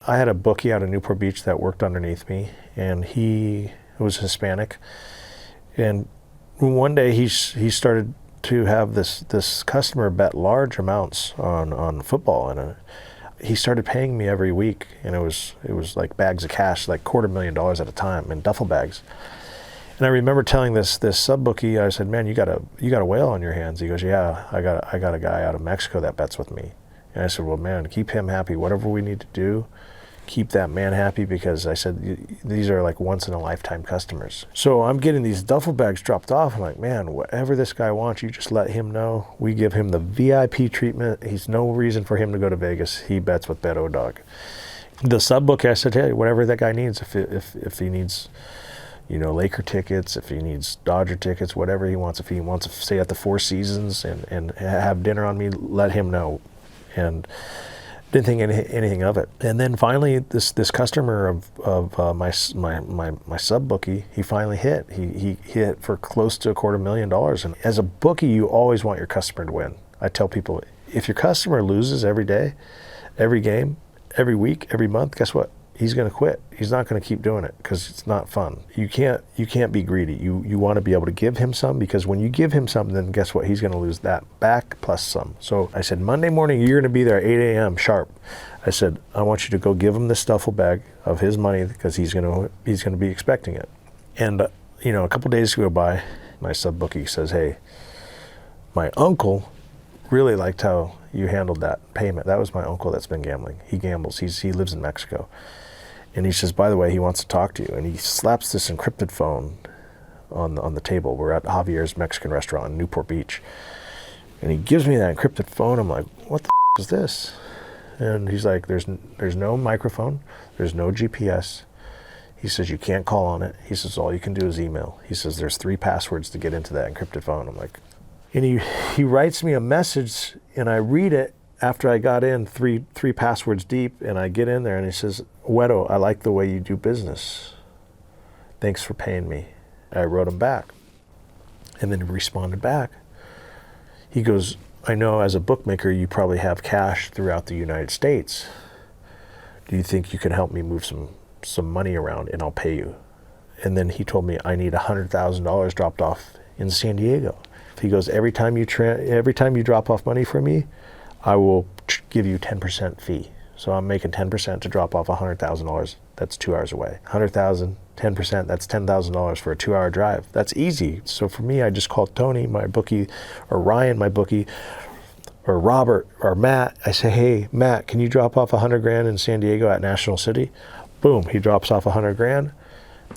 I had a bookie out of Newport Beach that worked underneath me, and he was Hispanic. And one day he started to have this customer bet large amounts on football, and he started paying me every week, and it was like bags of cash, like $250,000 at a time in duffel bags. And I remember telling this sub bookie, I said, "Man, you got a whale on your hands." He goes, "Yeah, I got a guy out of Mexico that bets with me." And I said, "Well, man, keep him happy. Whatever we need to do, keep that man happy," because I said, these are like once in a lifetime customers. So I'm getting these duffel bags dropped off. I'm like, man, whatever this guy wants, you just let him know. We give him the VIP treatment. He's no reason for him to go to Vegas. He bets with Bet O-Dog. The sub book, I said, hey, whatever that guy needs, if he needs, Laker tickets, if he needs Dodger tickets, whatever he wants, if he wants to stay at the Four Seasons and have dinner on me, let him know. And didn't think anything of it. And then finally, this customer of my sub bookie, he finally hit. He hit for close to $250,000. And as a bookie, you always want your customer to win. I tell people, if your customer loses every day, every game, every week, every month, guess what? He's going to quit. He's not going to keep doing it because it's not fun. You can't be greedy. You want to be able to give him some, because when you give him something, then guess what? He's going to lose that back plus some. So I said, Monday morning, you're going to be there at 8 a.m. sharp. I said, I want you to go give him this duffel bag of his money because he's going to be expecting it. And a couple days go by, my sub bookie says, hey, my uncle really liked how you handled that payment. That was my uncle that's been gambling. He gambles. He lives in Mexico. And he says, by the way, he wants to talk to you. And he slaps this encrypted phone on the table. We're at Javier's Mexican restaurant in Newport Beach. And he gives me that encrypted phone. I'm like, what the is this? And he's like, there's no microphone. There's no GPS. He says, you can't call on it. He says, all you can do is email. He says, there's 3 passwords to get into that encrypted phone. I'm like, and he writes me a message, and I read it after I got in three passwords deep, and I get in there, and he says, Wedo, I like the way you do business. Thanks for paying me. I wrote him back. And then he responded back. He goes, I know as a bookmaker, you probably have cash throughout the United States. Do you think you can help me move some money around, and I'll pay you? And then he told me I need $100,000 dropped off in San Diego. He goes, every time you drop off money for me, I will give you 10% fee. So I'm making 10% to drop off $100,000. That's 2 hours away. 100,000, 10%, that's $10,000 for a 2-hour drive. That's easy. So for me, I just called Tony, my bookie, or Ryan, my bookie, or Robert, or Matt. I say, hey, Matt, can you drop off $100,000 in San Diego at National City? Boom, he drops off $100,000.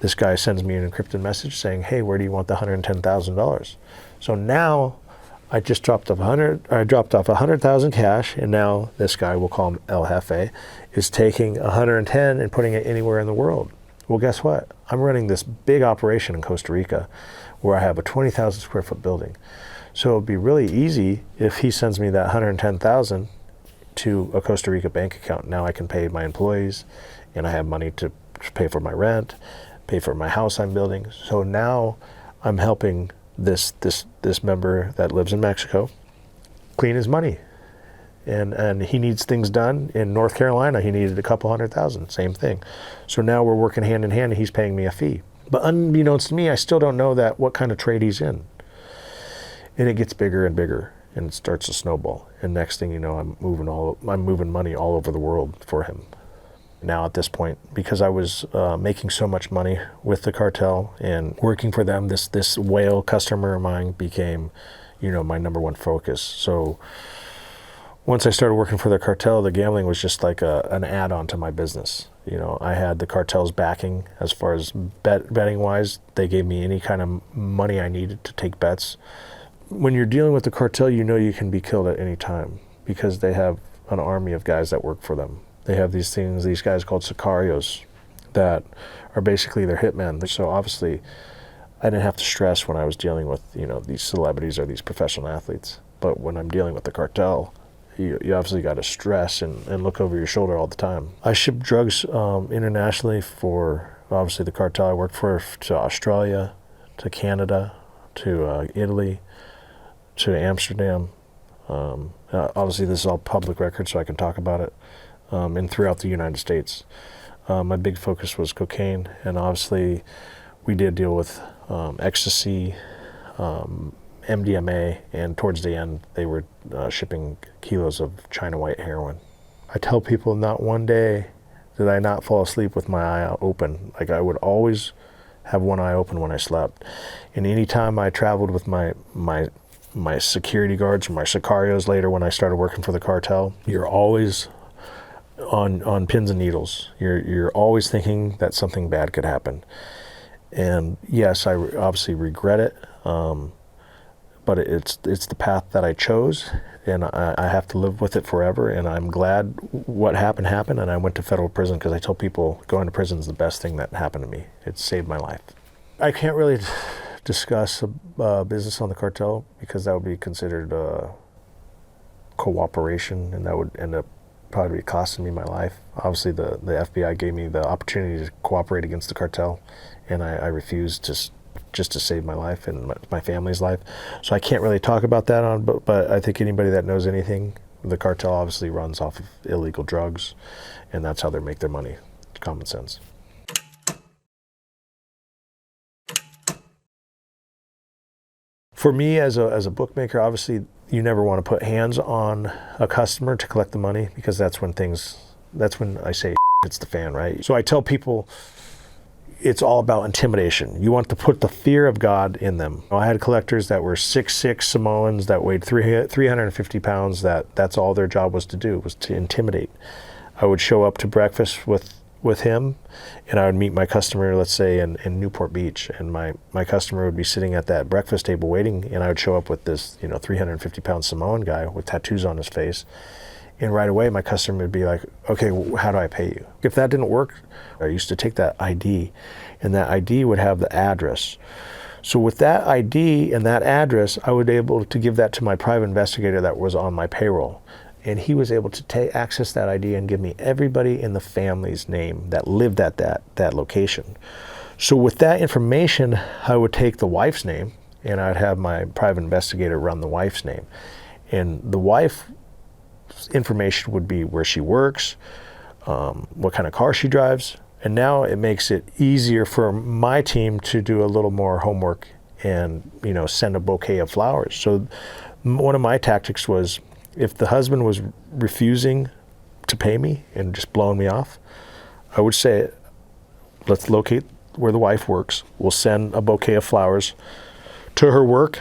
This guy sends me an encrypted message saying, hey, where do you want the $110,000? So now I just dropped off 100,000 cash, and now this guy, we'll call him El Jefe, is taking 110 and putting it anywhere in the world. Well, guess what? I'm running this big operation in Costa Rica where I have a 20,000 square foot building. So it'd be really easy if he sends me that 110,000 to a Costa Rica bank account. Now I can pay my employees, and I have money to pay for my rent, pay for my house I'm building. So now I'm helping this member that lives in Mexico clean his money. And he needs things done. In North Carolina, he needed a couple $100,000, same thing. So now we're working hand in hand, and he's paying me a fee. But unbeknownst to me, I still don't know what kind of trade he's in. And it gets bigger and bigger, and it starts to snowball. And next thing you know, I'm moving money all over the world for him. Now at this point, because I was making so much money with the cartel and working for them, this whale customer of mine became, my number one focus. So once I started working for the cartel, the gambling was just like an add-on to my business. I had the cartel's backing as far as betting wise. They gave me any kind of money I needed to take bets. When you're dealing with the cartel, you can be killed at any time because they have an army of guys that work for them. They have these guys called sicarios that are basically their hitmen. So obviously, I didn't have to stress when I was dealing with, these celebrities or these professional athletes. But when I'm dealing with the cartel, you obviously got to stress and look over your shoulder all the time. I ship drugs internationally for, obviously, the cartel I work for, to Australia, to Canada, to Italy, to Amsterdam. Obviously, this is all public record, so I can talk about it. And throughout the United States. My big focus was cocaine, and obviously we did deal with ecstasy, MDMA, and towards the end they were shipping kilos of China white heroin. I tell people not one day did I not fall asleep with my eye open. Like I would always have one eye open when I slept. And anytime I traveled with my security guards or my sicarios later when I started working for the cartel, you're always on pins and needles. You're always thinking that something bad could happen. And yes, I obviously regret it, but it's the path that I chose, and I have to live with it forever. And I'm glad what happened, and I went to federal prison because I tell people going to prison is the best thing that happened to me. It saved my life. I can't really discuss business on the cartel because that would be considered cooperation, and that would end up probably costing me my life. Obviously, the FBI gave me the opportunity to cooperate against the cartel, and I refused just to save my life and my family's life. So I can't really talk about that but I think anybody that knows anything, the cartel obviously runs off of illegal drugs, and that's how they make their money. Common sense. For me as a bookmaker, obviously you never want to put hands on a customer to collect the money, because that's when I say hits the fan, right? So I tell people it's all about intimidation. You want to put the fear of God in them. I had collectors that were 6'6" Samoans that weighed 350 pounds, that's all their job was to do, was to intimidate. I would show up to breakfast with him, and I would meet my customer, let's say in Newport Beach, and my customer would be sitting at that breakfast table waiting, and I would show up with this 350 pound Samoan guy with tattoos on his face, and right away my customer would be like, okay, how do I pay you? If that didn't work, I used to take that ID, and that ID would have the address. So with that ID and that address, I would be able to give that to my private investigator that was on my payroll. And he was able to access that ID and give me everybody in the family's name that lived at that location. So with that information, I would take the wife's name, and I'd have my private investigator run the wife's name. And the wife's information would be where she works, what kind of car she drives. And now it makes it easier for my team to do a little more homework and send a bouquet of flowers. So one of my tactics was, if the husband was refusing to pay me and just blowing me off, I would say, let's locate where the wife works. We'll send a bouquet of flowers to her work,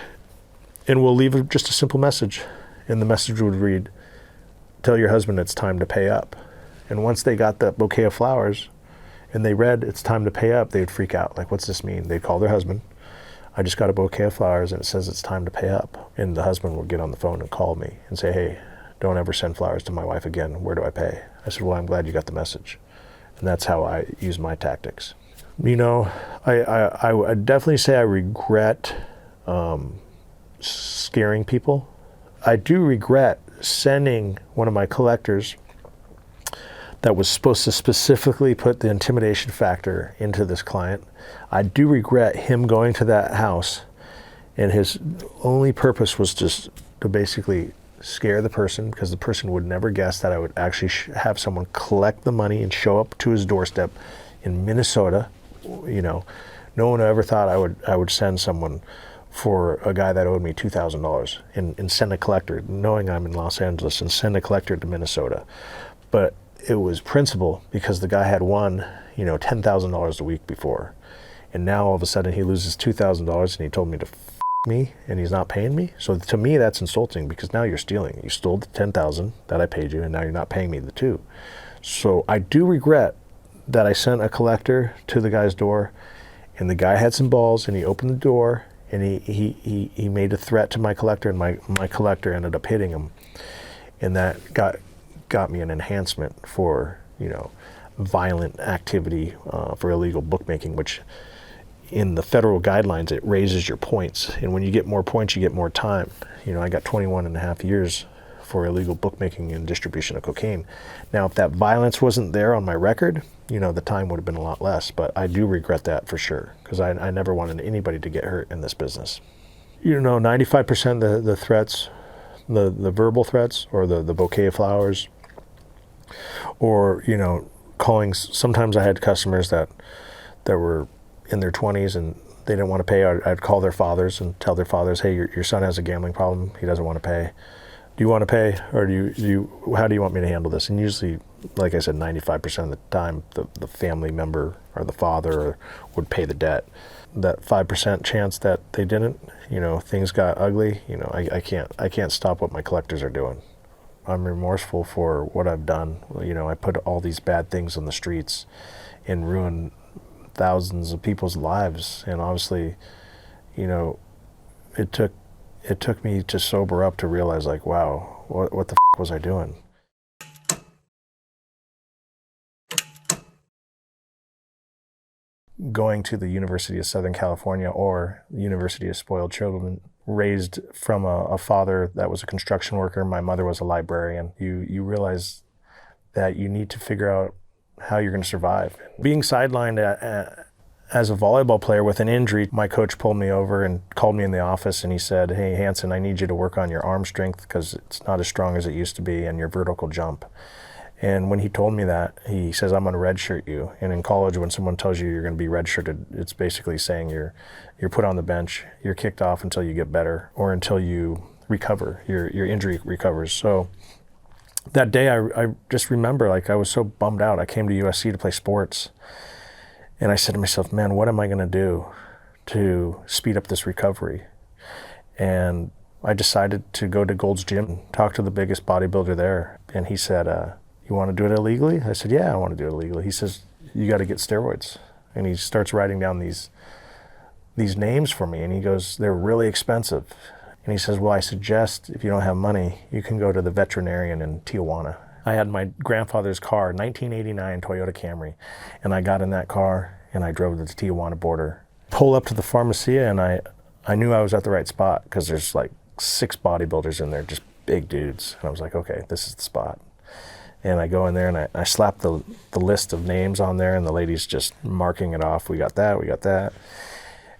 and we'll leave just a simple message. And the message would read, tell your husband it's time to pay up. And once they got that bouquet of flowers and they read it's time to pay up, they'd freak out. Like, what's this mean? They'd call their husband. I just got a bouquet of flowers and it says it's time to pay up. And the husband would get on the phone and call me and say, hey, don't ever send flowers to my wife again. Where do I pay? I said, well, I'm glad you got the message. And that's how I use my tactics. I would definitely say I regret scaring people. I do regret sending one of my collectors that was supposed to specifically put the intimidation factor into this client. I do regret him going to that house, and his only purpose was just to basically scare the person, because the person would never guess that I would actually have someone collect the money and show up to his doorstep in Minnesota. No one ever thought I would send someone for a guy that owed me $2,000 and send a collector, knowing I'm in Los Angeles, and send a collector to Minnesota. But it was principle, because the guy had won, $10,000 a week before. And now all of a sudden he loses $2,000 and he told me to f me, and he's not paying me. So to me, that's insulting, because now you're stealing. You stole the $10,000 that I paid you, and now you're not paying me the $2,000. So I do regret that I sent a collector to the guy's door, and the guy had some balls, and he opened the door, and he made a threat to my collector, and my collector ended up hitting him. And that got me an enhancement for, violent activity for illegal bookmaking, which in the federal guidelines, it raises your points. And when you get more points, you get more time. I got 21 and a half years for illegal bookmaking and distribution of cocaine. Now, if that violence wasn't there on my record, the time would have been a lot less. But I do regret that for sure, because I never wanted anybody to get hurt in this business. 95% of the threats, the verbal threats, or the bouquet of flowers, or, calling. Sometimes I had customers that were in their 20s and they didn't want to pay. I'd call their fathers and tell their fathers, hey, your son has a gambling problem. He doesn't want to pay. do you want to pay, or how do you want me to handle this? And usually, like I said, 95% of the time, the family member or the father would pay the debt. That 5% chance that they didn't, things got ugly, I can't stop what my collectors are doing. I'm remorseful for what I've done. I put all these bad things on the streets and ruined thousands of people's lives. And obviously, it took me to sober up to realize, like, wow, what the f was I doing? Going to the University of Southern California or the University of Spoiled Children, raised from a father that was a construction worker, my mother was a librarian, you realize that you need to figure out how you're going to survive. Being sidelined as a volleyball player with an injury, my coach pulled me over and called me in the office, and he said, "Hey, Hanson, I need you to work on your arm strength because it's not as strong as it used to be, and your vertical jump." And when he told me that, he says, "I'm going to redshirt you." And in college, when someone tells you you're going to be redshirted, it's basically saying you're put on the bench, you're kicked off until you get better or until you recover, your injury recovers. So that day, I just remember, like, I was so bummed out. I came to USC to play sports, and I said to myself, man, what am I going to do to speed up this recovery? And I decided to go to Gold's Gym and talk to the biggest bodybuilder there. And he said, "You want to do it illegally?" I said, "Yeah, I want to do it illegally." He says, "You got to get steroids." And he starts writing down these names for me. And he goes, "They're really expensive." And he says, "Well, I suggest if you don't have money, you can go to the veterinarian in Tijuana." I had my grandfather's car, 1989 Toyota Camry. And I got in that car and I drove to the Tijuana border. Pulled up to the Pharmacia, and I knew I was at the right spot because there's like 6 bodybuilders in there, just big dudes. And I was like, okay, this is the spot. And I go in there and I slap the list of names on there, and the lady's just marking it off. We got that, we got that.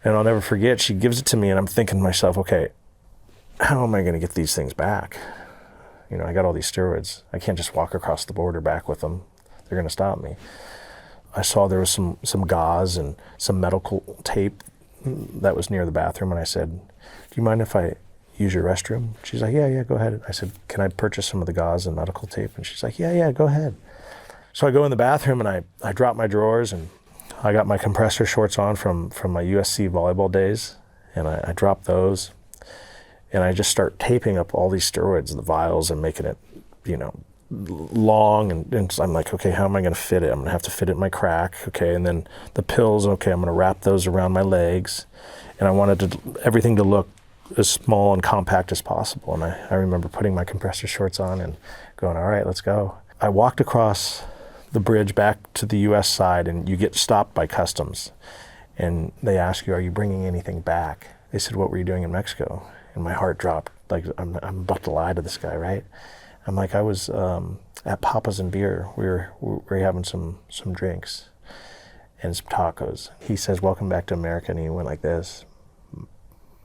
And I'll never forget, she gives it to me, and I'm thinking to myself, okay, how am I going to get these things back? I got all these steroids. I can't just walk across the border back with them. They're going to stop me. I saw there was some gauze and some medical tape that was near the bathroom, and I said, "Do you mind if I use your restroom?" She's like, yeah, go ahead. I said, "Can I purchase some of the gauze and medical tape?" And she's like, yeah, go ahead. So I go in the bathroom and I drop my drawers, and I got my compressor shorts on from my USC volleyball days, and I drop those, and I just start taping up all these steroids, the vials, and making it, long, and so I'm like, okay, how am I going to fit it? I'm going to have to fit it in my crack, okay, and then the pills, okay, I'm going to wrap those around my legs, and I wanted everything to look as small and compact as possible. And I remember putting my compressor shorts on and going, all right, let's go. I walked across the bridge back to the US side, and you get stopped by customs, and they ask you, "Are you bringing anything back?" They said, "What were you doing in Mexico?" And my heart dropped, like I'm about to lie to this guy, right? I'm like, I was at Papa's and Beer. We were having some drinks and some tacos. He says, "Welcome back to America," and he went like this.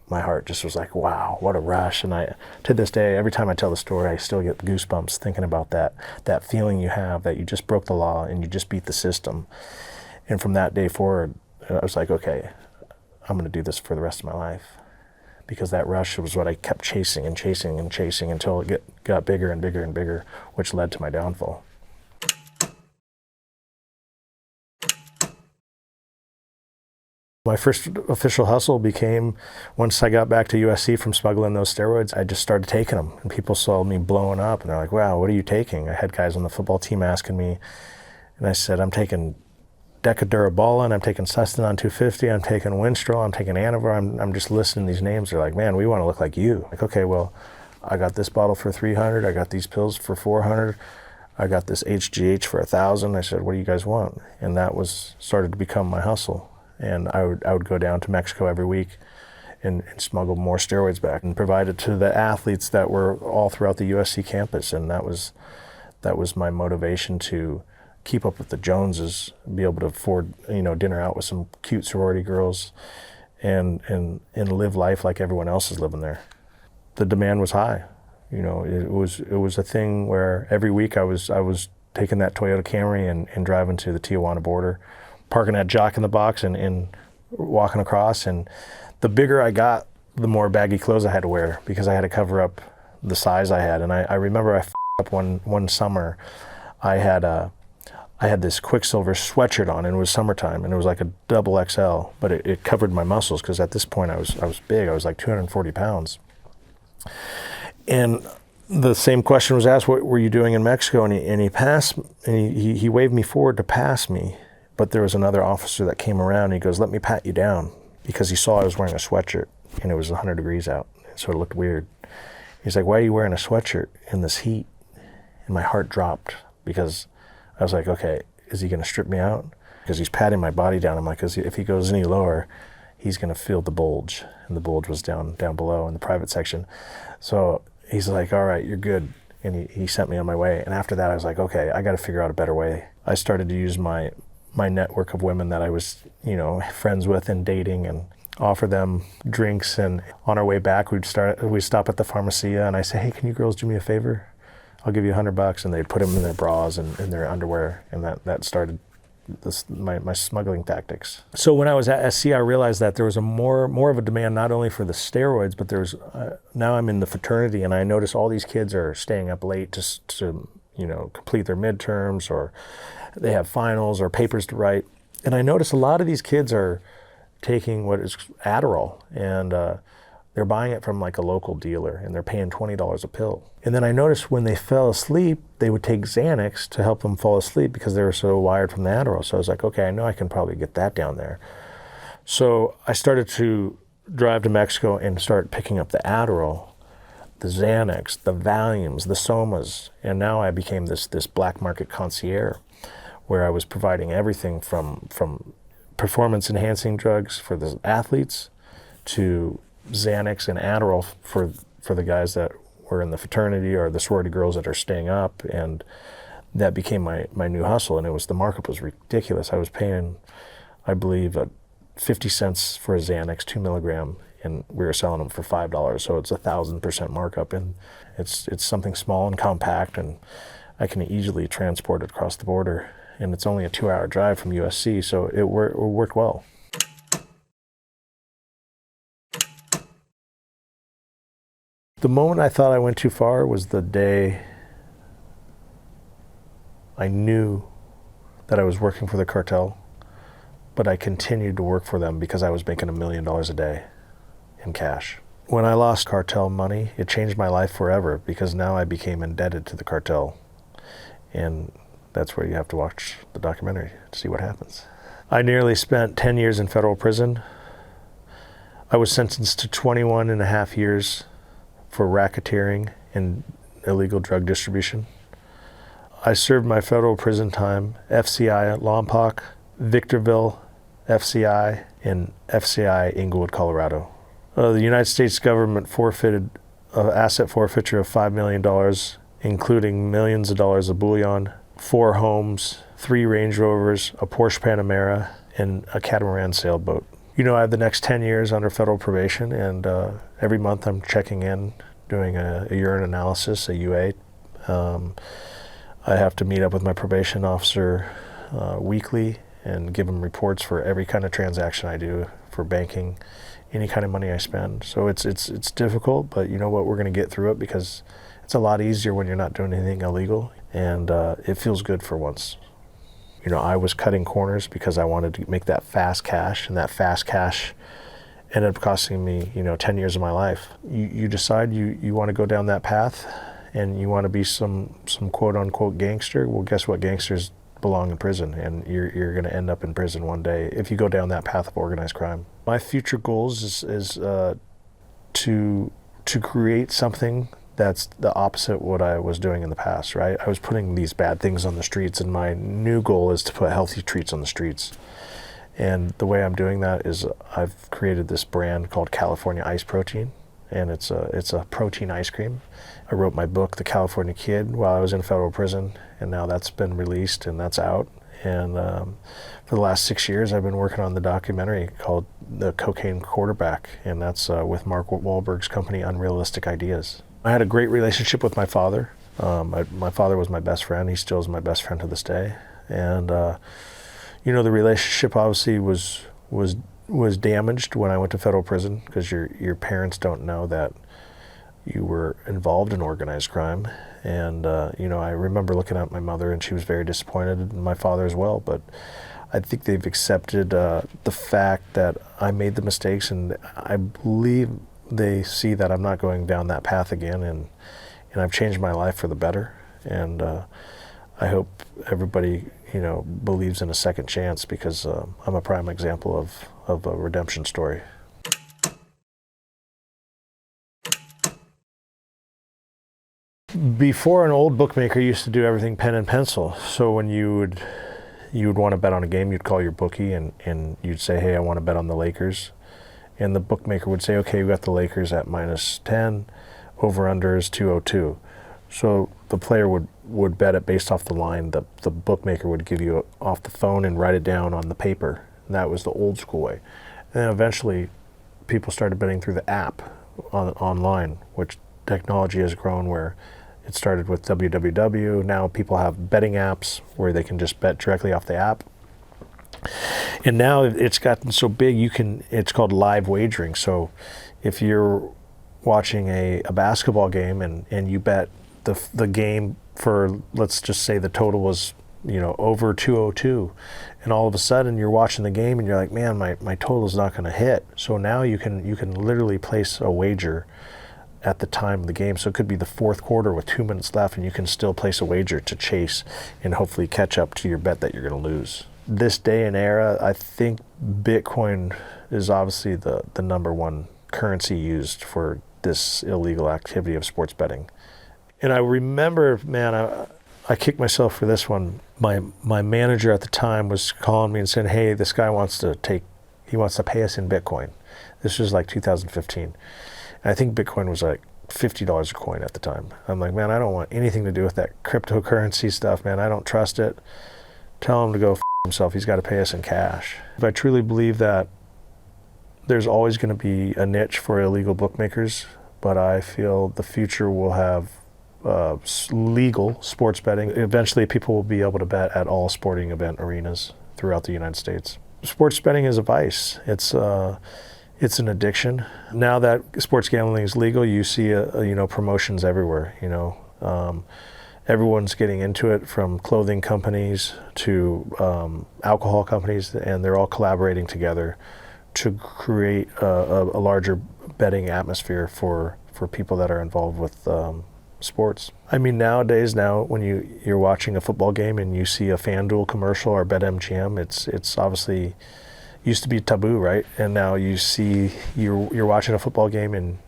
My heart just was like, wow, what a rush. And to this day, every time I tell the story, I still get goosebumps thinking about that feeling you have that you just broke the law and you just beat the system. And from that day forward, I was like, okay, I'm going to do this for the rest of my life. Because that rush was what I kept chasing and chasing and chasing until it got bigger and bigger and bigger, which led to my downfall. My first official hustle became, once I got back to USC from smuggling those steroids, I just started taking them. And people saw me blowing up, and they're like, wow, what are you taking? I had guys on the football team asking me, and I said, I'm taking Decadurabolin, I'm taking Sustanon 250, I'm taking Winstrol, I'm taking Anavar, I'm just listing these names. They're like, man, we want to look like you. Like, okay, well, I got this bottle for $300, I got these pills for $400, I got this HGH for $1,000. I said, what do you guys want? And that started to become my hustle. And I would go down to Mexico every week and smuggle more steroids back and provide it to the athletes that were all throughout the USC campus. And that was my motivation to keep up with the Joneses, be able to afford, dinner out with some cute sorority girls and live life like everyone else is living there. The demand was high. It was a thing where every week I was taking that Toyota Camry and driving to the Tijuana border, parking that Jock in the Box and walking across. And the bigger I got, the more baggy clothes I had to wear because I had to cover up the size I had. And I remember I f***ed up one summer. I had this Quicksilver sweatshirt on, and it was summertime, and it was like a double XL, but it covered my muscles, because at this point I was big. I was like 240 pounds. And the same question was asked, what were you doing in Mexico? And he passed, and he waved me forward to pass me. But there was another officer that came around, and he goes, let me pat you down, because he saw I was wearing a sweatshirt, and it was 100 degrees out, so it looked weird. He's like, why are you wearing a sweatshirt in this heat? And my heart dropped, because I was like, okay, is he gonna strip me out? Because he's patting my body down. I'm like, if he goes any lower, he's gonna feel the bulge. And the bulge was down below in the private section. So he's like, all right, you're good. And he sent me on my way. And after that, I was like, okay, I gotta figure out a better way. I started to use my network of women that I was, friends with and dating, and offer them drinks. And on our way back, we'd stop at the Pharmacia, and I say, hey, can you girls do me a favor? I'll give you $100, and they'd put them in their bras and in their underwear, and that started my smuggling tactics. So when I was at SC, I realized that there was more of a demand not only for the steroids, but there's now I'm in the fraternity, and I notice all these kids are staying up late to complete their midterms, or they have finals or papers to write, and I notice a lot of these kids are taking what is Adderall, and they're buying it from like a local dealer, and they're paying $20 a pill. And then I noticed when they fell asleep, they would take Xanax to help them fall asleep, because they were so wired from the Adderall. So I was like, okay, I know I can probably get that down there. So I started to drive to Mexico and start picking up the Adderall, the Xanax, the Valiums, the Somas. And now I became this black market concierge, where I was providing everything from performance enhancing drugs for the athletes to Xanax and Adderall for the guys that were in the fraternity or the sorority girls that are staying up. And that became my new hustle. And the markup was ridiculous. I was paying, I believe, 50 cents for a Xanax, 2 milligram, and we were selling them for $5. So it's 1,000% markup, and it's something small and compact, and I can easily transport it across the border. And it's only a 2-hour drive from USC, so it worked well. The moment I thought I went too far was the day I knew that I was working for the cartel, but I continued to work for them because I was making $1 million a day in cash. When I lost cartel money, it changed my life forever, because now I became indebted to the cartel. And that's where you have to watch the documentary to see what happens. I nearly spent 10 years in federal prison. I was sentenced to 21 and a half years for racketeering and illegal drug distribution. I served my federal prison time, FCI at Lompoc, Victorville, FCI, and FCI Inglewood, Colorado. The United States government forfeited an asset forfeiture of $5 million, including millions of dollars of bullion, 4 homes, 3 Range Rovers, a Porsche Panamera, and a catamaran sailboat. I have the next 10 years under federal probation, and every month I'm checking in, doing a urine analysis, a UA. I have to meet up with my probation officer weekly and give him reports for every kind of transaction I do, for banking, any kind of money I spend. So it's difficult, but you know what, we're going to get through it, because it's a lot easier when you're not doing anything illegal, and it feels good for once. I was cutting corners because I wanted to make that fast cash, and that fast cash ended up costing me, 10 years of my life. You decide you want to go down that path, and you want to be some quote unquote gangster. Well, guess what? Gangsters belong in prison, and you're going to end up in prison one day if you go down that path of organized crime. My future goals is to create something that's the opposite of what I was doing in the past, right? I was putting these bad things on the streets, and my new goal is to put healthy treats on the streets. And the way I'm doing that is I've created this brand called California Ice Protein, and it's a protein ice cream. I wrote my book, The California Kid, while I was in federal prison, and now that's been released and that's out. And for the last 6 years, I've been working on the documentary called The Cocaine Quarterback, and that's with Mark Wahlberg's company, Unrealistic Ideas. I had a great relationship with my father. My father was my best friend. He still is my best friend to this day. And the relationship obviously was damaged when I went to federal prison, because your parents don't know that you were involved in organized crime. And, I remember looking at my mother, and she was very disappointed, and my father as well. But I think they've accepted the fact that I made the mistakes, and I believe they see that I'm not going down that path again, and I've changed my life for the better. And I hope everybody, believes in a second chance, because I'm a prime example of a redemption story. Before, an old bookmaker used to do everything pen and pencil. So when you would want to bet on a game, you'd call your bookie and you'd say, hey, I want to bet on the Lakers. And the bookmaker would say, okay, we got the Lakers at -10, over-under is 202. So the player would bet it based off the line. The bookmaker would give you off the phone and write it down on the paper. And that was the old school way. And then eventually people started betting through the app online, which technology has grown, where it started with www. Now people have betting apps where they can just bet directly off the app. And now it's gotten so big, it's called live wagering. So if you're watching a basketball game and you bet the game for, let's just say the total was, over 202, and all of a sudden you're watching the game and you're like, man, my total's not going to hit. So now you can literally place a wager at the time of the game. So it could be the fourth quarter with 2 minutes left, and you can still place a wager to chase and hopefully catch up to your bet that you're going to lose. This day and era, I think Bitcoin is obviously the number one currency used for this illegal activity of sports betting. And I remember, man, I kicked myself for this one. My manager at the time was calling me and saying, hey, this guy wants to pay us in Bitcoin. This was like 2015. And I think Bitcoin was like $50 a coin at the time. I'm like, man, I don't want anything to do with that cryptocurrency stuff, man. I don't trust it. Tell him to go himself. He's got to pay us in cash. I truly believe that there's always going to be a niche for illegal bookmakers, but I feel the future will have legal sports betting. Eventually, people will be able to bet at all sporting event arenas throughout the United States. Sports betting is a vice. It's an addiction. Now that sports gambling is legal, you see promotions everywhere. Everyone's getting into it, from clothing companies to alcohol companies, and they're all collaborating together to create a larger betting atmosphere for people that are involved with sports. I mean, nowadays, when you're watching a football game and you see a FanDuel commercial or BetMGM, it's obviously used to be taboo, right? And now you see you're watching a football game and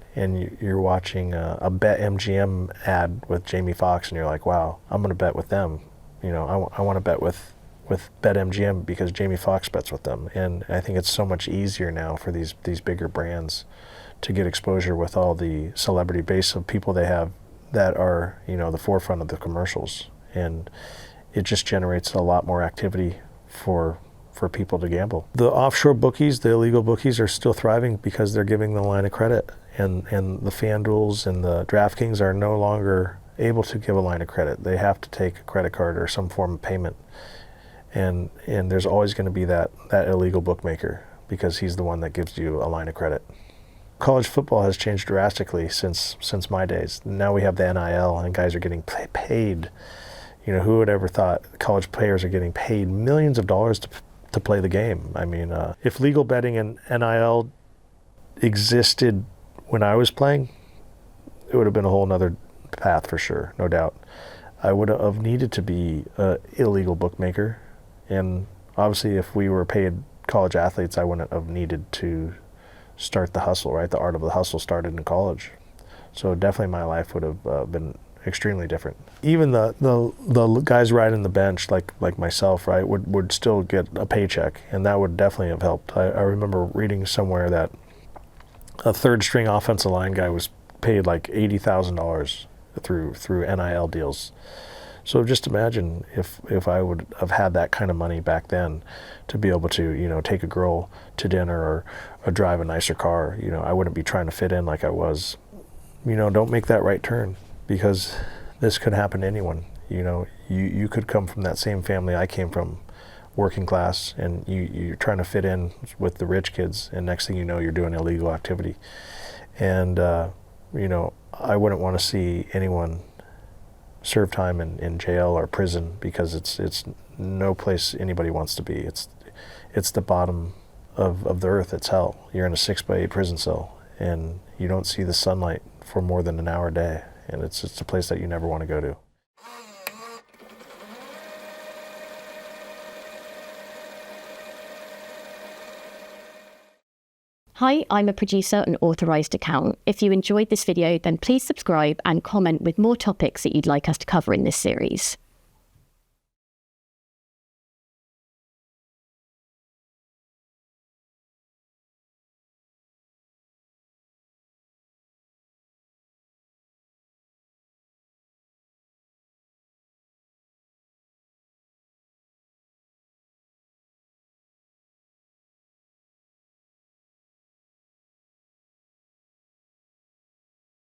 you're watching a BetMGM ad with Jamie Foxx, and you're like, wow, I'm going to bet with them. I want to bet with BetMGM because Jamie Foxx bets with them. And I think it's so much easier now for these bigger brands to get exposure with all the celebrity base of people they have that are, the forefront of the commercials. And it just generates a lot more activity for people to gamble. The offshore bookies, the illegal bookies, are still thriving because they're giving the line of credit. And the FanDuels and the DraftKings are no longer able to give a line of credit. They have to take a credit card or some form of payment. And there's always going to be that illegal bookmaker, because he's the one that gives you a line of credit. College football has changed drastically since my days. Now we have the NIL, and guys are getting paid. Who would ever thought college players are getting paid millions of dollars to play the game? I mean, if legal betting and NIL existed when I was playing, it would have been a whole nother path for sure, no doubt. I would have needed to be an illegal bookmaker. And obviously, if we were paid college athletes, I wouldn't have needed to start the hustle, right? The art of the hustle started in college. So definitely my life would have been extremely different. Even the guys riding the bench, like myself, right, would still get a paycheck, and that would definitely have helped. I remember reading somewhere that a third string offensive line guy was paid like $80,000 through NIL deals. So just imagine if I would have had that kind of money back then to be able to, take a girl to dinner or drive a nicer car. I wouldn't be trying to fit in like I was. Don't make that right turn, because this could happen to anyone. You could come from that same family I came from, working class, and you're trying to fit in with the rich kids, and next thing you know, you're doing illegal activity. And I wouldn't want to see anyone serve time in jail or prison, because it's no place anybody wants to be. It's the bottom of the earth. It's hell. You're in a 6x8 prison cell, and you don't see the sunlight for more than an hour a day, and it's a place that you never want to go to. Hi, I'm a producer and authorised account. If you enjoyed this video, then please subscribe and comment with more topics that you'd like us to cover in this series.